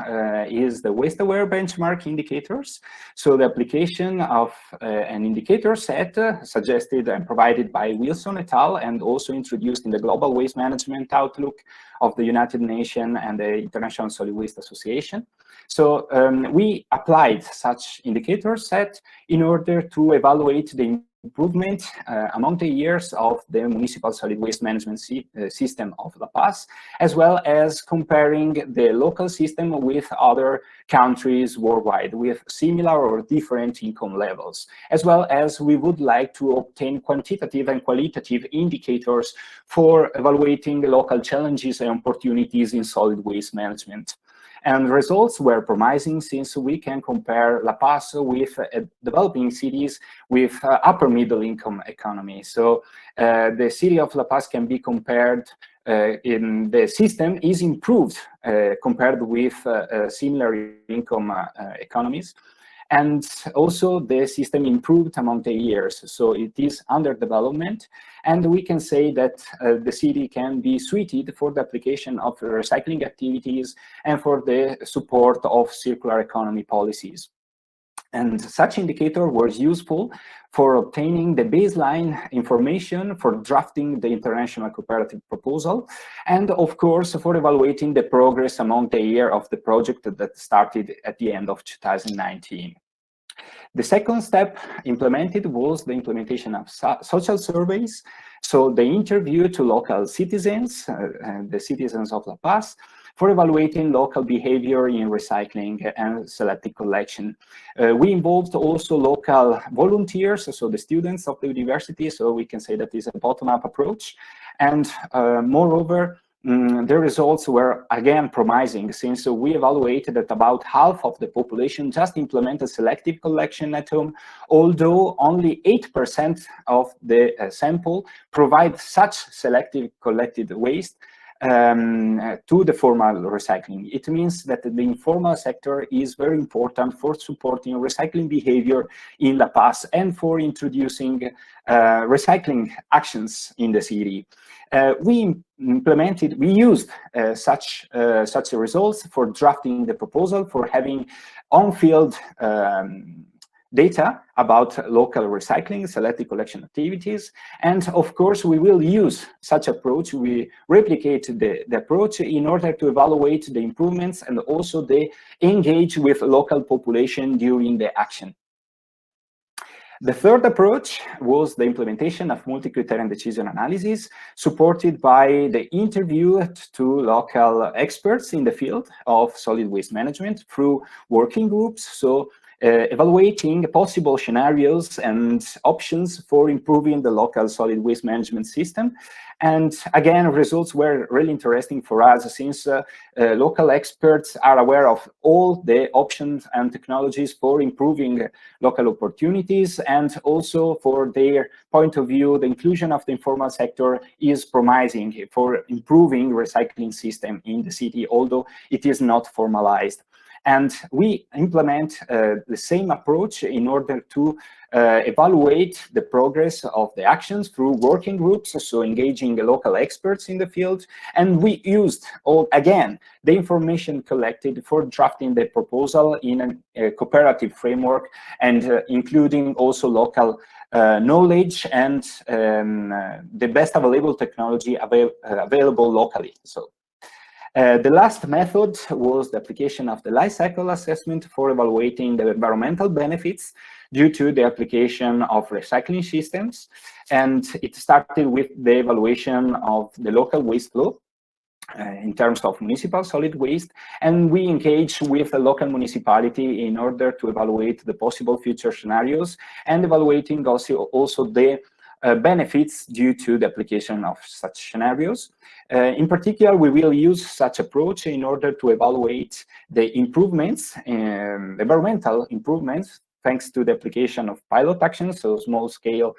is the waste-aware benchmark indicators. So the application of an indicator set suggested and provided by Wilson et al. And also introduced in the Global Waste Management Outlook of the United Nations and the International Solid Waste Association. So we applied such indicator set in order to evaluate the improvement among the years of the municipal solid waste management system of La Paz, as well as comparing the local system with other countries worldwide with similar or different income levels, as well as we would like to obtain quantitative and qualitative indicators for evaluating local challenges and opportunities in solid waste management. And results were promising since we can compare La Paz with developing cities with upper middle income economy. So the city of La Paz can be compared in the system is improved compared with similar income economies. And also the system improved among the years, so it is under development. And we can say that the city can be suited for the application of recycling activities and for the support of circular economy policies. And such indicator was useful for obtaining the baseline information for drafting the international cooperative proposal, and of course for evaluating the progress among the year of the project that started at the end of 2019. The second step implemented was the implementation of social surveys. So the interview to local citizens, the citizens of La Paz, for evaluating local behavior in recycling and selective collection. We involved also local volunteers, so the students of the university, so we can say that is a bottom-up approach. And moreover, the results were again promising, since we evaluated that about half of the population just implemented selective collection at home, although only 8% of the sample provide such selective collected waste to the formal recycling. It means that the informal sector is very important for supporting recycling behavior in La Paz and for introducing recycling actions in the city. We used such results for drafting the proposal, for having on-field data about local recycling, selective collection activities. And of course, we will use such approach. We replicate the approach in order to evaluate the improvements and also the engage with local population during the action. The third approach was the implementation of multi-criterion decision analysis, supported by the interview to local experts in the field of solid waste management through working groups. So evaluating possible scenarios and options for improving the local solid waste management system. And again, results were really interesting for us, since local experts are aware of all the options and technologies for improving local opportunities, and also for their point of view, the inclusion of the informal sector is promising for improving recycling system in the city, although it is not formalized. And we implement the same approach in order to evaluate the progress of the actions through working groups, so engaging local experts in the field. And we used, again, the information collected for drafting the proposal in a cooperative framework, and including also local knowledge and the best available technology available locally. So the last method was the application of the life cycle assessment for evaluating the environmental benefits due to the application of recycling systems. And it started with the evaluation of the local waste flow in terms of municipal solid waste. And we engaged with a local municipality in order to evaluate the possible future scenarios, and evaluating also the benefits due to the application of such scenarios. In particular, we will use such approach in order to evaluate the improvements, environmental improvements, thanks to the application of pilot actions, so small-scale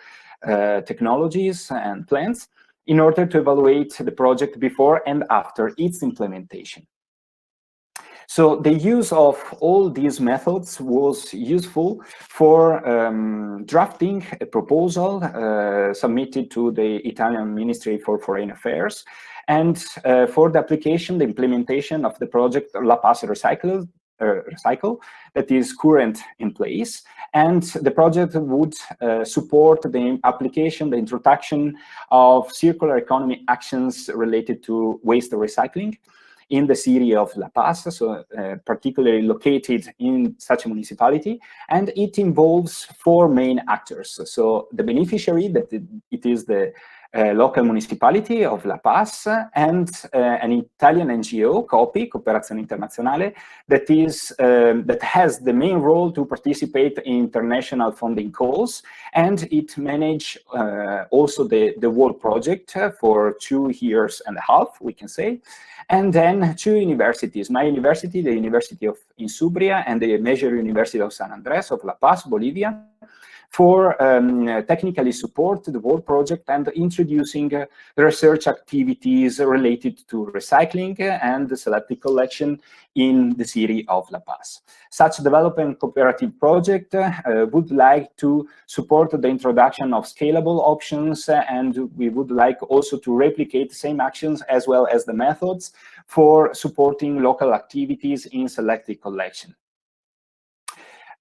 technologies and plans, in order to evaluate the project before and after its implementation. So the use of all these methods was useful for drafting a proposal submitted to the Italian Ministry for Foreign Affairs, and for the application, the implementation of the project La Paz Recycle that is current in place. And the project would support the application, the introduction of circular economy actions related to waste recycling in the city of La Paz, so particularly located in such a municipality. And it involves 4 main actors. So the beneficiary, that it is the local municipality of La Paz, and an Italian NGO, COPI, Cooperazione Internazionale, that has the main role to participate in international funding calls, and it managed also the whole project for 2.5 years, we can say. And then 2 universities, my university, the University of Insubria, and the Major University of San Andres of La Paz, Bolivia, for technically support the whole project and introducing research activities related to recycling and the selective collection in the city of La Paz. Such development cooperative project would like to support the introduction of scalable options, and we would like also to replicate the same actions as well as the methods for supporting local activities in selective collection.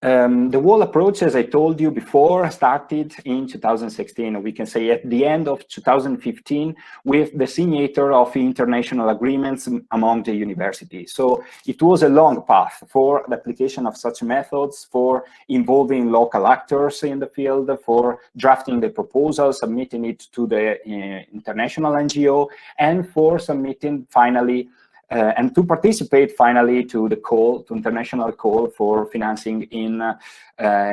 The whole approach, as I told you before, started in 2016. We can say at the end of 2015 with the signature of international agreements among the universities. So it was a long path for the application of such methods, for involving local actors in the field, for drafting the proposal, submitting it to the international NGO, and for submitting finally and to participate finally to the call, to international call for financing in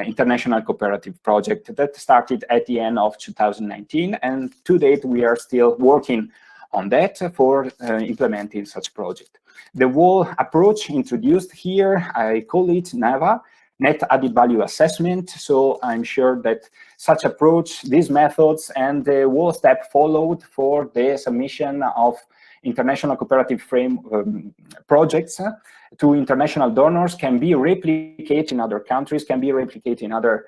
international cooperative project that started at the end of 2019. And to date, we are still working on that for implementing such project. The whole approach introduced here, I call it NAVA, Net Added Value Assessment. So I'm sure that such approach, these methods, and the whole step followed for the submission of international cooperative frame projects to international donors can be replicated in other countries, can be replicated in other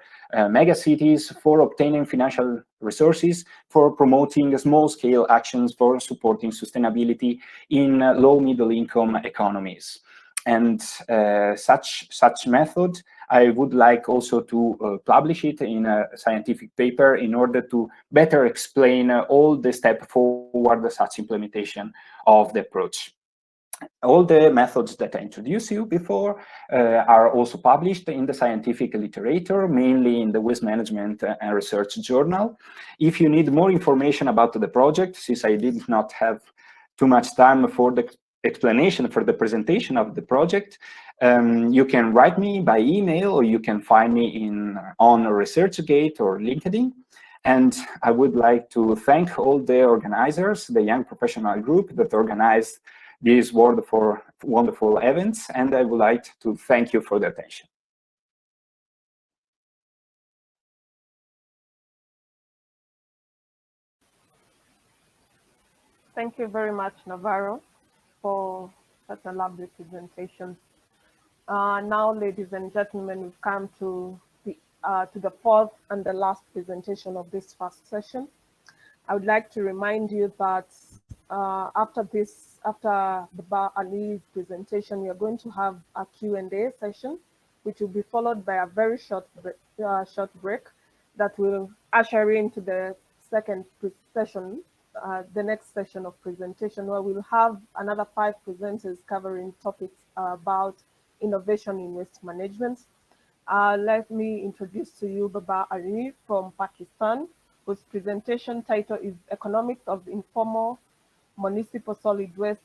mega cities for obtaining financial resources, for promoting small-scale actions for supporting sustainability in low middle-income economies. And such method, I would like also to publish it in a scientific paper in order to better explain all the steps forward such implementation of the approach. All the methods that I introduced you before are also published in the scientific literature, mainly in the Waste Management and Research Journal. If you need more information about the project, since I did not have too much time for the explanation, for the presentation of the project, you can write me by email, or you can find me on ResearchGate or LinkedIn. And I would like to thank all the organizers, the young professional group that organized these wonderful events, and I would like to thank you for the attention. Thank you very much, Navarro, for such a lovely presentation. Now, ladies and gentlemen, we've come to the fourth and the last presentation of this first session. I would like to remind you that after Baba Ali's presentation, we are going to have a Q&A session, which will be followed by a very short break that will usher into the second session, the next session of presentation, where we'll have another 5 presenters covering topics about innovation in waste management. Let me introduce to you Baba Ali from Pakistan, whose presentation title is Economics of Informal Municipal Solid Waste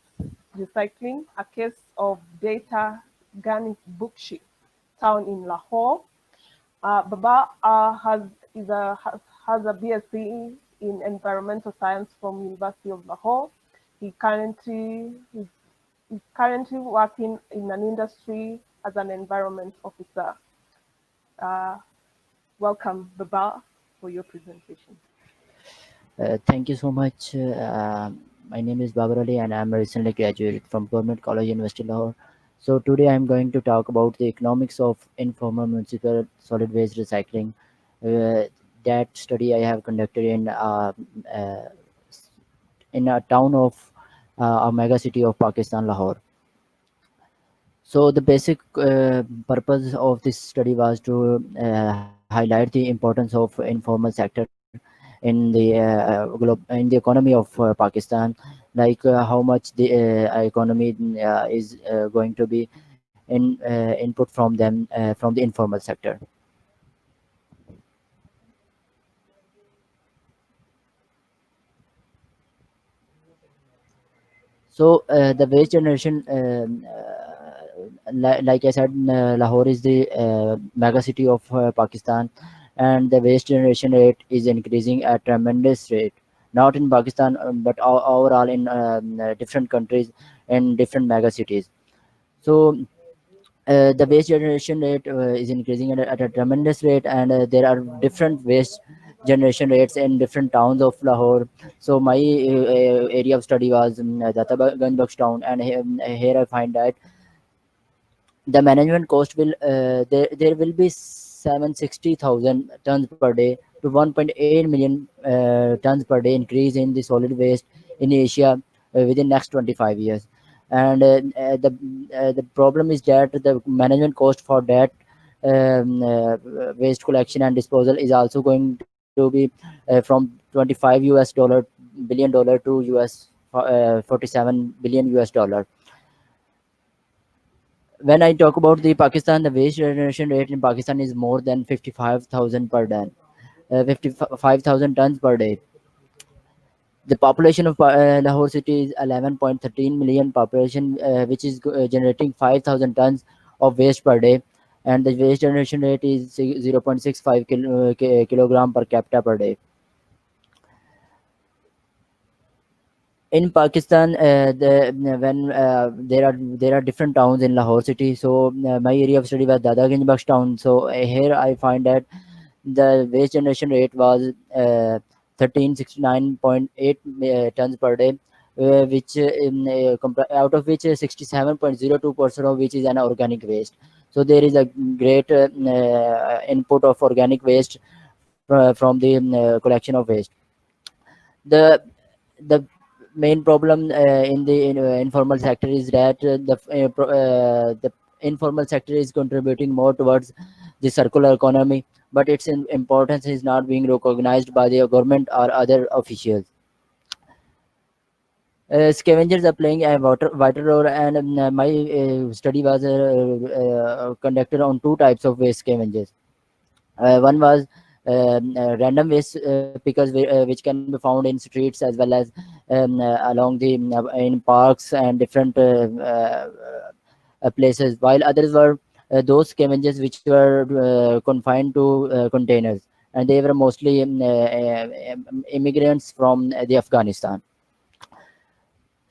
Recycling, a case of data Gani Bukshi town in Lahore. Baba has a BSc in Environmental Science from University of Lahore. He's currently working in an industry as an environment officer. Welcome, Baba, for your presentation. Thank you so much. My name is Babar Ali, and I'm a recently graduated from Government College, University Lahore. So today I'm going to talk about the economics of informal municipal solid waste recycling. That study I have conducted in a town of a mega city of Pakistan, Lahore. So the basic purpose of this study was to highlight the importance of informal sector in the economy of Pakistan, like how much the economy is going to be in input from them from the informal sector. So the waste generation, like I said, Lahore is the mega city of Pakistan, and the waste generation rate is increasing at tremendous rate. Not in Pakistan, but overall in different countries and different mega cities. So the waste generation rate is increasing at a tremendous rate, and there are different waste generation rates in different towns of Lahore. So my area of study was Ganjbakhsh town, and here I find that the management cost will there will be 760,000 tons per day to 1.8 million tons per day increase in the solid waste in Asia within next 25 years. And the problem is that the management cost for that waste collection and disposal is also going to be from 25 billion dollar to US 47 billion US dollar. When I talk about the Pakistan, the waste generation rate in Pakistan is more than 55,000 per day, 55,000 tons per day. The population of Lahore city is 11.13 million population, which is generating 5,000 tons of waste per day, and the waste generation rate is 0.65 kilogram per capita per day. In Pakistan, there are different towns in Lahore city. So my area of study was Dadaganj Baksh town. So here I find that the waste generation rate was 1369.8 tons per day, which out of which 67.02% of which is an organic waste. So there is a great input of organic waste from the collection of waste. The main problem in the informal sector is that the informal sector is contributing more towards the circular economy, but its importance is not being recognized by the government or other officials. Scavengers are playing a vital role, and my study was conducted on two types of waste scavengers. One was random waste pickers, which can be found in streets as well as along the in parks and different places, while others were those scavengers which were confined to containers, and they were mostly immigrants from the Afghanistan.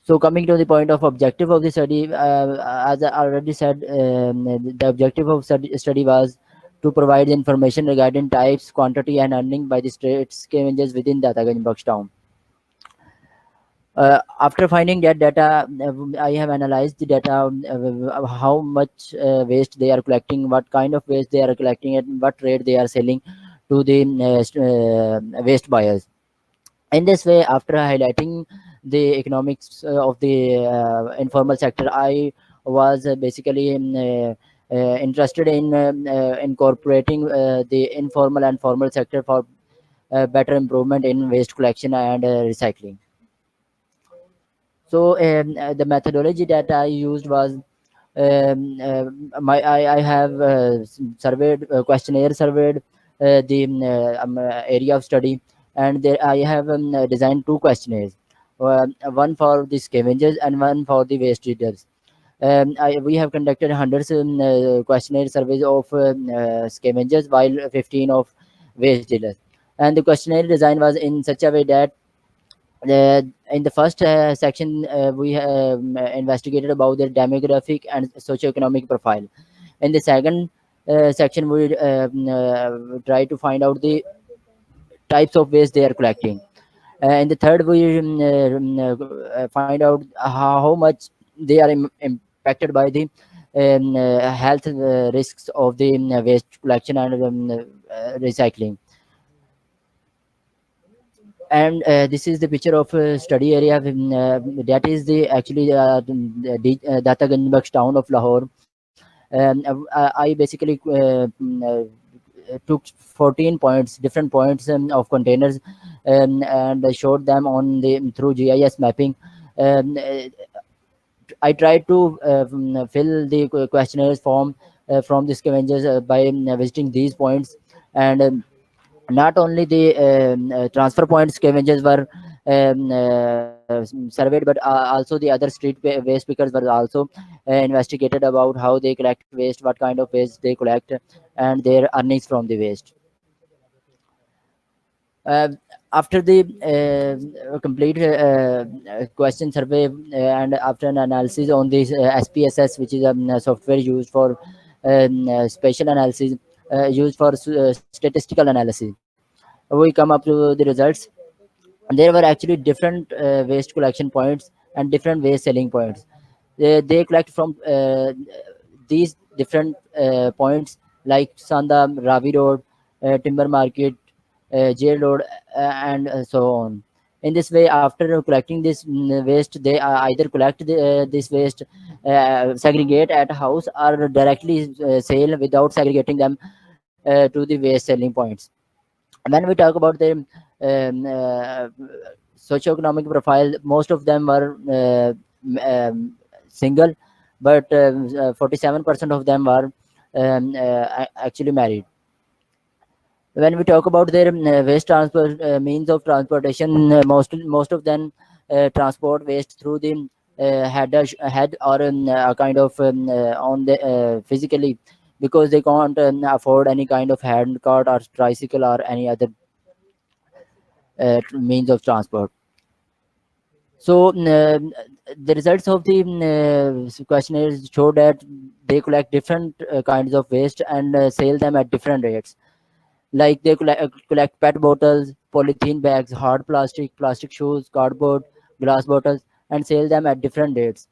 So coming to the point of objective of the study, as I already said, the objective of study was to provide information regarding types, quantity, and earning by the state scavengers within the Ataganj town. After finding that data, I have analyzed the data, how much waste they are collecting, what kind of waste they are collecting, at what rate they are selling to the waste buyers. In this way, after highlighting the economics of the informal sector, I was basically interested in incorporating the informal and formal sector for better improvement in waste collection and recycling. So the methodology that I used was I have surveyed questionnaire surveyed the area of study, and there I have designed two questionnaires, one for the scavengers and one for the waste dealers. We have conducted hundreds questionnaire surveys of scavengers, while 15 of waste dealers, and the questionnaire design was in such a way that in the first section, we have investigated about their demographic and socioeconomic profile. In the second section, we try to find out the types of waste they are collecting. In the third, we find out how much they are impacted by the health risks of the waste collection and recycling. And this is the picture of study area, that is the actually Data Ganjbakhsh town of Lahore. I basically took 14 points, different points of containers, and I showed them on the through GIS mapping. I tried to fill the questionnaires form from the scavengers by visiting these points, and not only the transfer point scavengers were surveyed, but also the other street waste pickers were also investigated about how they collect waste, what kind of waste they collect, and their earnings from the waste. After the complete question survey and after an analysis on this SPSS, which is a software used for spatial analysis, used for statistical analysis, we come up to the results. There were actually different waste collection points and different waste selling points. They collect from these different points like Sanda, Ravi Road, Timber Market, Jail Road, and so on. In this way, after collecting this waste, they either collect this waste, segregate at house, or directly sell without segregating them to the waste selling points. When we talk about the socioeconomic profile, most of them were single, but 47% of them were actually married. When we talk about their waste transport means of transportation, most of them transport waste through the head or a kind of on the physically, because they can't afford any kind of hand cart or tricycle or any other means of transport. So the results of the questionnaires show that they collect different kinds of waste and sell them at different rates. Like they collect PET bottles, polythene bags, hard plastic shoes, cardboard, glass bottles, and sell them at different rates.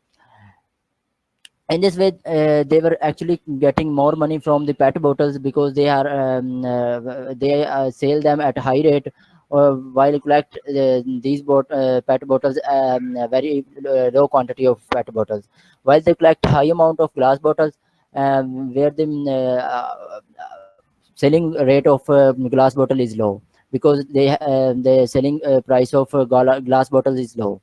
In this way, they were actually getting more money from the PET bottles because they are they sell them at high rate, while collect these PET bottles, a very low quantity of PET bottles, while they collect high amount of glass bottles, where the selling rate of glass bottle is low, because the selling price of glass bottles is low.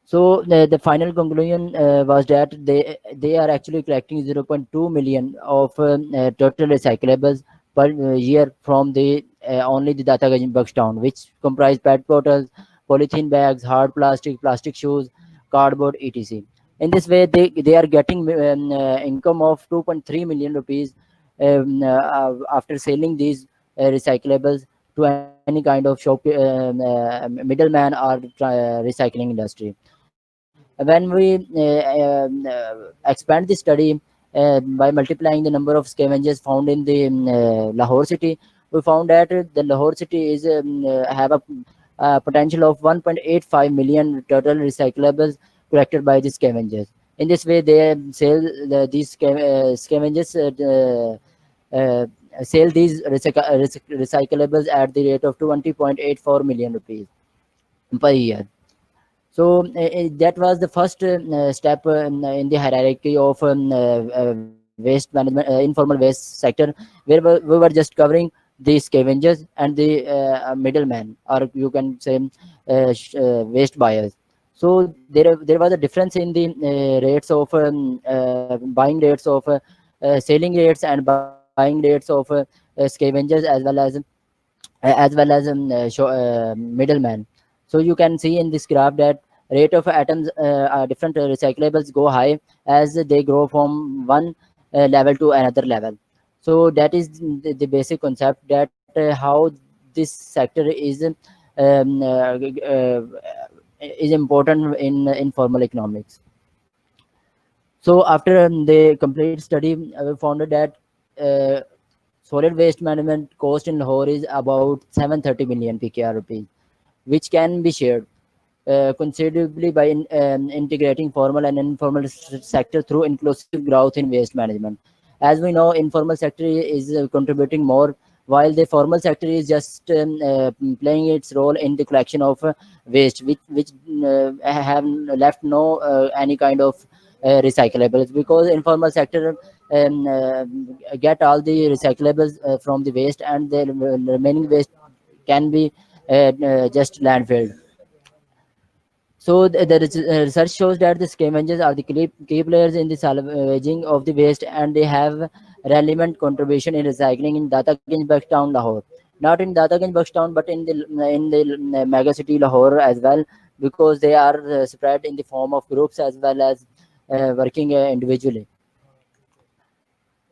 So the final conclusion was that they are actually collecting 0.2 million of total recyclables per year from the only the Buxtown, which comprise PET bottles, polythene bags, hard plastic, plastic shoes, cardboard, etc. In this way, they are getting income of 2.3 million rupees after selling these recyclables to any kind of shop middleman or recycling industry. When we expand the study by multiplying the number of scavengers found in the Lahore city, we found that the Lahore city is have a potential of 1.85 million total recyclables collected by the scavengers. In this way, they sell these scavengers uh, sell these recyclables at the rate of 20.84 million rupees per year. So that was the first step in the hierarchy of waste management, informal waste sector, where we were just covering the scavengers and the middleman, or you can say waste buyers. So there was a difference in the rates of buying rates of selling rates and buying rates of scavengers, as well as middleman. So you can see in this graph that rate of atoms different recyclables go high as they grow from one level to another level. So that is the basic concept, that how this sector is important in informal economics. So after the complete study, we found that uh, solid waste management cost in Lahore is about 730 million PKR rupees, which can be shared considerably by integrating formal and informal sector through inclusive growth in waste management. As we know, informal sector is contributing more, while the formal sector is just playing its role in the collection of waste, which have left no any kind of recyclables, because informal sector get all the recyclables from the waste, and the remaining waste can be just landfilled. So the research shows that the scavengers are the key players in the salvaging of the waste, and they have relevant contribution in recycling in Dataganj, Buxtown, Lahore. Not in Dataganj, Buxtown, but in the mega city Lahore as well, because they are spread in the form of groups as well as working individually.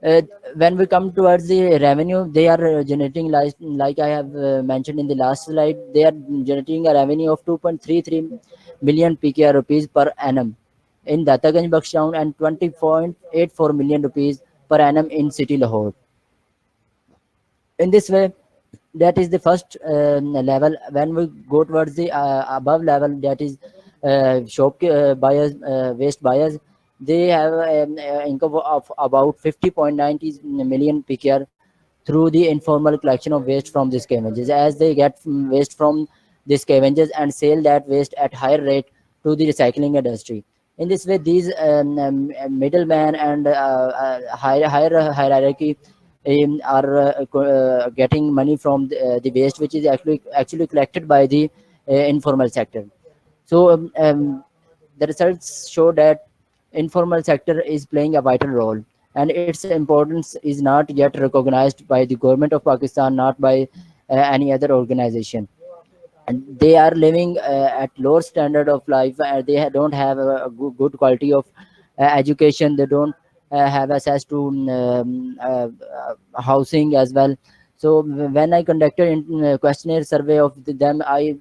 Uh, when we come towards the revenue, they are generating, like I have mentioned in the last slide, they are generating a revenue of 2.33 million PKR rupees per annum in Dataganj, Buxtown, and 20.84 million rupees per annum in city Lahore. In this way, that is the first level. When we go towards the above level, that is shop buyers, waste buyers, they have income of about 50.90 million PKR through the informal collection of waste from the scavengers, as they get waste from the scavengers and sell that waste at higher rate to the recycling industry. In this way, these middlemen and higher hierarchy are getting money from the waste, which is actually collected by the informal sector. So the results show that informal sector is playing a vital role, and its importance is not yet recognized by the government of Pakistan, not by any other organization. And they are living at lower standard of life. Don't have a good quality of education. They don't have access to housing as well. So when I conducted questionnaire survey of them, I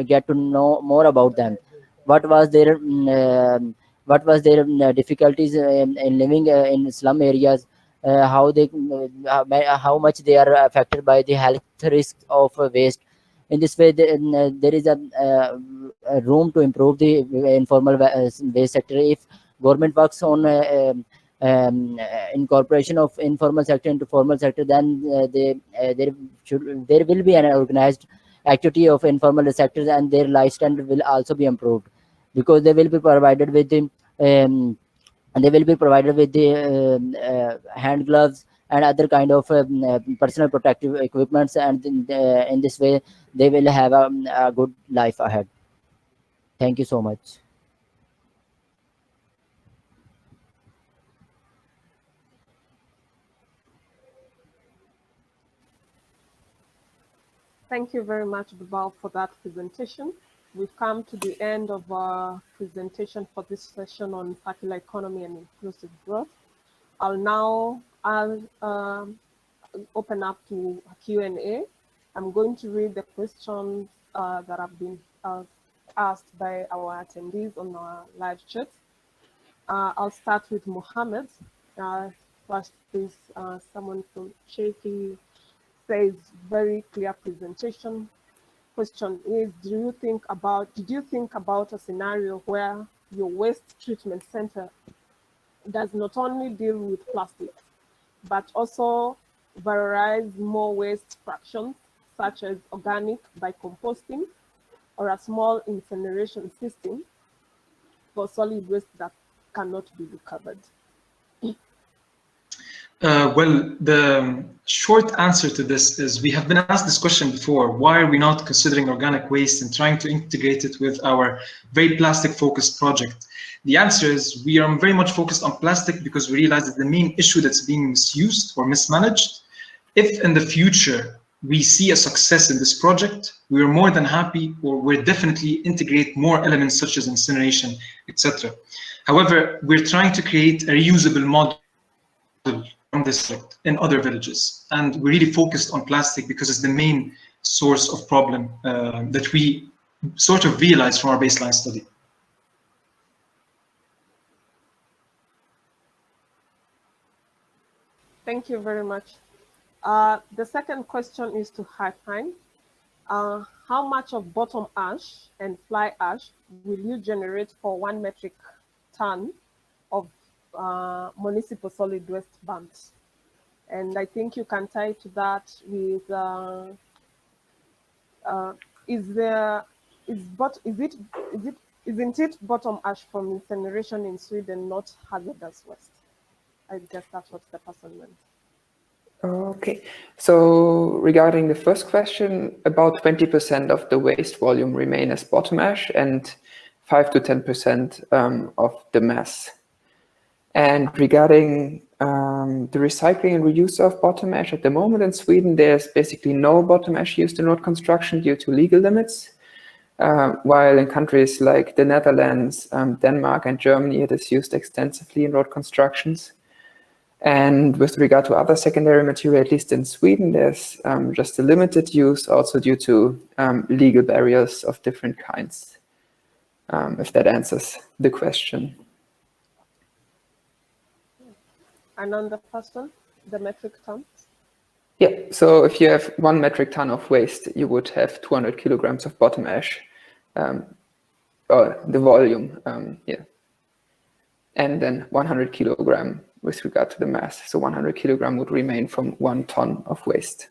get to know more about them. What was their difficulties in living in slum areas, how much they are affected by the health risks of waste. In this way, there is a room to improve the informal waste sector if government works on incorporation of informal sector into formal sector, then there will be an organized activity of informal sectors, and their life standard will also be improved, because they will be provided with the hand gloves and other kind of personal protective equipments, and in this way they will have a good life ahead. Thank you so much. Thank you very much, Bibal, for that presentation. We've come to the end of our presentation for this session on circular economy and inclusive growth. I'll now open up to a Q&A. I'm going to read the questions that have been asked by our attendees on our live chat. I'll start with Mohammed. First, please, someone from Chwee says, very clear presentation. Question is, did you think about a scenario where your waste treatment center does not only deal with plastic, but also valorize more waste fractions, such as organic by composting, or a small incineration system for solid waste that cannot be recovered? Well, the short answer to this is we have been asked this question before. Why are we not considering organic waste and trying to integrate it with our very plastic-focused project? The answer is we are very much focused on plastic because we realize that the main issue that's being misused or mismanaged. If in the future we see a success in this project, we are more than happy, or we'll definitely integrate more elements such as incineration, etc. However, we're trying to create a reusable model from this in other villages, and we're really focused on plastic because it's the main source of problem that we sort of realized from our baseline study. Thank you very much. The second question is to Haifine. How much of bottom ash and fly ash will you generate for 1 metric ton of municipal solid waste bunts? And I think you can tie to that with isn't it bottom ash from incineration in Sweden not hazardous waste? I guess that's what the person meant. Okay, so regarding the first question, about 20% of the waste volume remain as bottom ash and 5 to 10% of the mass. And regarding the recycling and reuse of bottom ash, at the moment in Sweden, there's basically no bottom ash used in road construction due to legal limits, while in countries like the Netherlands, Denmark and Germany, it is used extensively in road constructions. And with regard to other secondary material, at least in Sweden, there's just a limited use, also due to legal barriers of different kinds, if that answers the question. And on the first one, the metric tons? Yeah, so if you have 1 metric ton of waste, you would have 200 kilograms of bottom ash, or the volume, yeah. And then 100 kilogram with regard to the mass. So 100 kilogram would remain from 1 ton of waste,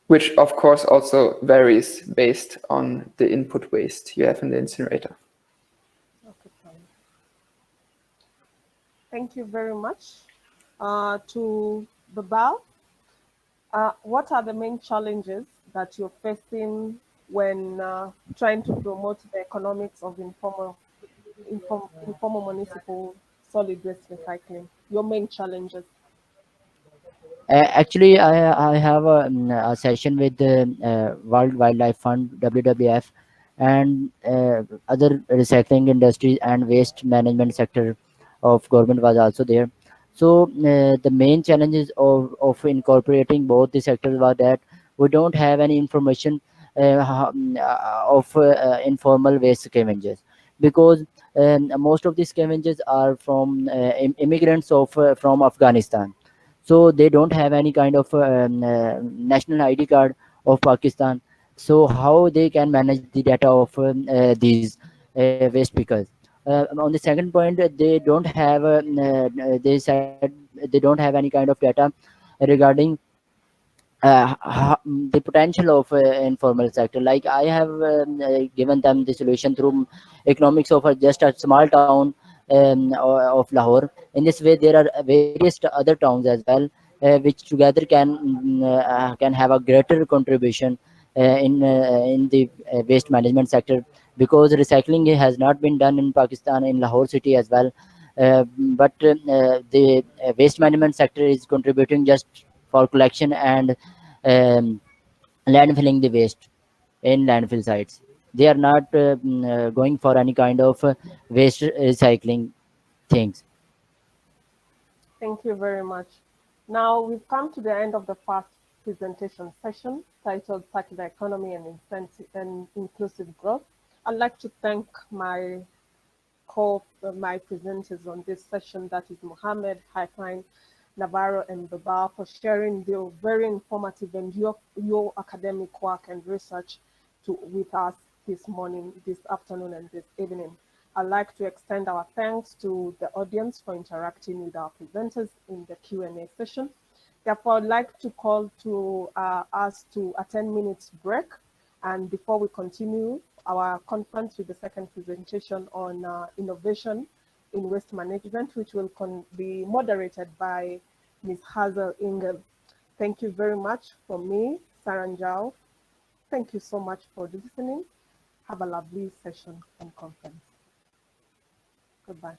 which of course also varies based on the input waste you have in the incinerator. Okay, fine. Thank you very much. To Bibal, what are the main challenges that you're facing when trying to promote the economics of informal municipal solid waste recycling? Your main challenges? Actually, I have a session with the World Wildlife Fund, WWF, and other recycling industries and waste management sector of government was also there. So the main challenges of incorporating both the sectors was that we don't have any information of informal waste scavengers, because most of these scavengers are from immigrants of from Afghanistan. So they don't have any kind of national ID card of Pakistan. So how they can manage the data of these waste pickers? On the second point, they don't have they said they don't have any kind of data regarding the potential of informal sector. Like I have given them the solution through economics of just a small town of Lahore. In this way, there are various other towns as well, which together can have a greater contribution in the waste management sector, because recycling has not been done in Pakistan, in Lahore city as well. But the waste management sector is contributing just for collection and um, landfilling the waste in landfill sites. They are not going for any kind of waste recycling things. Thank you very much. Now we've come to the end of the first presentation session titled Circular Economy and Inclusive Growth. I'd like to thank my presenters on this session, that is Mohammed, Haifine, Navarro, and Baba, for sharing their very informative and your academic work and research with us this morning, this afternoon, and this evening. I'd like to extend our thanks to the audience for interacting with our presenters in the Q&A session. Therefore, I'd like to call to us to a 10-minute break. And before we continue our conference with the second presentation on innovation in waste management, which will be moderated by Ms. Hazel Ingel. Thank you very much from me, Saranjao. Thank you so much for listening. Have a lovely session and conference. Goodbye.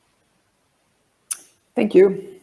Thank you.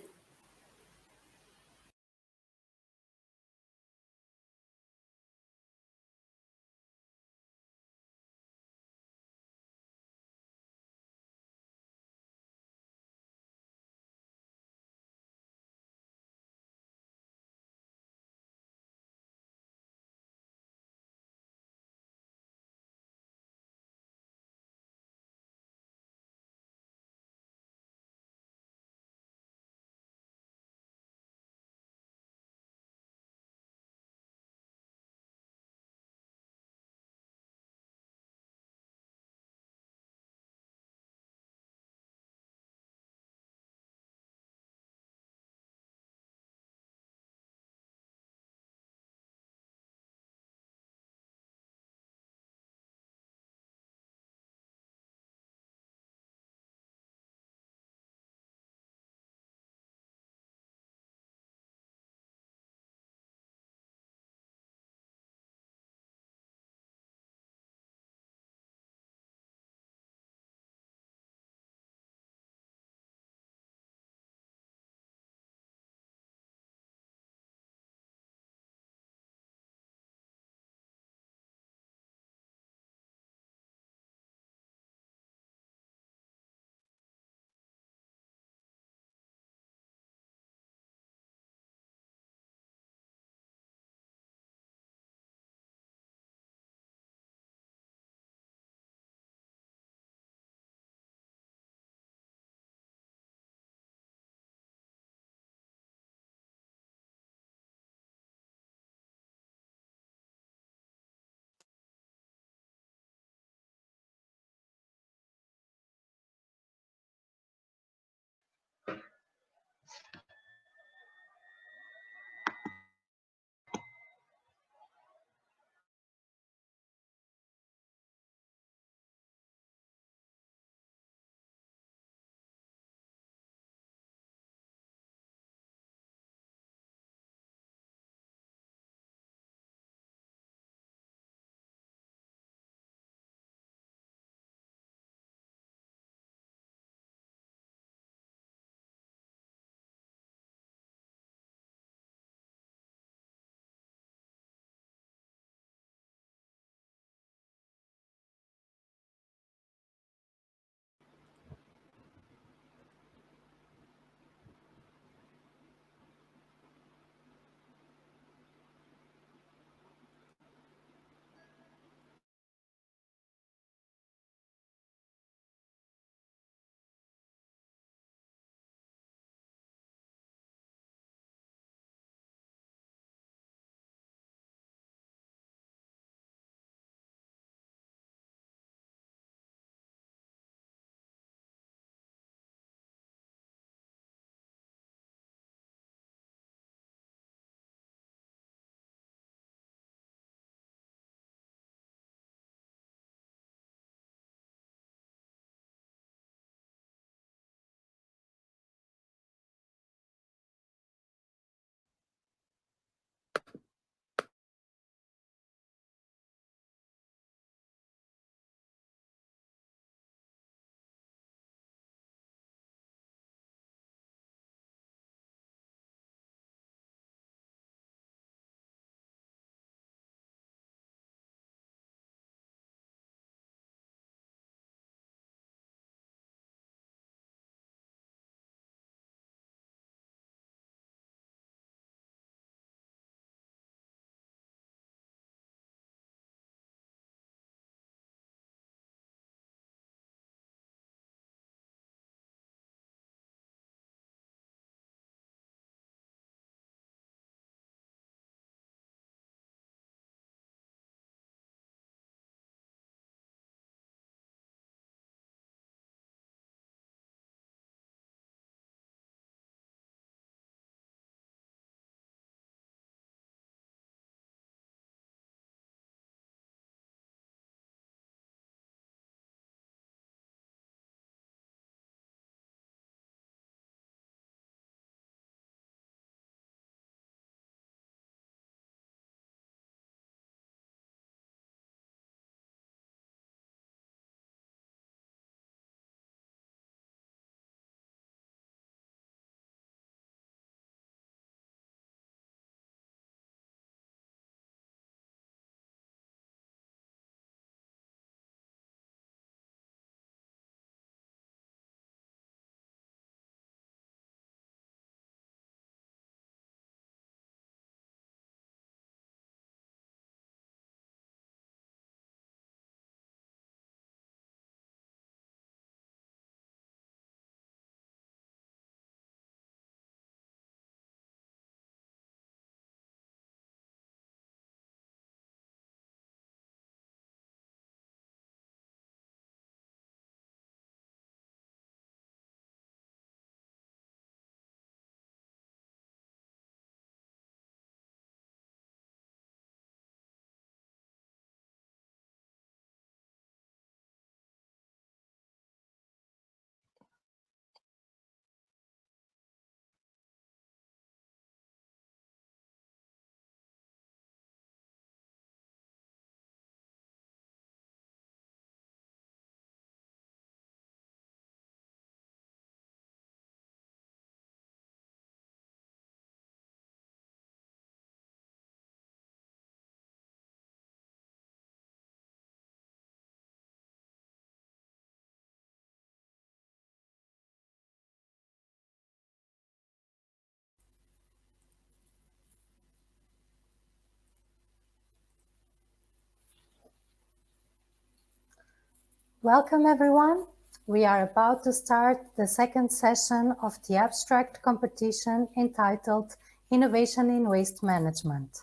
Welcome everyone. We are about to start the second session of the abstract competition entitled Innovation in Waste Management.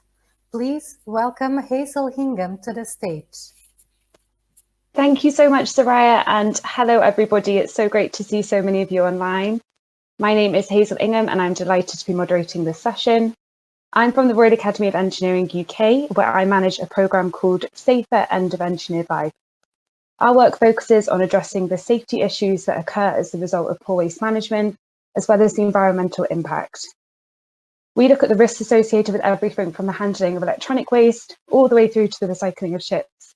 Please welcome Hazel Hingham to the stage. Thank you so much, Soraia, and hello everybody. It's so great to see so many of you online. My name is Hazel Hingham and I'm delighted to be moderating this session. I'm from the Royal Academy of Engineering UK, where I manage a programme called Safer End of Engineered Life. Our work focuses on addressing the safety issues that occur as the result of poor waste management, as well as the environmental impact. We look at the risks associated with everything from the handling of electronic waste all the way through to the recycling of ships.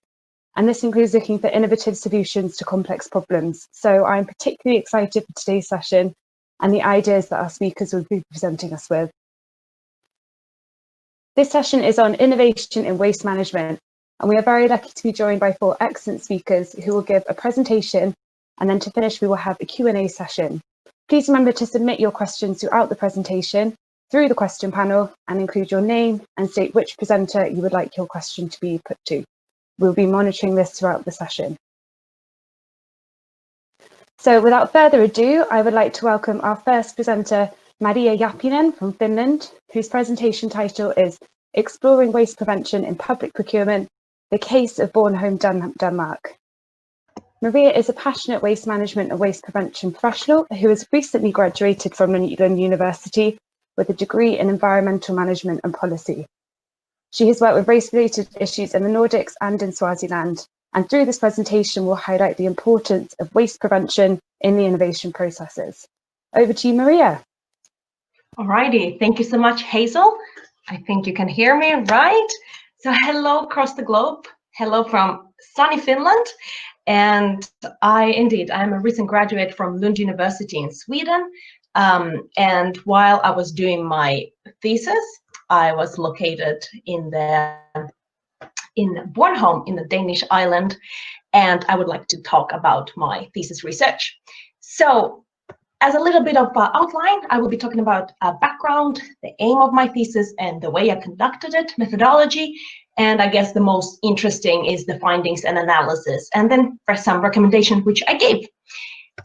And this includes looking for innovative solutions to complex problems. So I'm particularly excited for today's session and the ideas that our speakers will be presenting us with. This session is on innovation in waste management, and we are very lucky to be joined by 4 excellent speakers who will give a presentation, and then to finish we will have a Q&A session. Please remember to submit your questions throughout the presentation through the question panel and include your name and state which presenter you would like your question to be put to. We'll be monitoring this throughout the session. So without further ado, I would like to welcome our first presenter, Maria Japinen from Finland, whose presentation title is Exploring Waste Prevention in Public Procurement, the Case of Bornholm, Denmark. Maria is a passionate waste management and waste prevention professional who has recently graduated from Lund University with a degree in environmental management and policy. She has worked with waste-related issues in the Nordics and in Swaziland, and through this presentation will highlight the importance of waste prevention in the innovation processes. Over to you, Maria. Alrighty, thank you so much, Hazel. I think you can hear me, right? So hello across the globe. Hello from sunny Finland. And I'm a recent graduate from Lund University in Sweden. And while I was doing my thesis, I was located in Bornholm, in the Danish island, and I would like to talk about my thesis research. So as a little bit of outline, I will be talking about background, the aim of my thesis, and the way I conducted it, methodology, and I guess the most interesting is the findings and analysis, and then for some recommendation which I gave.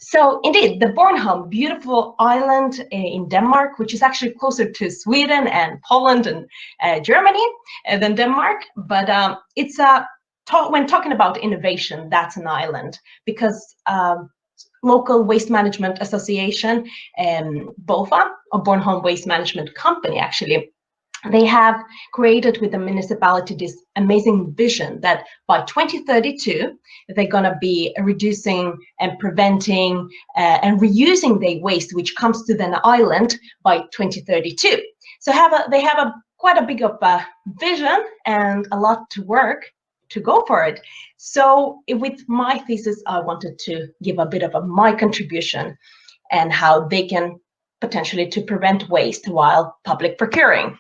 So indeed, the Bornholm, beautiful island in Denmark, which is actually closer to Sweden and Poland and Germany than Denmark, but when talking about innovation, that's an island, because local waste management association, BOFA, or Bornholm Waste Management Company, actually, they have created with the municipality this amazing vision that by 2032, they're going to be reducing and preventing and reusing the waste which comes to the island by 2032. So they have quite a big of a vision and a lot to work to go for it. So with my thesis, I wanted to give a bit of my contribution and how they can potentially to prevent waste while public procuring.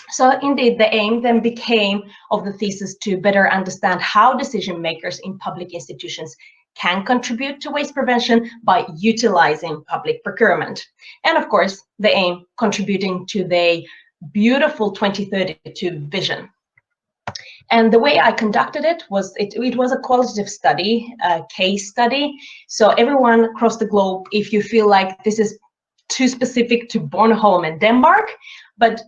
So indeed, the aim then became of the thesis to better understand how decision makers in public institutions can contribute to waste prevention by utilizing public procurement. And of course, the aim contributing to the beautiful 2032 vision. And the way I conducted it was, it was a qualitative study, a case study. So everyone across the globe, if you feel like this is too specific to Bornholm and Denmark, but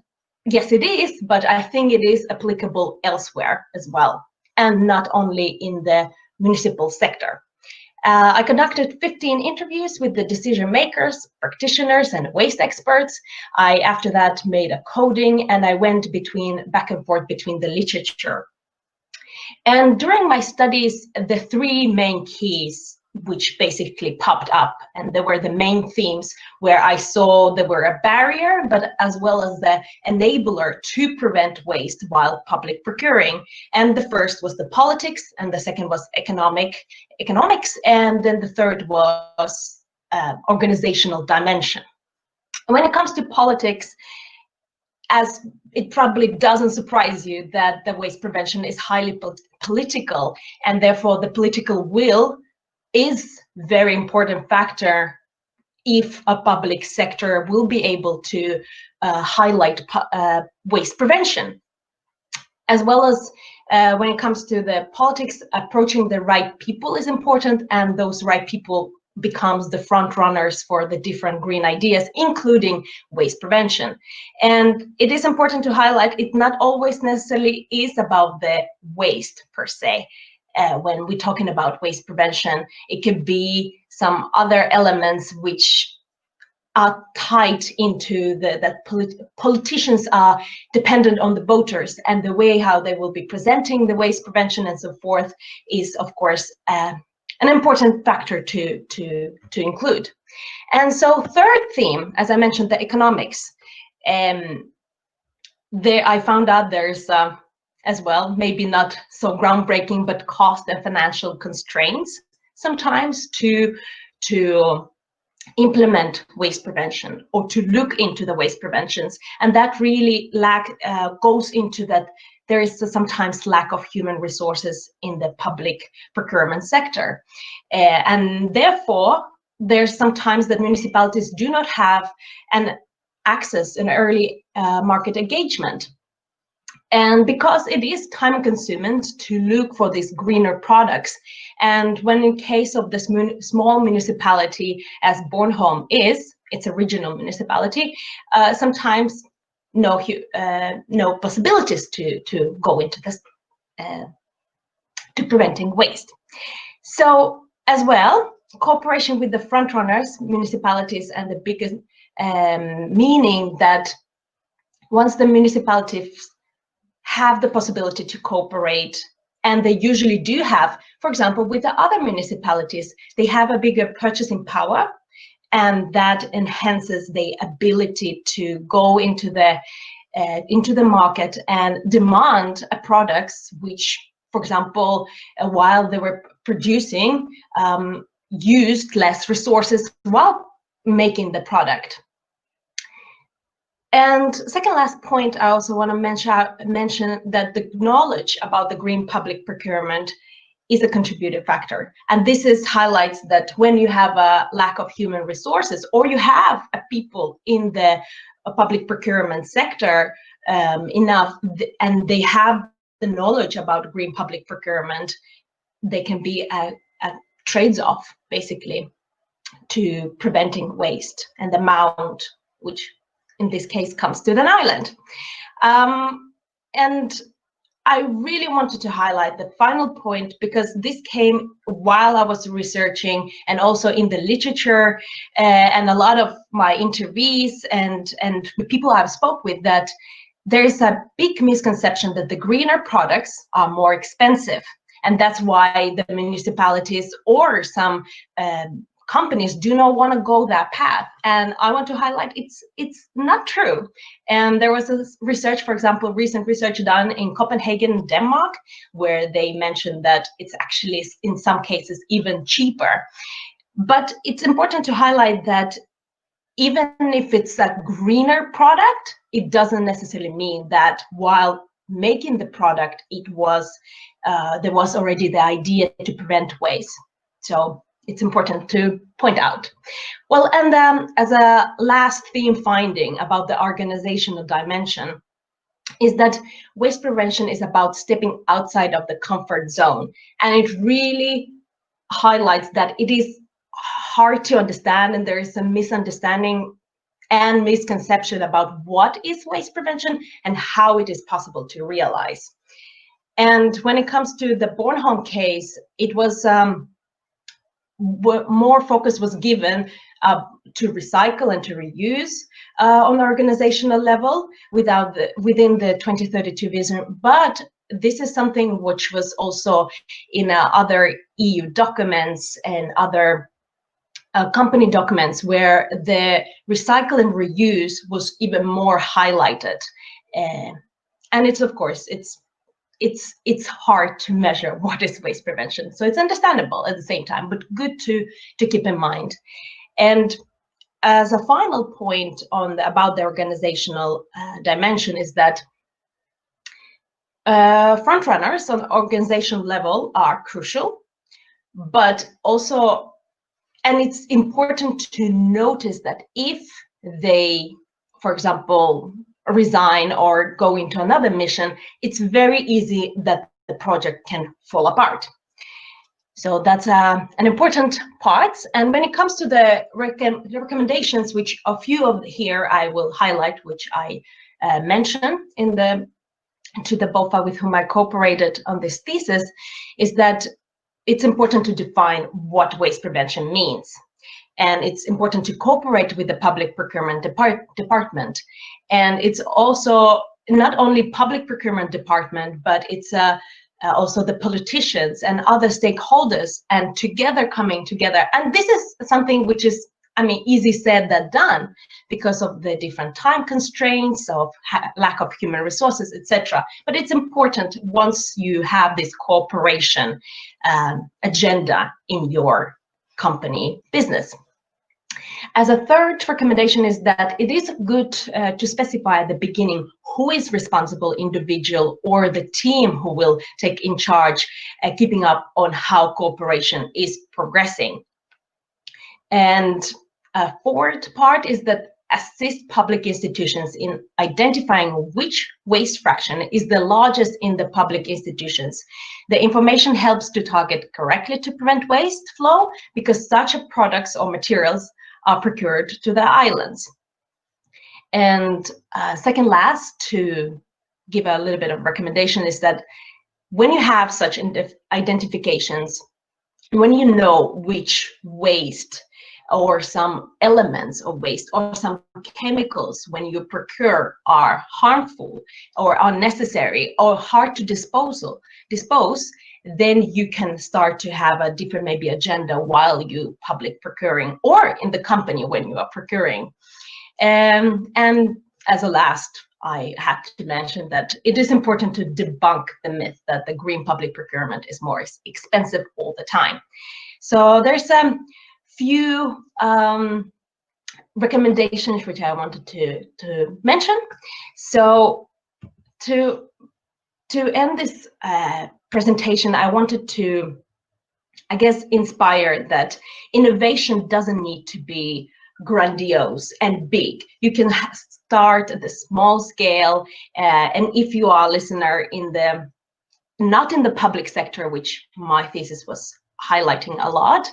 yes, it is, but I think it is applicable elsewhere as well, and not only in the municipal sector. I conducted 15 interviews with the decision makers, practitioners, and waste experts. I, after that, made a coding, and I went back and forth between the literature. And during my studies, the 3 main keys which basically popped up, and there were the main themes where I saw there were a barrier, but as well as the enabler to prevent waste while public procuring. And the first was the politics, and the second was economics, and then the third was organizational dimension. When it comes to politics, as it probably doesn't surprise you that the waste prevention is highly political, and therefore the political will is very important factor if a public sector will be able to highlight waste prevention. as well as when it comes to the politics, approaching the right people is important, and those right people becomes the front runners for the different green ideas, including waste prevention. And it is important to highlight it not always necessarily is about the waste per se. When we're talking about waste prevention, it could be some other elements which are tied into that politicians are dependent on the voters, and the way how they will be presenting the waste prevention and so forth is, of course, an important factor to include. And so third theme, as I mentioned, the economics. There I found out there's as well, maybe not so groundbreaking, but cost and financial constraints sometimes to implement waste prevention or to look into the waste preventions. And that really goes into that there is sometimes lack of human resources in the public procurement sector. And therefore, there's sometimes that municipalities do not have an early market engagement. And because it is time consuming to look for these greener products, and when in case of this small municipality as Bornholm is, it's a regional municipality, sometimes no possibilities to go into this to preventing waste. So as well, cooperation with the front runners, municipalities, and the biggest meaning that once the municipalities have the possibility to cooperate, and they usually do have, for example, with the other municipalities, they have a bigger purchasing power, and that enhances the ability to go into the market and demand products which, for example, while they were producing, used less resources while making the product. And second last point, I also want to mention that the knowledge about the green public procurement is a contributing factor. And this highlights that when you have a lack of human resources, or you have people in the public procurement sector enough, and they have the knowledge about green public procurement, they can be a trade-off, basically, to preventing waste and the amount which in this case comes to an island. And I really wanted to highlight the final point, because this came while I was researching and also in the literature and a lot of my interviews and the people I've spoke with, that there is a big misconception that the greener products are more expensive. And that's why the municipalities or some companies do not want to go that path. And I want to highlight it's not true. And there was a research, for example, recent research done in Copenhagen, Denmark, where they mentioned that it's actually in some cases even cheaper. But it's important to highlight that even if it's a greener product, it doesn't necessarily mean that while making the product, there was already the idea to prevent waste. So it's important to point out. Well, and as a last theme finding about the organizational dimension is that waste prevention is about stepping outside of the comfort zone. And it really highlights that it is hard to understand, and there is a misunderstanding and misconception about what is waste prevention and how it is possible to realize. And when it comes to the Bornholm case, it was more focus was given to recycle and to reuse on organizational level within the 2032 vision. But this is something which was also in other EU documents and other company documents, where the recycle and reuse was even more highlighted. And it's, of course, it's hard to measure what is waste prevention. So it's understandable at the same time, but good to keep in mind. And as a final point about the organizational dimension is that front runners on organizational level are crucial, but also, and it's important to notice that if they, for example, resign or go into another mission, it's very easy that the project can fall apart. So that's an important part. And when it comes to the recommendations, which a few of here I will highlight, which I mentioned to the BOFA with whom I cooperated on this thesis, is that it's important to define what waste prevention means. And it's important to cooperate with the public procurement department. And it's also not only public procurement department, but it's also the politicians and other stakeholders, and coming together. And this is something which is, I mean, easy said than done because of the different time constraints, of lack of human resources, etc. But it's important once you have this cooperation agenda in your company business. As a third recommendation is that it is good to specify at the beginning who is responsible individual or the team who will take in charge keeping up on how cooperation is progressing. And a fourth part is that assist public institutions in identifying which waste fraction is the largest in the public institutions. The information helps to target correctly to prevent waste flow because such products or materials are procured to the islands. And second last, to give a little bit of recommendation, is that when you have such identifications, when you know which waste or some elements of waste or some chemicals when you procure are harmful or unnecessary or hard to dispose, then you can start to have a different maybe agenda while you public procuring or in the company when you are procuring. And as a last, I had to mention that it is important to debunk the myth that the green public procurement is more expensive all the time. So there's a few recommendations which I wanted to mention. So to end this presentation, I wanted to, I guess, inspire that innovation doesn't need to be grandiose and big. You can start at the small scale, and if you are a listener in the not in the public sector, which my thesis was highlighting a lot,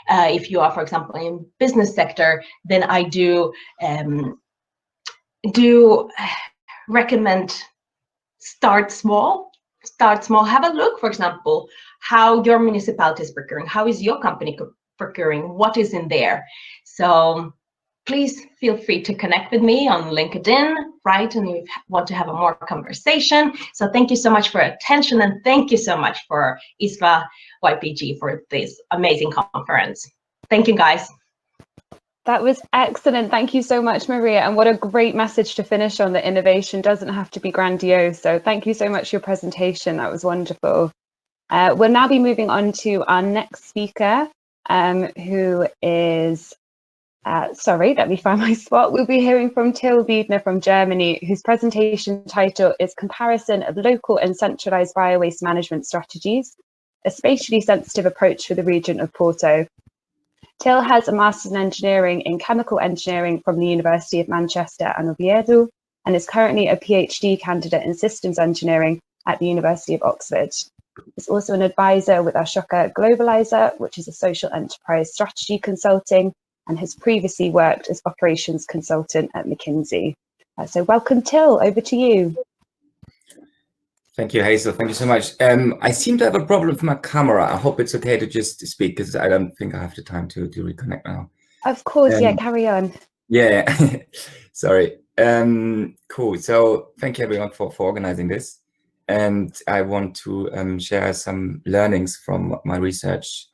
if you are, for example, in business sector, then I do recommend start small, have a look, for example, how your municipality is procuring, how is your company procuring, what is in there. So please feel free to connect with me on LinkedIn, right? And you want to have a more conversation. So thank you so much for attention, and thank you so much for ISWA YPG for this amazing conference. Thank you, guys. That was excellent. Thank you so much, Maria. And what a great message to finish on, that innovation doesn't have to be grandiose. So thank you so much for your presentation. That was wonderful. We'll now be moving on to our next speaker, who is, sorry, let me find my spot. We'll be hearing from Till Wiedner from Germany, whose presentation title is Comparison of Local and Centralized Biowaste Management Strategies, a spatially sensitive approach for the region of Porto. Till has a Master's in Engineering in Chemical Engineering from the University of Manchester and Oviedo, and is currently a PhD candidate in Systems Engineering at the University of Oxford. He's also an advisor with Ashoka Globalizer, which is a social enterprise strategy consulting, and has previously worked as operations consultant at McKinsey. So welcome, Till, over to you. Thank you, Hazel. Thank you so much. I seem to have a problem with my camera. I hope it's okay to just speak, because I don't think I have the time to reconnect now. Of course, yeah, carry on. Yeah, sorry. Cool. So thank you, everyone, for organizing this. And I want to share some learnings from my research.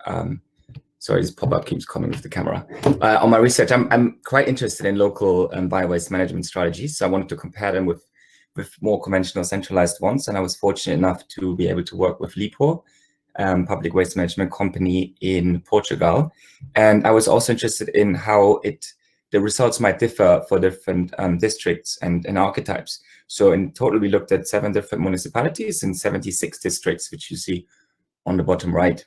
Sorry, this pop-up keeps coming with the camera. On my research, I'm quite interested in local biowaste management strategies. So I wanted to compare them with more conventional centralized ones. And I was fortunate enough to be able to work with LIPO, public waste management company in Portugal. And I was also interested in how the results might differ for different districts and archetypes. So in total, we looked at 7 different municipalities and 76 districts, which you see on the bottom right.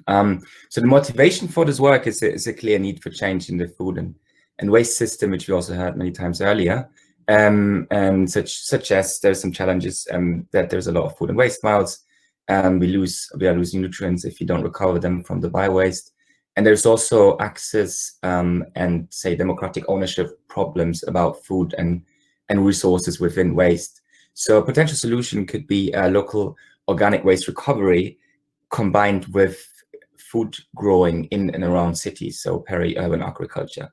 So the motivation for this work is a clear need for change in the food and waste system, which we also heard many times earlier. and such as there's some challenges that there's a lot of food and waste miles. We are losing nutrients if you don't recover them from the bio-waste. And there's also access and say democratic ownership problems about food and resources within waste. So a potential solution could be local organic waste recovery combined with food growing in and around cities, so peri-urban agriculture.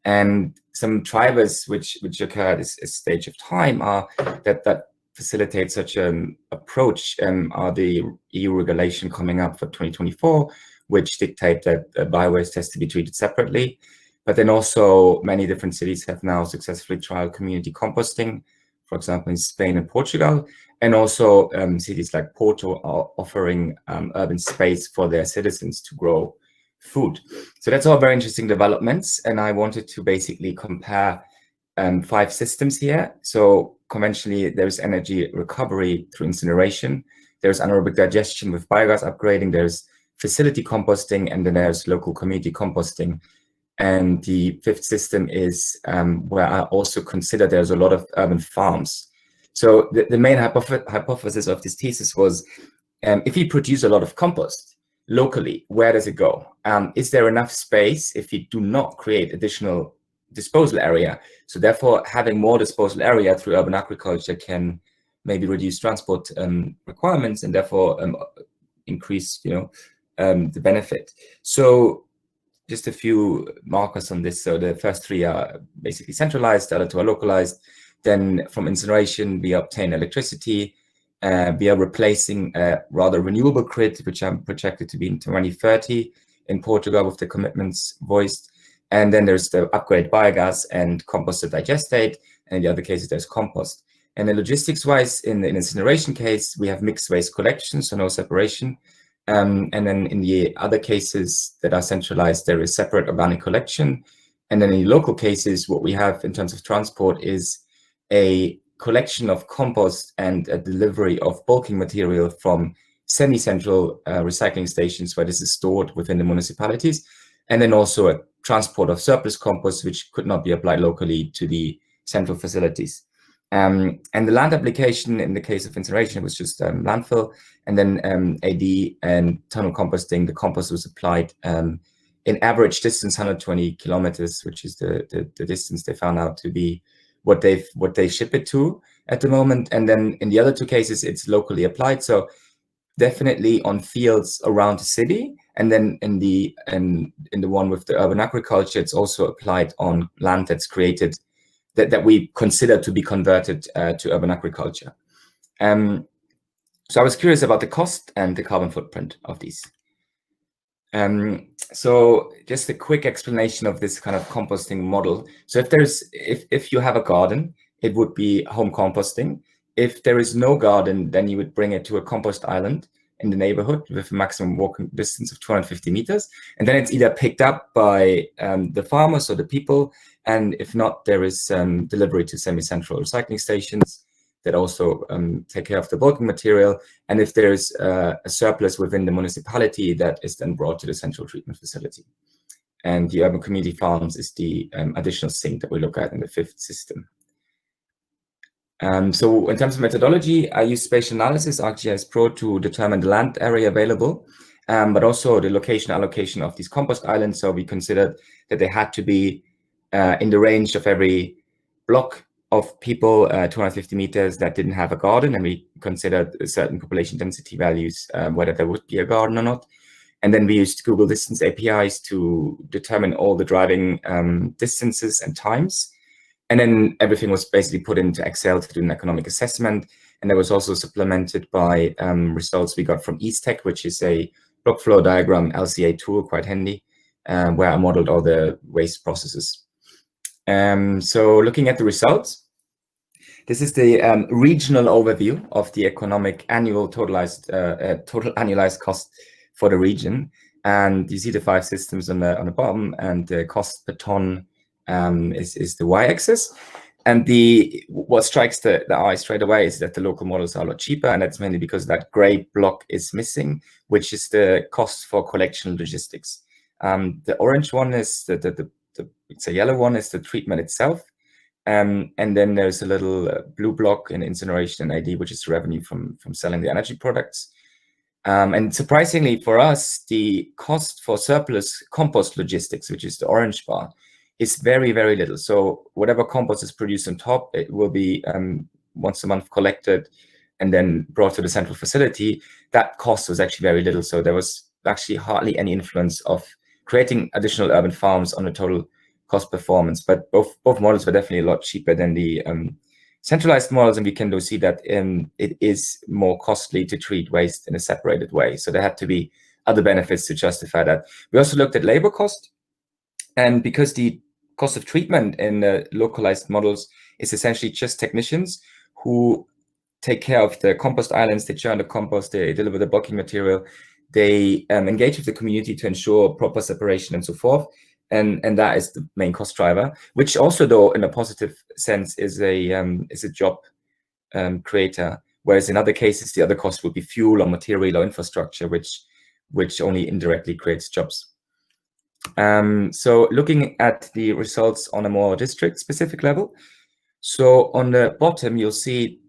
And some drivers which occur at this stage of time are that facilitate such an approach are the EU regulation coming up for 2024, which dictate that bio-waste has to be treated separately. But then also many different cities have now successfully trialed community composting, for example, in Spain and Portugal. And also cities like Porto are offering urban space for their citizens to grow food. So that's all very interesting developments. And I wanted to basically compare 5 systems here. So conventionally, there's energy recovery through incineration. There's anaerobic digestion with biogas upgrading. There's facility composting, and then there's local community composting. And the 5th system is where I also consider there's a lot of urban farms. So the main hypothesis of this thesis was, if you produce a lot of compost locally, where does it go? Is there enough space if you do not create additional disposal area? So therefore, having more disposal area through urban agriculture can maybe reduce transport requirements and therefore increase, the benefit. So just a few markers on this. So the first 3 are basically centralized, the other 2 are localized. Then from incineration, we obtain electricity. We are replacing a rather renewable grid, which I'm projected to be in 2030 in Portugal with the commitments voiced. And then there's the upgrade biogas and composted digestate. And in the other cases, there's compost. And then logistics-wise, in the incineration case, we have mixed waste collection, so no separation. And then in the other cases that are centralized, there is separate organic collection. And then in the local cases, what we have in terms of transport is a collection of compost and a delivery of bulking material from semi-central recycling stations where this is stored within the municipalities. And then also a transport of surplus compost, which could not be applied locally to the central facilities. And the land application in the case of incineration was just landfill, and then AD and tunnel composting, the compost was applied in average distance 120 kilometers, which is the distance they found out to be what they ship it to at the moment. And then in the other 2 cases, it's locally applied. So definitely on fields around the city, and then in the one with the urban agriculture, it's also applied on land that's created that we consider to be converted to urban agriculture. So I was curious about the cost and the carbon footprint of these. So just a quick explanation of this kind of composting model. So if you have a garden, it would be home composting. If there is no garden, then you would bring it to a compost island in the neighborhood with a maximum walking distance of 250 meters. And then it's either picked up by the farmers or the people. And if not, there is delivery to semi-central recycling stations that also take care of the bulking material. And if there's a surplus within the municipality, that is then brought to the central treatment facility. And the urban community farms is the additional sink that we look at in the 5th system. So in terms of methodology, I use spatial analysis, ArcGIS Pro, to determine the land area available, but also the location allocation of these compost islands. So we considered that they had to be in the range of every block of people, 250 meters that didn't have a garden, and we considered certain population density values, whether there would be a garden or not. And then we used Google Distance APIs to determine all the driving distances and times. And then everything was basically put into Excel to do an economic assessment. And that was also supplemented by results we got from EastTech, which is a block flow diagram LCA tool, quite handy, where I modeled all the waste processes. So looking at the results, this is the regional overview of the economic annual total annualized cost for the region. And you see the 5 systems on the bottom, and the cost per ton is the y-axis. And what strikes the eye straight away is that the local models are a lot cheaper, and that's mainly because that gray block is missing, which is the cost for collection logistics. The orange one is it's a yellow one is the treatment itself, And then there's a little blue block in incineration and AD, which is revenue from selling the energy products. And surprisingly for us, the cost for surplus compost logistics, which is the orange bar, is very, very little. So whatever compost is produced on top, it will be once a month collected and then brought to the central facility. That cost was actually very little. So there was actually hardly any influence of creating additional urban farms on the total cost performance. But both models were definitely a lot cheaper than the centralized models, and we can see that it is more costly to treat waste in a separated way. So there had to be other benefits to justify that. We also looked at labor cost, and because the cost of treatment in the localized models is essentially just technicians who take care of the compost islands, they churn the compost, they deliver the bulking material, they engage with the community to ensure proper separation and so forth. And that is the main cost driver, which also, though, in a positive sense, is a job creator. Whereas in other cases, the other cost would be fuel or material or infrastructure, which only indirectly creates jobs. So looking at the results on a more district-specific level. So on the bottom, you'll see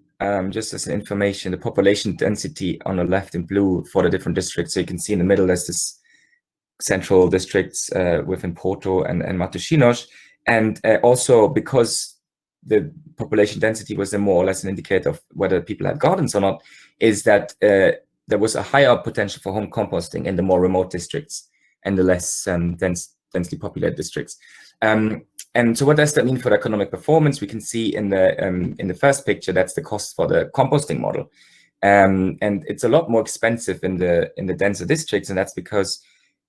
just as information, the population density on the left in blue for the different districts. So you can see in the middle, there's this central districts within Porto and Matosinhos, and also because the population density was more or less an indicator of whether people had gardens or not, is that there was a higher potential for home composting in the more remote districts and the less densely populated districts. And so what does that mean for the economic performance? We can see in the first picture, that's the cost for the composting model, and it's a lot more expensive in the denser districts, and that's because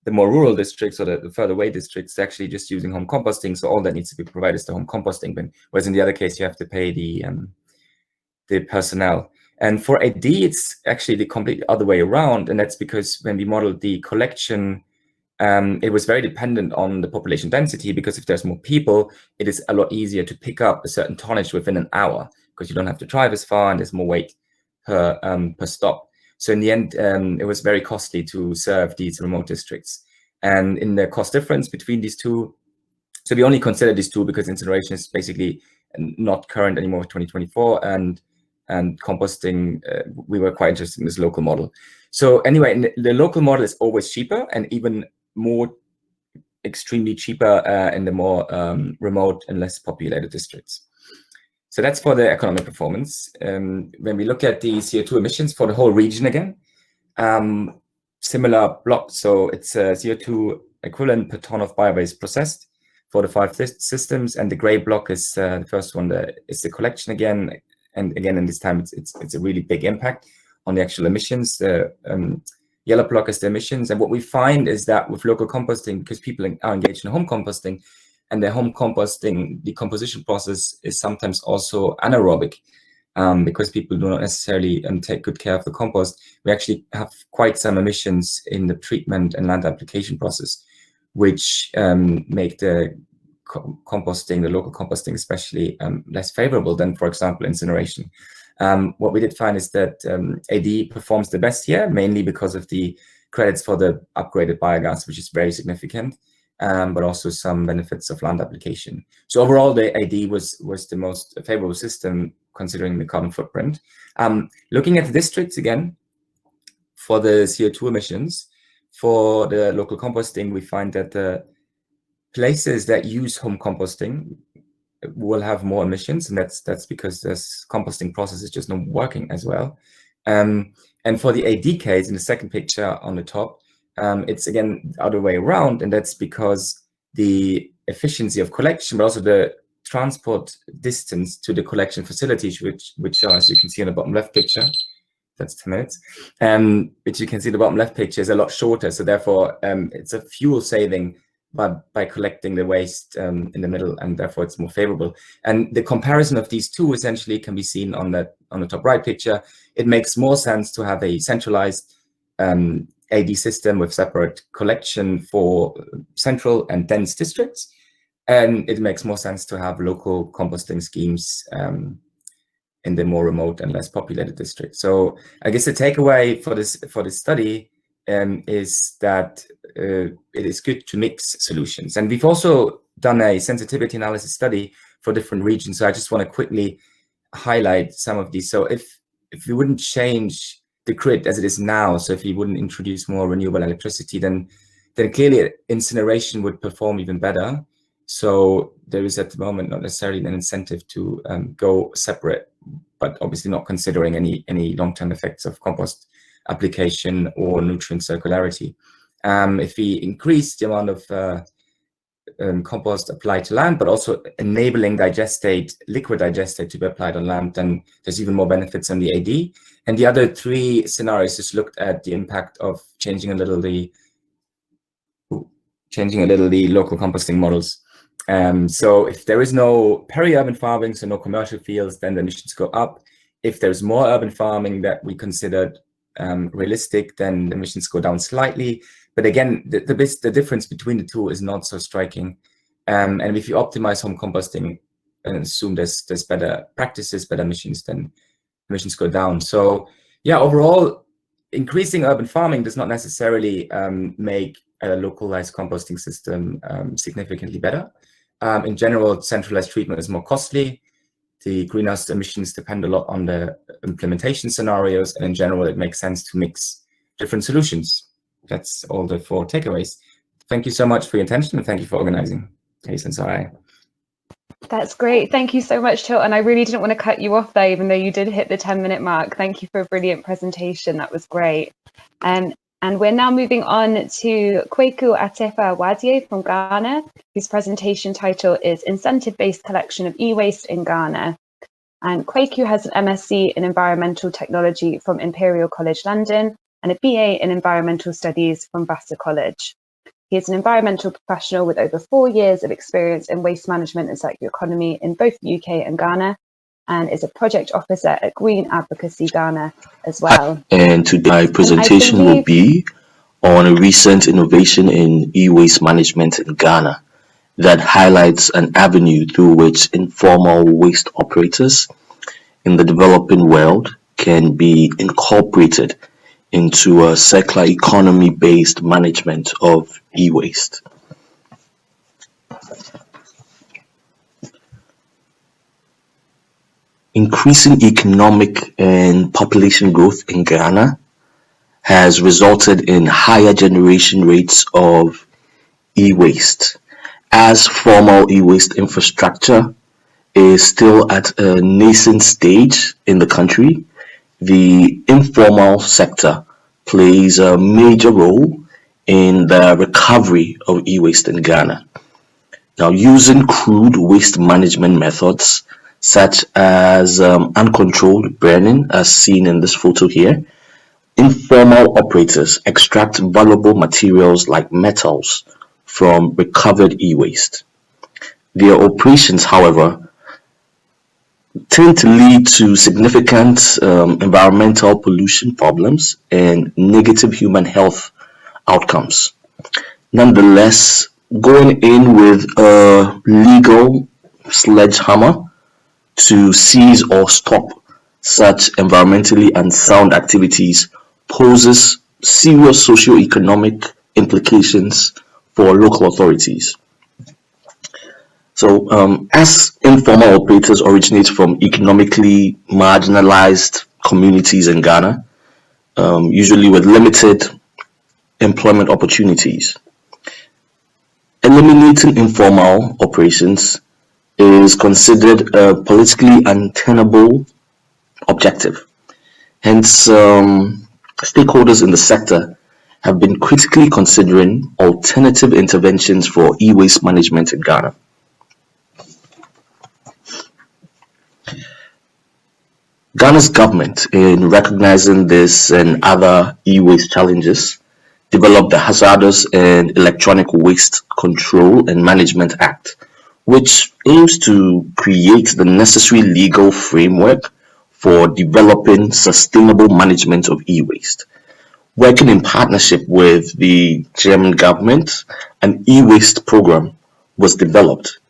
the more rural districts or the further away districts are actually just using home composting. So all that needs to be provided is the home composting bin. Whereas in the other case, you have to pay the personnel. And for AD, it's actually the complete other way around. And that's because when we modeled the collection, it was very dependent on the population density, because if there's more people, it is a lot easier to pick up a certain tonnage within an hour because you don't have to drive as far and there's more weight per stop. So in the end, it was very costly to serve these remote districts. And in the cost difference between these two, so we only consider these two because incineration is basically not current anymore with 2024, and composting, we were quite interested in this local model. So anyway, the local model is always cheaper, and even more extremely cheaper in the more remote and less populated districts. So that's for the economic performance. When we look at the CO2 emissions for the whole region again, similar block. So it's a CO2 equivalent per ton of biowaste processed for the 5 systems. And the gray block is the first one, is the collection again. And again, in this time, it's a really big impact on the actual emissions. The yellow block is the emissions. And what we find is that with local composting, because people are engaged in home composting, and the home composting decomposition process is sometimes also anaerobic, because people do not necessarily take good care of the compost. We actually have quite some emissions in the treatment and land application process, which make the composting, the local composting especially, less favorable than, for example, incineration. What we did find is that AD performs the best here, mainly because of the credits for the upgraded biogas, which is very significant. But also some benefits of land application. So overall, the AD was the most favorable system considering the carbon footprint. Looking at the districts again, for the CO2 emissions, for the local composting, we find that the places that use home composting will have more emissions, and that's because this composting process is just not working as well. And for the AD case, in the second picture on the top, it's again the other way around, and that's because the efficiency of collection, but also the transport distance to the collection facilities, which are, as you can see in the bottom left picture, that's 10 minutes, which you can see the bottom left picture is a lot shorter. So therefore, it's a fuel saving by collecting the waste in the middle, and therefore it's more favorable. And the comparison of these two essentially can be seen on the top right picture. It makes more sense to have a centralized AD system with separate collection for central and dense districts, and it makes more sense to have local composting schemes in the more remote and less populated districts. So I guess the takeaway for this study is that it is good to mix solutions. And we've also done a sensitivity analysis study for different regions. So I just want to quickly highlight some of these. So if we wouldn't change the grid as it is now, so if we wouldn't introduce more renewable electricity, then clearly incineration would perform even better. So there is at the moment not necessarily an incentive to go separate, but obviously not considering any long-term effects of compost application or nutrient circularity. If we increase the amount of compost applied to land, but also enabling liquid digestate to be applied on land, then there's even more benefits on the AD. And the other three scenarios just looked at the impact of changing a little the local composting models. So if there is no peri-urban farming, so no commercial fields, then the emissions go up. If there's more urban farming that we considered realistic, then the emissions go down slightly. But again, the difference between the two is not so striking. And if you optimize home composting and assume there's better practices, better emissions, then emissions go down. So yeah, overall, increasing urban farming does not necessarily make a localized composting system significantly better. In general, centralized treatment is more costly. The greenhouse emissions depend a lot on the implementation scenarios, and in general, it makes sense to mix different solutions. That's all the 4 takeaways. Thank you so much for your attention, and thank you for organizing. Hazel and Soraia. That's great. Thank you so much, Till. And I really didn't want to cut you off there, even though you did hit the 10-minute mark. Thank you for a brilliant presentation. That was great. And we're now moving on to Kweku Atefa-Wadie from Ghana, whose presentation title is Incentive-Based Collection of E-Waste in Ghana. And Kweku has an MSc in Environmental Technology from Imperial College London and a BA in Environmental Studies from Vassar College. He is an environmental professional with over 4 years of experience in waste management and circular economy in both the UK and Ghana, and is a project officer at Green Advocacy Ghana as well. And today my presentation will be on a recent innovation in e-waste management in Ghana that highlights an avenue through which informal waste operators in the developing world can be incorporated into a circular economy based management of e-waste. Increasing economic and population growth in Ghana has resulted in higher generation rates of e-waste. As formal e-waste infrastructure is still at a nascent stage in the country, the informal sector plays a major role in the recovery of e-waste in Ghana. Now, using crude waste management methods such as uncontrolled burning, as seen in this photo here, informal operators extract valuable materials like metals from recovered e-waste. Their operations, however, tend to lead to significant environmental pollution problems and negative human health outcomes. Nonetheless, going in with a legal sledgehammer to seize or stop such environmentally unsound activities poses serious socio-economic implications for local authorities. So, as informal operators originate from economically marginalized communities in Ghana, usually with limited employment opportunities, eliminating informal operations is considered a politically untenable objective. Hence, stakeholders in the sector have been critically considering alternative interventions for e-waste management in Ghana. Ghana's government, in recognizing this and other e-waste challenges, developed the Hazardous and Electronic Waste Control and Management Act, which aims to create the necessary legal framework for developing sustainable management of e-waste. Working in partnership with the German government, an e-waste program was developed.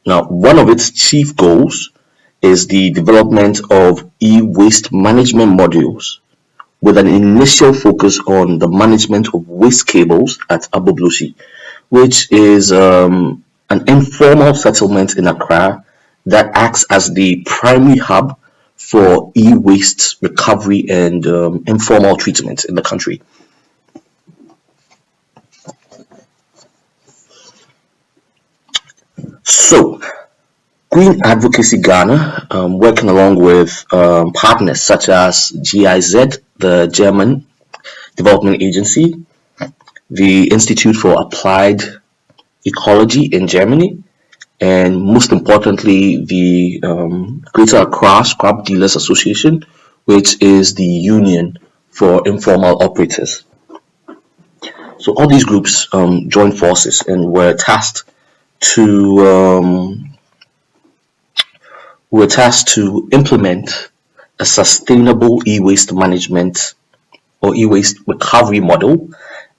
Now, one of its chief goals is the development of e-waste management modules with an initial focus on the management of waste cables at Abobloshi, which is an informal settlement in Accra that acts as the primary hub for e-waste recovery and informal treatment in the country. So, Green Advocacy Ghana, working along with partners such as GIZ, the German Development Agency, the Institute for Applied Ecology in Germany, and most importantly, the Greater Accra Scrap Dealers Association, which is the union for informal operators. So all these groups joined forces and were tasked to implement a sustainable e-waste management or e-waste recovery model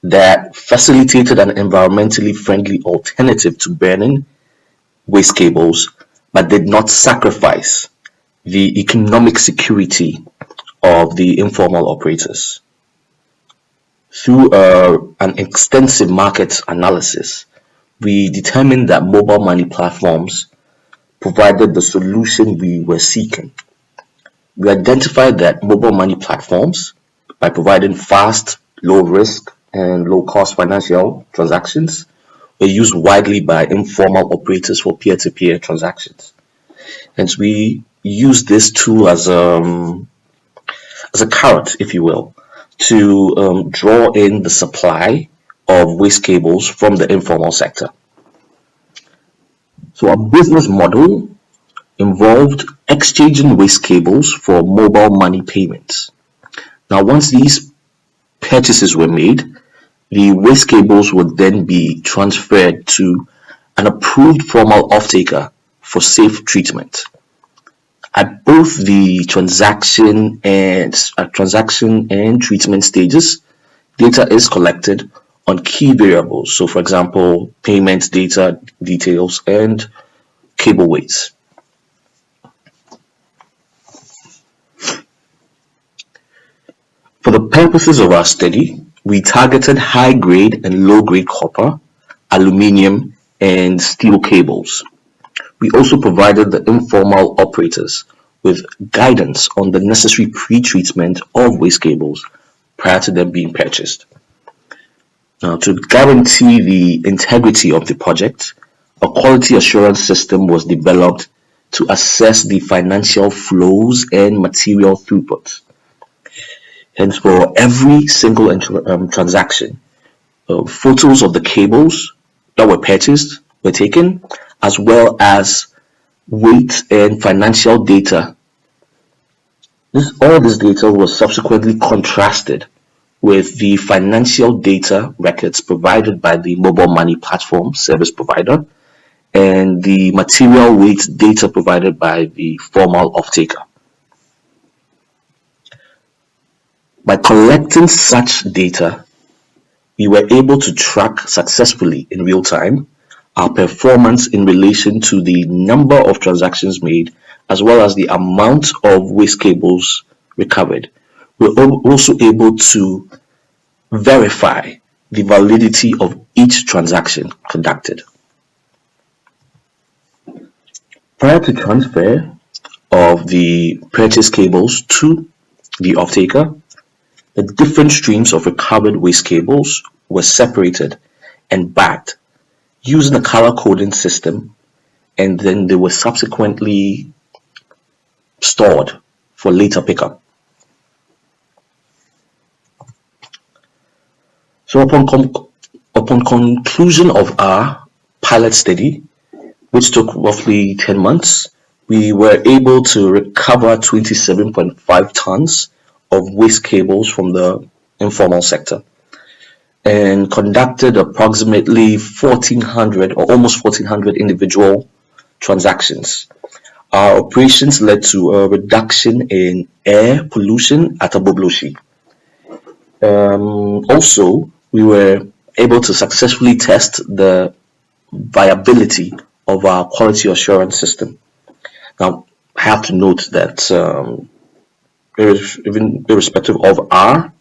that facilitated an environmentally friendly alternative to burning waste cables, but did not sacrifice the economic security of the informal operators. Through an extensive market analysis, we determined that mobile money platforms provided the solution we were seeking. We identified that mobile money platforms, by providing fast, low risk, and low cost financial transactions, were used widely by informal operators for peer-to-peer transactions. Hence, we use this tool as a carrot, if you will, to draw in the supply of waste cables from the informal sector. So our business model involved exchanging waste cables for mobile money payments. Now, once these purchases were made, the waste cables would then be transferred to an approved formal off-taker for safe treatment. At both the transaction and treatment stages, data is collected on key variables. So, for example, payment data details and cable weights. For the purposes of our study, we targeted high-grade and low-grade copper, aluminium, and steel cables. We also provided the informal operators with guidance on the necessary pre-treatment of waste cables prior to them being purchased. Now, to guarantee the integrity of the project, a quality assurance system was developed to assess the financial flows and material throughput. Hence, for every single transaction, photos of the cables that were purchased were taken, as well as weight and financial data. All this data was subsequently contrasted with the financial data records provided by the mobile money platform service provider and the material weight data provided by the formal off-taker. By collecting such data, we were able to track successfully in real time our performance in relation to the number of transactions made, as well as the amount of waste cables recovered. We're also able to verify the validity of each transaction conducted. Prior to transfer of the purchased cables to the off-taker, the different streams of recovered waste cables were separated and bagged using a color coding system, and then they were subsequently stored for later pickup. So upon conclusion of our pilot study, which took roughly 10 months, we were able to recover 27.5 tons of waste cables from the informal sector and conducted approximately 1,400 or almost 1,400 individual transactions. Our operations led to a reduction in air pollution at Abobloshi. Also, we were able to successfully test the viability of our quality assurance system. Now, I have to note that even irrespective of our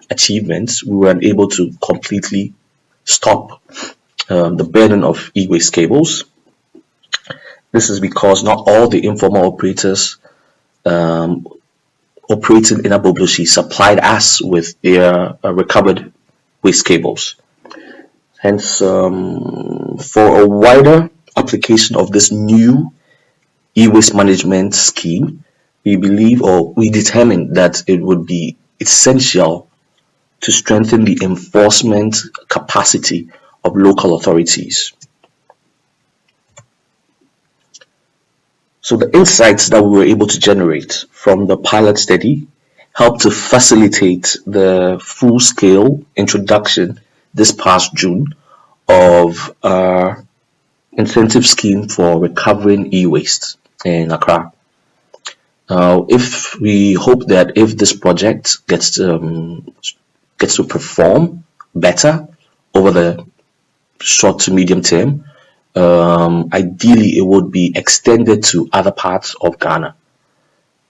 achievements, we were unable to completely stop the burden of e-waste cables. This is because not all the informal operators operating in Aboblushi supplied us with their recovered waste cables. Hence, for a wider application of this new e-waste management scheme, we believe, or we determined, that it would be essential to strengthen the enforcement capacity of local authorities. So the insights that we were able to generate from the pilot study helped to facilitate the full-scale introduction this past June of our incentive scheme for recovering e-waste in Accra. If we hope that if this project gets to perform better over the short to medium term, ideally it would be extended to other parts of Ghana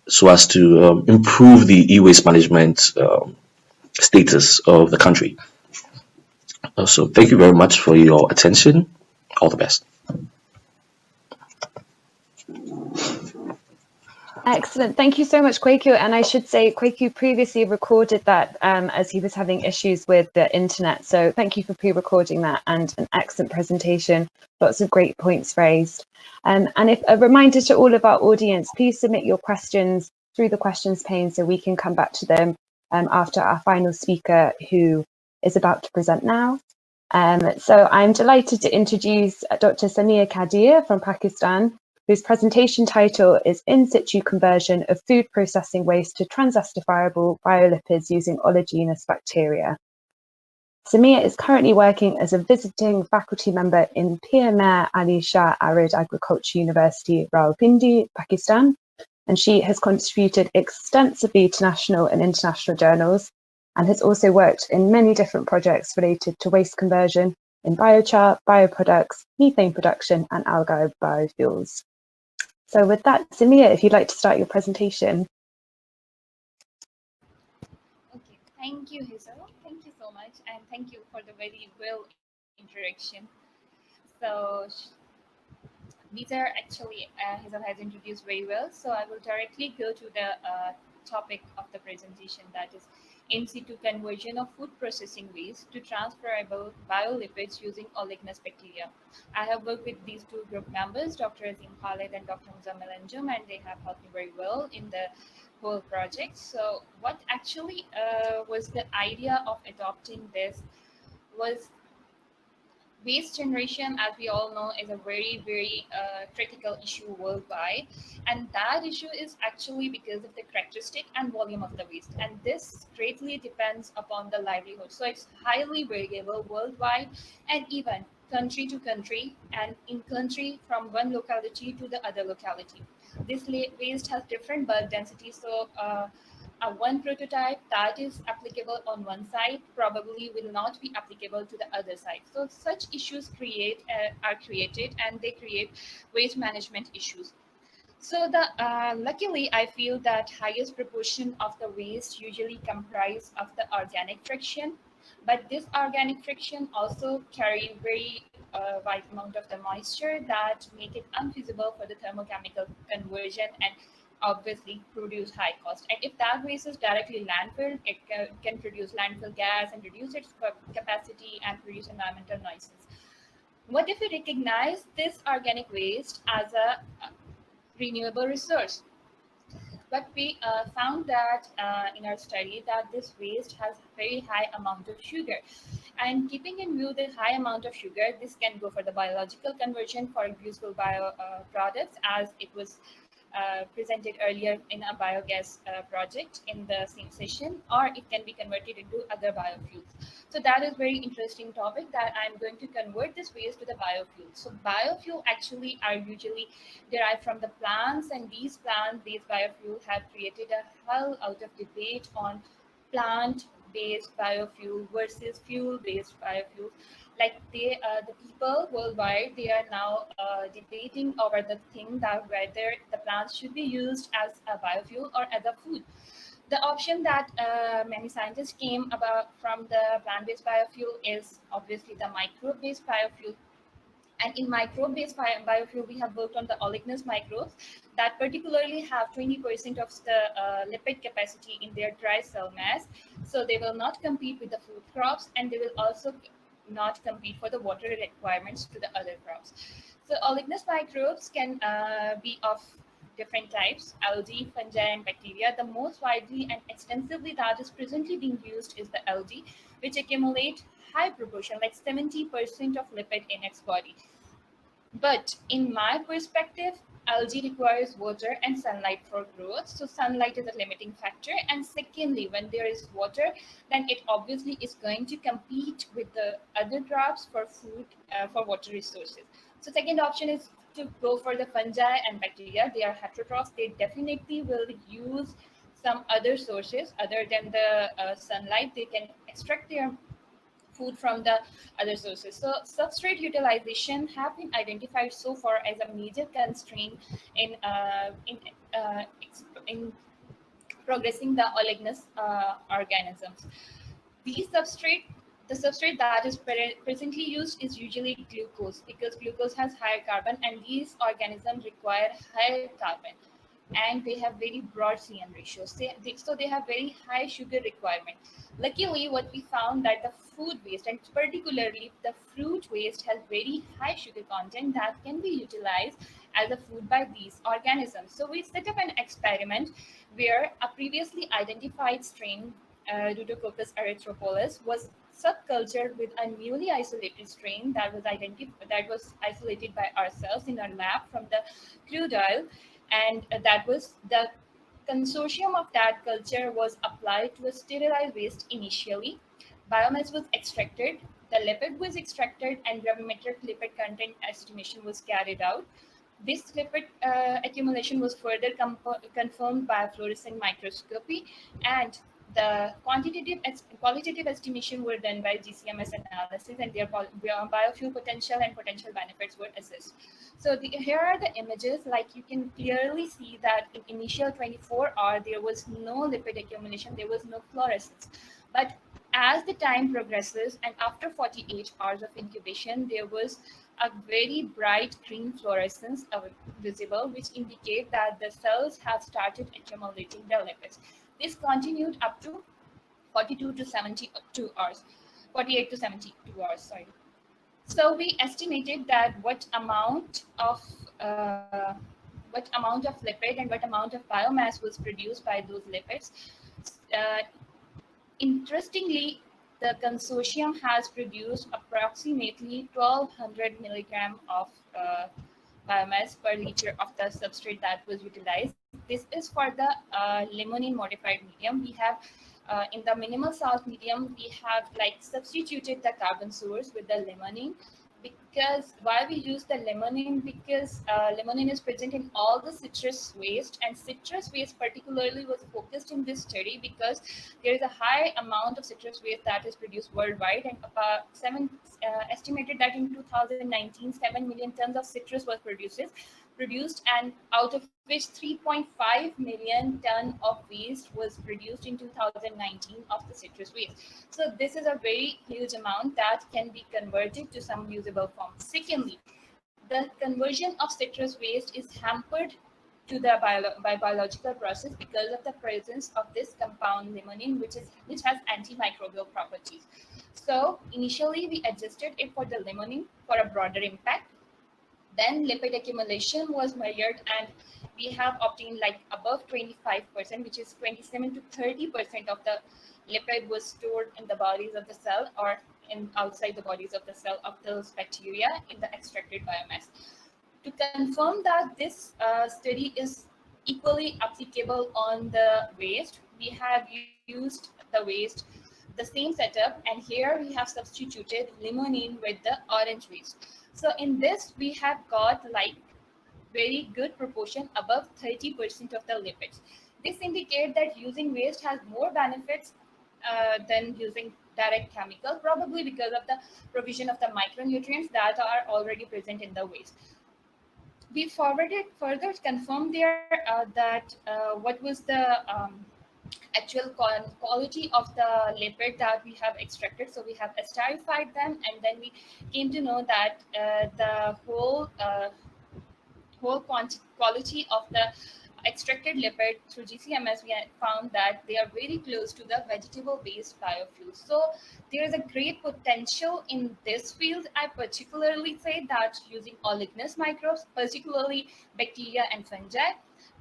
so as to improve the e-waste management status of the country. So thank you very much for your attention. All the best. Excellent. Thank you so much, Kweku. And I should say, Kweku previously recorded that as he was having issues with the internet. So thank you for pre-recording that, and an excellent presentation. Lots of great points raised. And if a reminder to all of our audience, please submit your questions through the questions pane so we can come back to them after our final speaker, who is about to present now. So I'm delighted to introduce Dr. Samia Kadir from Pakistan, whose presentation title is In Situ Conversion of Food Processing Waste to Transestifiable Biolipids Using Oleaginous Bacteria. Samia is currently working as a visiting faculty member in Pir Mer Ali Shah Arid Agriculture University, Rawalpindi, Pakistan, and she has contributed extensively to national and international journals, and has also worked in many different projects related to waste conversion in biochar, bioproducts, methane production, and algal biofuels. So with that, Samia, if you'd like to start your presentation. Okay, thank you, Hazel. Thank you so much, and thank you for the very well introduction. So these are actually, Hazel has introduced very well, so I will directly go to the topic of the presentation, that is in situ conversion of food processing waste to transferable biolipids using oleaginous bacteria. I have worked with these two group members, Dr. Azim Khaled and Dr. Muzammil Anjum, and they have helped me very well in the whole project. So what actually was the idea of adopting this was waste generation, as we all know, is a very critical issue worldwide, and that issue is actually because of the characteristic and volume of the waste, and this greatly depends upon the livelihood. So it's highly variable worldwide, and even country to country, and in country from one locality to the other locality. This waste has different bulk density, so one prototype that is applicable on one side probably will not be applicable to the other side. So such issues are created, and they create waste management issues. So luckily, I feel that highest proportion of the waste usually comprise of the organic friction, but this organic friction also carry very wide amount of the moisture that make it unfeasible for the thermochemical conversion, and obviously produce high cost. And if that waste is directly landfill, it can produce landfill gas and reduce its capacity and produce environmental noises. What if we recognize this organic waste as a renewable resource? But we found that in our study that this waste has very high amount of sugar. And keeping in view the high amount of sugar, this can go for the biological conversion for useful bio products, as it was presented earlier in a biogas project in the same session, or it can be converted into other biofuels. So that is very interesting topic, that I'm going to convert this waste to the biofuel. So biofuel actually are usually derived from the plants, and these plant-based biofuels have created a hell out of debate on plant-based biofuel versus fuel-based biofuel. Like the people worldwide, they are now debating over the thing that whether the plants should be used as a biofuel or as a food. The option that many scientists came about from the plant-based biofuel is obviously the microbe-based biofuel. And in microbe-based biofuel, we have worked on the oleaginous microbes that particularly have 20% of the lipid capacity in their dry cell mass. So they will not compete with the food crops, and they will also not compete for the water requirements to the other crops. So oleaginous microbes can be of different types: algae, fungi, and bacteria. The most widely and extensively that is presently being used is the algae, which accumulate high proportion, like 70% of lipid in its body. But in my perspective, algae requires water and sunlight for growth. So sunlight is a limiting factor. And secondly, when there is water, then it obviously is going to compete with the other crops for food, for water resources. So second option is to go for the fungi and bacteria. They are heterotrophs. They definitely will use some other sources other than the sunlight. They can extract their food from the other sources. So substrate utilization have been identified so far as a major constraint in progressing the oleaginous organisms. The substrate that is presently used is usually glucose, because glucose has higher carbon, and these organisms require higher carbon, and they have very broad CN ratios. So they have very high sugar requirement. Luckily, what we found that the food waste, and particularly the fruit waste, has very high sugar content that can be utilized as a food by these organisms. So we set up an experiment where a previously identified strain, Rhodococcus erythropolis, was subcultured with a newly isolated strain that was isolated by ourselves in our lab from the crude oil, and that was the consortium of that culture was applied to a sterilized waste initially. Biomass was extracted, the lipid was extracted, and gravimetric lipid content estimation was carried out. This lipid accumulation was further confirmed by fluorescent microscopy, and the qualitative estimation were done by GCMS analysis, and their biofuel potential and potential benefits were assessed. So here are the images. Like, you can clearly see that in initial 24 hours, there was no lipid accumulation, there was no fluorescence. But as the time progresses and after 48 hours of incubation, there was a very bright green fluorescence visible, which indicate that the cells have started accumulating the lipids. This continued up to 42 to 72 hours, 48 to 72 hours, sorry. So we estimated that what amount of lipid and what amount of biomass was produced by those lipids. Interestingly, the consortium has produced approximately 1200 milligram of biomass per liter of the substrate that was utilized. This is for the limonene modified medium. We have in the minimal salt medium, we have like substituted the carbon source with the limonene. Because why we use the limonene? Because limonene is present in all the citrus waste, and citrus waste particularly was focused in this study because there is a high amount of citrus waste that is produced worldwide, and about estimated that in 2019, 7 million tons of citrus was produced, and out of which 3.5 million ton of waste was produced in 2019 of the citrus waste. So this is a very huge amount that can be converted to some usable form. Secondly, the conversion of citrus waste is hampered to the biological process because of the presence of this compound limonene, which has antimicrobial properties. So initially we adjusted it for the limonene for a broader impact. Then lipid accumulation was measured, and we have obtained like above 25%, which is 27 to 30% of the lipid was stored in the bodies of the cell or outside the bodies of the cell of those bacteria in the extracted biomass. To confirm that this study is equally applicable on the waste, we have used the same setup, and here we have substituted limonene with the orange waste. So in this, we have got like very good proportion above 30% of the lipids. This indicates that using waste has more benefits than using direct chemical, probably because of the provision of the micronutrients that are already present in the waste. We further confirmed there that what was the actual quality of the lipid that we have extracted. So we have esterified them, and then we came to know that the whole quality of the extracted lipid through GCMS, we had found that they are very close to the vegetable-based biofuels. So there is a great potential in this field. I particularly say that using oleaginous microbes, particularly bacteria and fungi,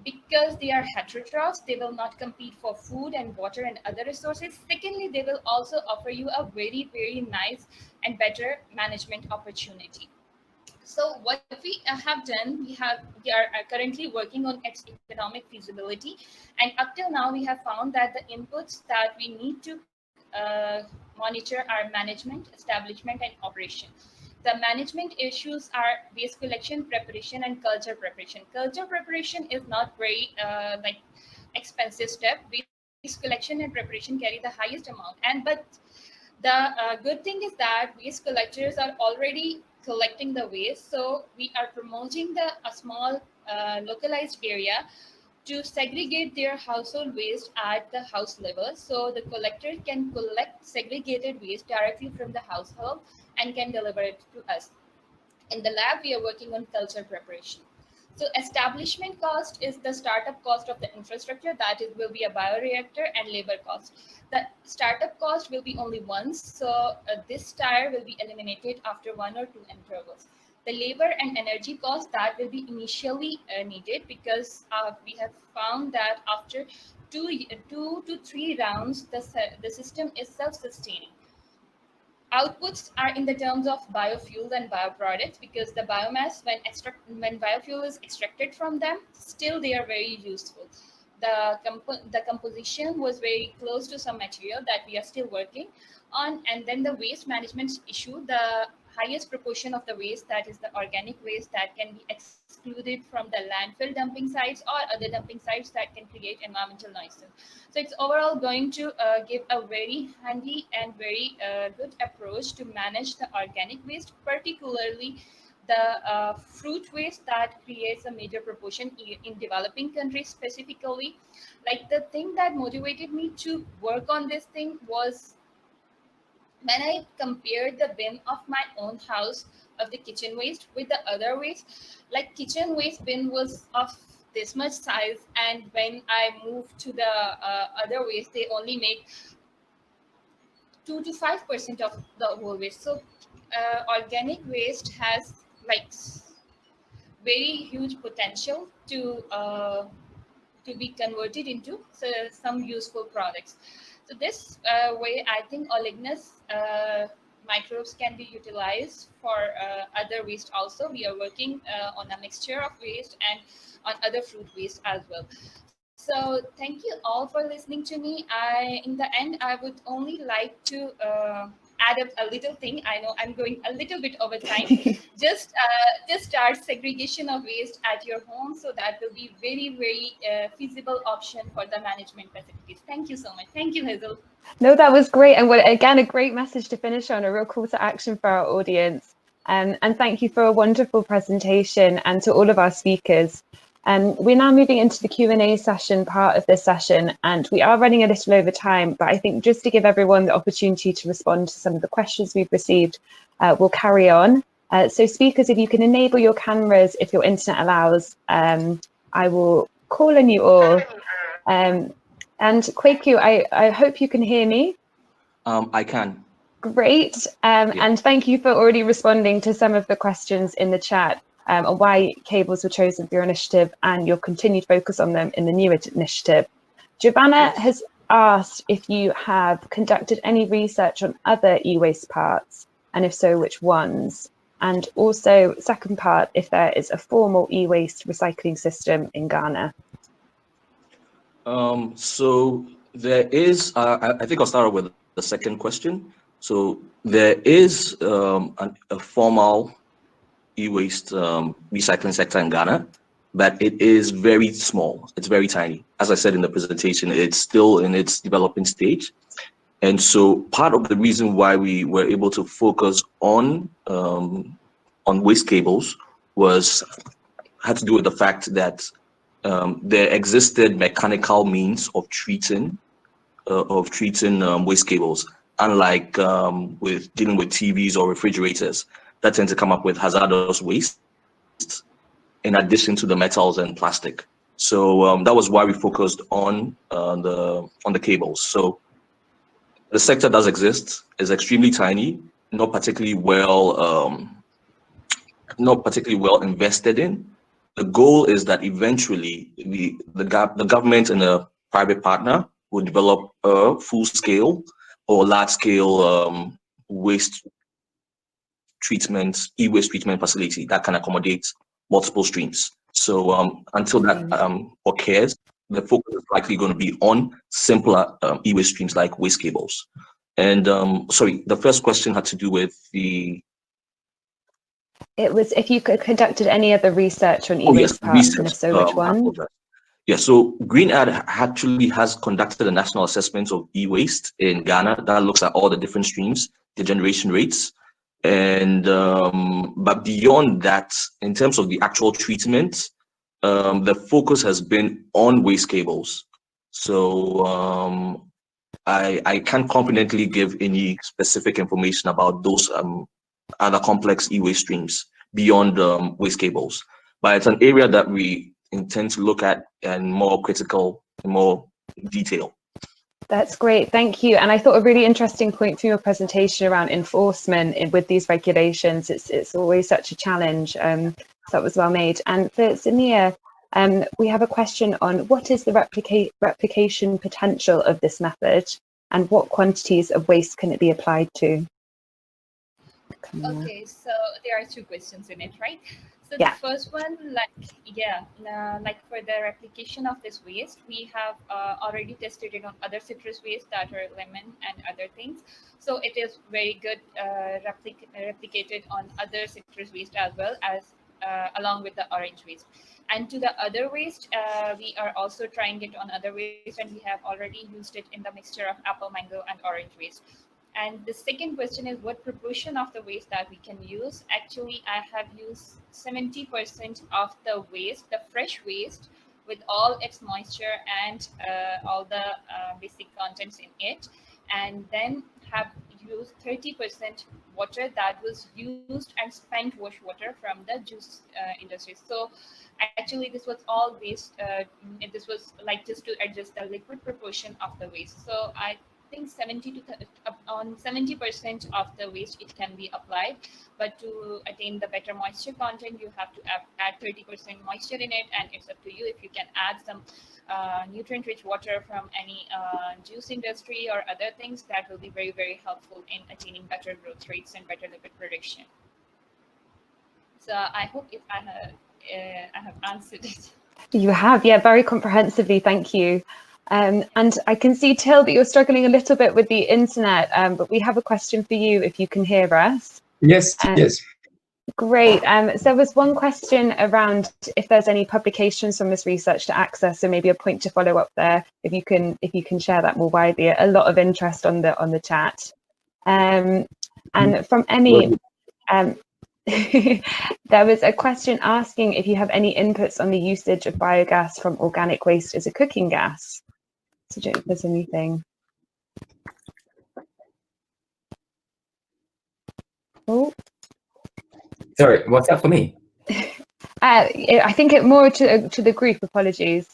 because they are heterotrophs, they will not compete for food and water and other resources. Secondly, they will also offer you a very, very nice and better management opportunity. So what we have done, we are currently working on its economic feasibility, and up till now we have found that the inputs that we need to monitor are management, establishment, and operation. The management issues are waste collection, preparation, and culture preparation. Culture preparation is not very expensive step. Waste collection and preparation carry the highest amount, but the good thing is that waste collectors are already collecting the waste. So we are promoting a small localized area to segregate their household waste at the house level. So the collector can collect segregated waste directly from the household and can deliver it to us. In the lab, we are working on culture preparation. So establishment cost is the startup cost of the infrastructure, that is will be a bioreactor, and labor cost. The startup cost will be only once, so this tire will be eliminated after 1 or 2 intervals. The labor and energy cost, that will be initially needed, because we have found that after 2 to 3 rounds, the system is self-sustaining. Outputs are in the terms of biofuels and bioproducts, because the biomass, when biofuel is extracted from them, still they are very useful. The composition was very close to some material that we are still working on. And then the waste management issue, the highest proportion of the waste, that is the organic waste, that can be excluded from the landfill dumping sites or other dumping sites that can create environmental noises. So it's overall going to give a very handy and very good approach to manage the organic waste, particularly the fruit waste that creates a major proportion in developing countries specifically. Like, the thing that motivated me to work on this thing was when I compared the bin of my own house of the kitchen waste with the other waste. Like, kitchen waste bin was of this much size, and when I moved to the other waste, they only make 2 to 5% of the whole waste. So organic waste has like very huge potential to be converted into some useful products. So this way, I think oleaginous microbes can be utilized for other waste also. We are working on a mixture of waste and on other fruit waste as well. So thank you all for listening to me. In the end, I would only like to add up a little thing. I know I'm going a little bit over time. Just start segregation of waste at your home, so that will be very, very feasible option for the management facilities. Thank you so much. Thank you, Hazel. No, that was great. And again, a great message to finish on, a real call to action for our audience. And thank you for a wonderful presentation, and to all of our speakers. We're now moving into the Q&A session part of this session, and we are running a little over time, but I think just to give everyone the opportunity to respond to some of the questions we've received, we'll carry on. So speakers, if you can enable your cameras, if your internet allows, I will call on you all. And Kwaku, I hope you can hear me. I can. Great. And thank you for already responding to some of the questions in the chat on why cables were chosen for your initiative and your continued focus on them in the new initiative. Giovanna has asked if you have conducted any research on other e-waste parts, and if so, which ones? And also, second part, if there is a formal e-waste recycling system in Ghana. So there is, I think I'll start with the second question. So there is a formal e-waste recycling sector in Ghana, but it is very small. It's very tiny. As I said in the presentation, it's still in its developing stage. And so part of the reason why we were able to focus on waste cables had to do with the fact that there existed mechanical means of treating of treating waste cables, unlike with dealing with TVs or refrigerators that tend to come up with hazardous waste in addition to the metals and plastic. So that was why we focused on the cables. So the sector does exist, is extremely tiny, not particularly well invested in. The goal is that eventually the government and a private partner will develop a full-scale or large-scale waste treatment, e-waste treatment facility that can accommodate multiple streams. So until that occurs, the focus is likely going to be on simpler e-waste streams like waste cables. And sorry, the first question had to do with the... It was if you conducted any other research on e-waste parks, and if so, which one? Yeah, so GreenAd actually has conducted a national assessment of e-waste in Ghana that looks at all the different streams, the generation rates. And but beyond that, in terms of the actual treatment, the focus has been on waste cables. So I can't confidently give any specific information about those other complex e-waste streams beyond waste cables. But it's an area that we intend to look at in more detail. That's great, thank you. And I thought a really interesting point from your presentation around enforcement with these regulations. It's always such a challenge. So that was well made. And for Samia, we have a question on what is the replication potential of this method, and what quantities of waste can it be applied to? Okay, so there are two questions in it, right? So yeah. The first one, like for the replication of this waste, we have already tested it on other citrus waste that are lemon and other things. So it is very good replicated on other citrus waste as well as along with the orange waste. And to the other waste, we are also trying it on other waste, and we have already used it in the mixture of apple, mango, and orange waste. And the second question is what proportion of the waste that we can use. Actually, I have used 70% of the waste, the fresh waste, with all its moisture and all the basic contents in it, and then have used 30% water that was used and spent wash water from the juice industry. So actually this was all waste. This was like just to adjust the liquid proportion of the waste. So I think 70% of the waste it can be applied, but to attain the better moisture content you have to add 30% moisture in it, and it's up to you if you can add some nutrient rich water from any juice industry or other things. That will be very, very helpful in attaining better growth rates and better liquid production. So I hope if I have answered it. You have, yeah, very comprehensively, thank you. And I can see, Till, that you're struggling a little bit with the internet, but we have a question for you if you can hear us. Yes, yes. Great. So there was one question around if there's any publications from this research to access, so maybe a point to follow up there, if you can share that more widely. A lot of interest on the chat. And from Emmy, there was a question asking if you have any inputs on the usage of biogas from organic waste as a cooking gas. So I don't know if there's anything. Oh. Sorry, what's that for me? I think it more to the group. Apologies.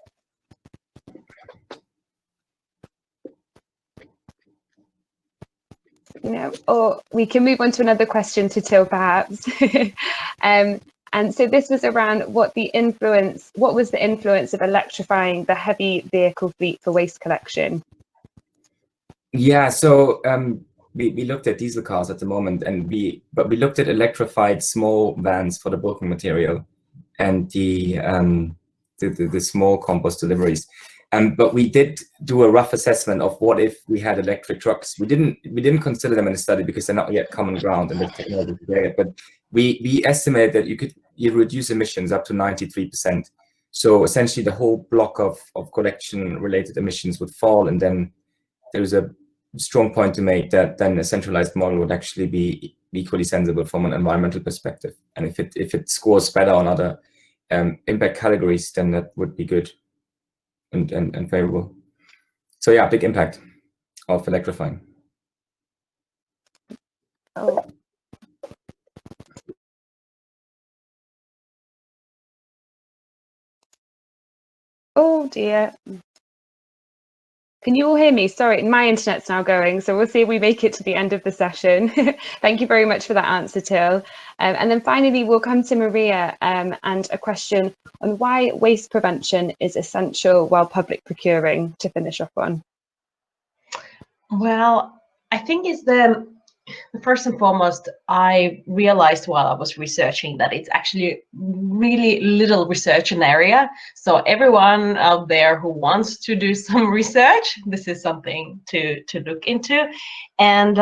No, or we can move on to another question to Till, perhaps. And so this was around what was the influence of electrifying the heavy vehicle fleet for waste collection? Yeah, so we looked at diesel cars at the moment, but we looked at electrified small vans for the bulking material and the small compost deliveries. But we did do a rough assessment of what if we had electric trucks. We didn't consider them in the study because they're not yet common ground in the technology today. But we estimate that you reduce emissions up to 93%. So essentially, the whole block of collection-related emissions would fall, and then there's a strong point to make that then a centralized model would actually be equally sensible from an environmental perspective. And if it scores better on other impact categories, then that would be good and favorable. So yeah, big impact. of electrifying. Oh. Oh dear. Can you all hear me? Sorry, my internet's now going, so we'll see if we make it to the end of the session. Thank you very much for that answer, Till. And then finally, we'll come to Maria and a question on why waste prevention is essential while public procuring, to finish off on. Well, I think it's the first and foremost, I realized while I was researching that it's actually really little research in the area. So everyone out there who wants to do some research, this is something to look into. And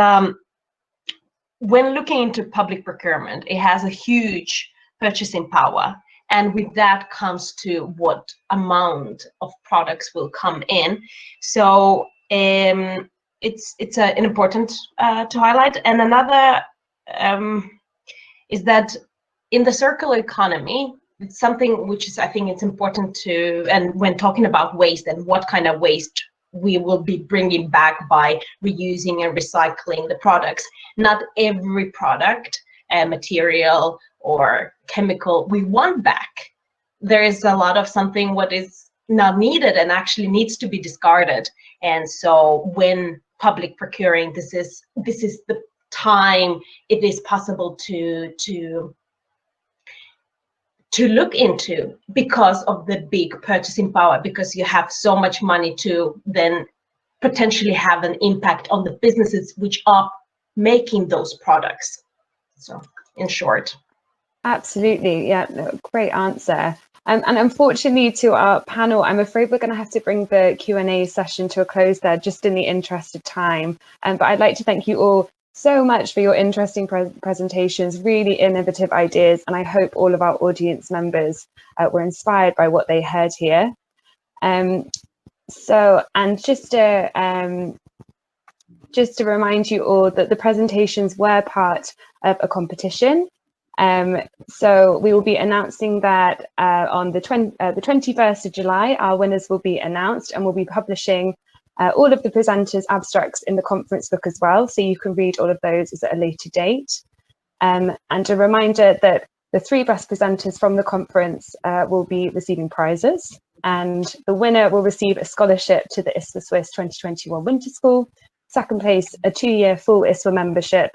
when looking into public procurement, it has a huge purchasing power. And with that comes to what amount of products will come in. So it's an important to highlight. And another is that in the circular economy, it's something which is, I think it's important to, and when talking about waste and what kind of waste we will be bringing back by reusing and recycling the products, not every product, material or chemical we want back. There is a lot of something what is not needed and actually needs to be discarded. And so when public procuring, this is the time it is possible to look into, because of the big purchasing power, because you have so much money to then potentially have an impact on the businesses which are making those products. So in short. Absolutely, yeah, no, great answer. And unfortunately to our panel, I'm afraid we're going to have to bring the Q&A session to a close there, just in the interest of time. But I'd like to thank you all so much for your interesting presentations, really innovative ideas, and I hope all of our audience members were inspired by what they heard here. So, and just to remind you all that the presentations were part of a competition. So we will be announcing that on the 21st of July, our winners will be announced, and we'll be publishing all of the presenters' abstracts in the conference book as well, so you can read all of those at a later date. And a reminder that the 3 best presenters from the conference will be receiving prizes, and the winner will receive a scholarship to the ISWA Swiss 2021 Winter School, second place a 2-year full ISWA membership,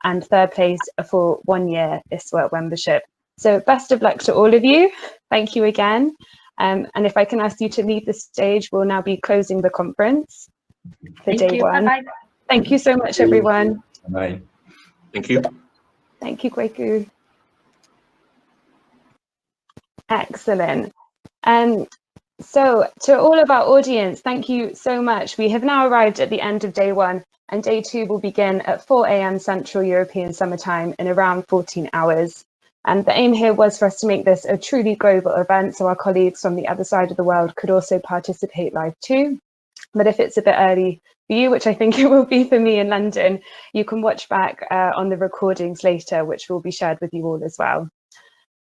and third place a full 1-year ISWA membership. So best of luck to all of you. Thank you again. And if I can ask you to leave the stage, we'll now be closing the conference for day 1. Bye-bye. Thank you so much, everyone. Bye. Thank you. Thank you, Kweku. Excellent. So to all of our audience, thank you so much. We have now arrived at the end of day 1, and day 2 will begin at 4 AM Central European Summer Time in around 14 hours. And the aim here was for us to make this a truly global event, so our colleagues from the other side of the world could also participate live too. But if it's a bit early for you, which I think it will be for me in London, you can watch back on the recordings later, which will be shared with you all as well.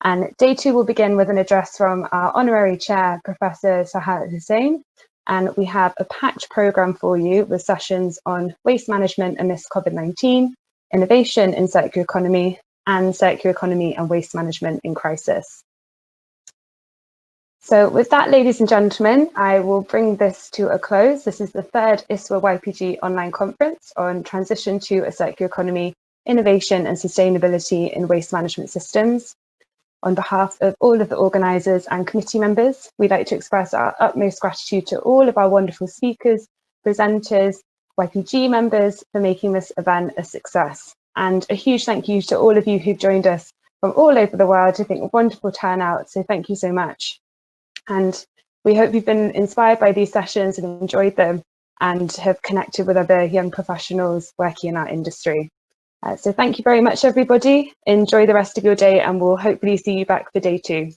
And day 2 will begin with an address from our honorary chair, Professor Sahar Hussain. And we have a packed programme for you with sessions on waste management amidst COVID-19, innovation in circular economy, and circular economy and waste management in crisis. So with that, ladies and gentlemen, I will bring this to a close. This is the 3rd ISWA YPG online conference on transition to a circular economy, innovation and sustainability in waste management systems. On behalf of all of the organisers and committee members, we'd like to express our utmost gratitude to all of our wonderful speakers, presenters, YPG members for making this event a success. And a huge thank you to all of you who've joined us from all over the world. I think a wonderful turnout, so thank you so much. And we hope you've been inspired by these sessions and enjoyed them and have connected with other young professionals working in our industry. So thank you very much, everybody. Enjoy the rest of your day, and we'll hopefully see you back for day 2.